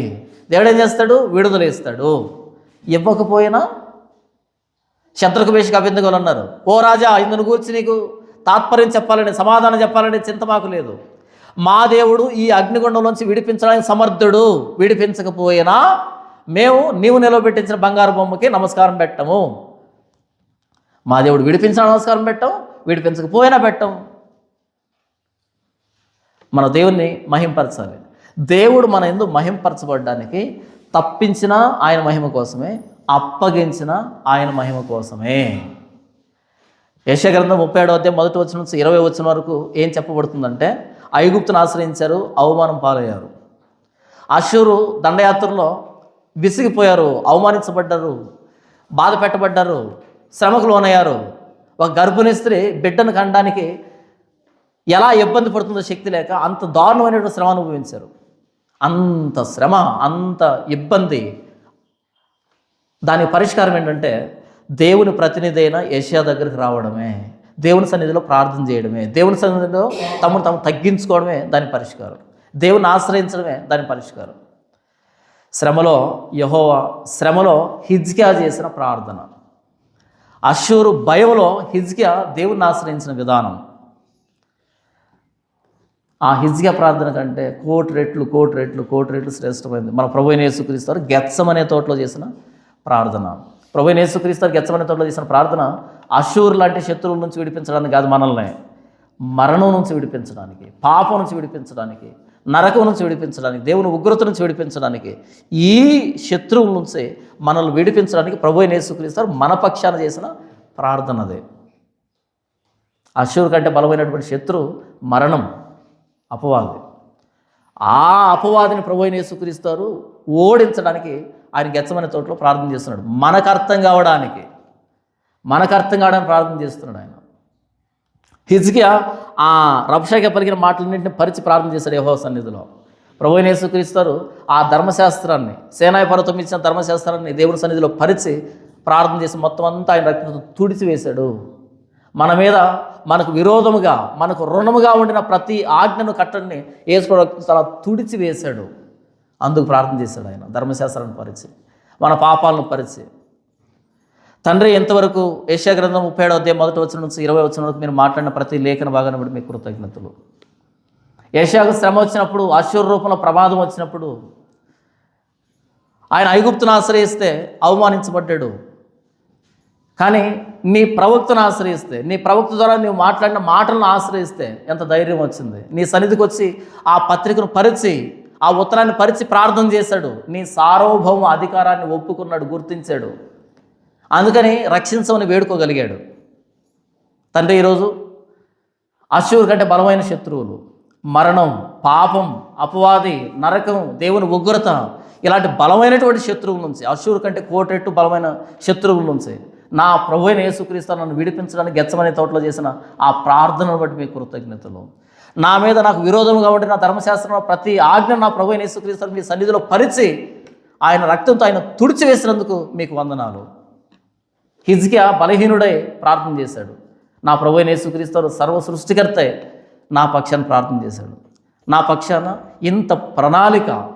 Speaker 1: దేవుడు ఏం చేస్తాడు? విడుదల ఇస్తాడు. ఇవ్వకపోయినా శత్రుకు వేషకు అభిందగోలు అన్నారు, ఓ రాజా ఇందును గూర్చి నీకు తాత్పర్యం చెప్పాలని, సమాధానం చెప్పాలని చింత మాకు లేదు. మా దేవుడు ఈ అగ్నిగుండంలోంచి విడిపించడానికి సమర్థుడు. విడిపించకపోయినా మేము నీవు నిలబెట్టించిన బంగారు బొమ్మకి నమస్కారం పెట్టము. మా దేవుడు విడిపించిన నమస్కారం పెట్టం, విడిపించకపోయినా పెట్టం. మన దేవుణ్ణి మహింపరచాలి. దేవుడు మన ఎందుకు మహింపరచబడడానికి తప్పించిన ఆయన మహిమ కోసమే, అప్పగించిన ఆయన మహిమ కోసమే. యెషయా గ్రంథం 37వ అధ్యాయం 1వ వచనం నుంచి 20వ వచనం వరకు ఏం చెప్పబడుతుందంటే, ఐగుప్తును ఆశ్రయించారు, అవమానం పాలయ్యారు. అష్షూరు దండయాత్రలో విసిగిపోయారు, అవమానించబడ్డారు, బాధ పెట్టబడ్డారు, శ్రమకు లోనయ్యారు. ఒక గర్భిణీ స్త్రీ బిడ్డను కనడానికి ఎలా ఇబ్బంది పడుతుందో శక్తి లేక అంత దారుణమైనటువంటి శ్రమ అనుభవించారు. అంత శ్రమ, అంత ఇబ్బంది. దానికి పరిష్కారం ఏంటంటే దేవుని ప్రతినిధి అయిన యెషయా దగ్గరికి రావడమే, దేవుని సన్నిధిలో ప్రార్థన చేయడమే, దేవుని సన్నిధిలో తమను తాము తగ్గించుకోవడమే దాని పరిష్కారం. దేవుని ఆశ్రయించడమే దాని పరిష్కారం. శ్రమలో హిజ్కియా చేసిన ప్రార్థన, అష్షూరు భయంలో హిజ్కియా దేవుని ఆశ్రయించిన విధానం, ఆ హిజ్కియా ప్రార్థన కంటే కోటి రెట్లు శ్రేష్టమైంది మన ప్రభువైన యేసుక్రీస్తు వారు గెత్సేమనే తోటలో చేసిన ప్రార్థన. ప్రభువైన యేసుక్రీస్తు వారు గెత్సేమనే తోటలో చేసిన ప్రార్థన అష్షూరు లాంటి శత్రువుల నుంచి విడిపించడానికి కాదు, మనల్ని మరణం నుంచి విడిపించడానికి, పాపం నుంచి విడిపించడానికి, నరకం నుంచి విడిపించడానికి, దేవుని ఉగ్రత నుంచి విడిపించడానికి, ఈ శత్రువుల నుంచి మనల్ని విడిపించడానికి ప్రభువైన యేసుక్రీస్తు వారు మన పక్షాన చేసిన ప్రార్థన అదే. అష్షూరు కంటే బలమైనటువంటి శత్రువు మరణం, అపవాది. ఆ అపవాదిని ప్రభువైన యేసుక్రీస్తు వారు ఓడించడానికి ఆయన గెత్సేమనే తోటలో ప్రార్థన చేస్తున్నాడు. మనకు అర్థం కావడానికి ప్రార్థన చేస్తున్నాడు ఆయన. హిజ్కియా ఆ రబ్షాకే పలికిన మాటలన్నింటినీ పరిచి ప్రార్థన చేశాడు యెహోవా సన్నిధిలో. ప్రభువైన యేసుక్రీస్తు వారు ఆ ధర్మశాస్త్రాన్ని, సేనాయి పర్వతం ఇచ్చిన ధర్మశాస్త్రాన్ని దేవుని సన్నిధిలో పరిచి ప్రార్థన చేసి మొత్తం అంతా ఆయన రక్తంతో తుడిచివేశాడు. మన మీద మనకు విరోధముగా, మనకు రుణముగా ఉండిన ప్రతి ఆజ్ఞను కట్టడిని యేసు రక్తంతో అలా తుడిచివేశాడు. అందుకు ప్రార్థన చేశాడు ఆయన, ధర్మశాస్త్రాన్ని పరిచి, మన పాపాలను పరిచి. తండ్రి, ఎంతవరకు యెషయా గ్రంథం 37వ అధ్యాయం 1వ వచనం నుంచి 20వ వచనం వరకు మీరు మాట్లాడిన ప్రతి లేఖన భాగాన్ని బట్టి మీకు కృతజ్ఞతలు. యెషయాకు శ్రమ వచ్చినప్పుడు, అష్షూరు రూపంలో ప్రమాదం వచ్చినప్పుడు ఆయన ఐగుప్తును ఆశ్రయిస్తే అవమానించబడ్డాడు. కానీ నీ ప్రవక్తను ఆశ్రయిస్తే, నీ ప్రవక్త ద్వారా నువ్వు మాట్లాడిన మాటలను ఆశ్రయిస్తే ఎంత ధైర్యం వచ్చింది. నీ సన్నిధికి వచ్చి ఆ పత్రికను పరిచి, ఆ ఉత్తరాన్ని పరిచి ప్రార్థన చేశాడు. నీ సార్వభౌమ అధికారాన్ని ఒప్పుకున్నాడు, గుర్తించాడు. అందుకని రక్షించమని వేడుకోగలిగాడు. తండ్రి, ఈరోజు అశ్షూరు కంటే బలమైన శత్రువులు, మరణం, పాపం, అపవాది, నరకం, దేవుని ఉగ్రత, ఇలాంటి బలమైనటువంటి శత్రువుల నుంచి, అశ్షూరు కంటే కోటెట్టు బలమైన శత్రువుల నుంచి నా ప్రభువైన యేసుక్రీస్తు నన్ను విడిపించడానికి గెత్సమనే తోటలో చేసిన ఆ ప్రార్థనను బట్టి మీ కృతజ్ఞతలు. నా మీద నాకు విరోధంగా ఉంటే నా ధర్మశాస్త్రంలో ప్రతి ఆజ్ఞ నా ప్రభువైన యేసుక్రీస్తు మీ సన్నిధిలో పరిచి ఆయన రక్తంతో ఆయన తుడిచివేసినందుకు మీకు వందనాలు. హిజ్కియా బలహీనుడై ప్రార్థన చేశాడు. నా ప్రభువైన యేసుక్రీస్తు సర్వ సృష్టికర్త నా పక్షాన్ని ప్రార్థన చేశాడు. నా పక్షాన ఇంత ప్రణాళిక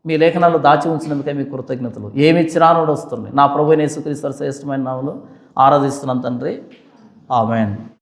Speaker 1: మీ లేఖనాల్లో దాచి ఉంచినందుకే మీకు కృతజ్ఞతలు. ఏమి ఇచ్చినా వస్తుంది. నా ప్రభువైన యేసుక్రీస్తు శ్రేష్టమైన నామములో ఆరాధిస్తున్నాను తండ్రి. ఆమేన్.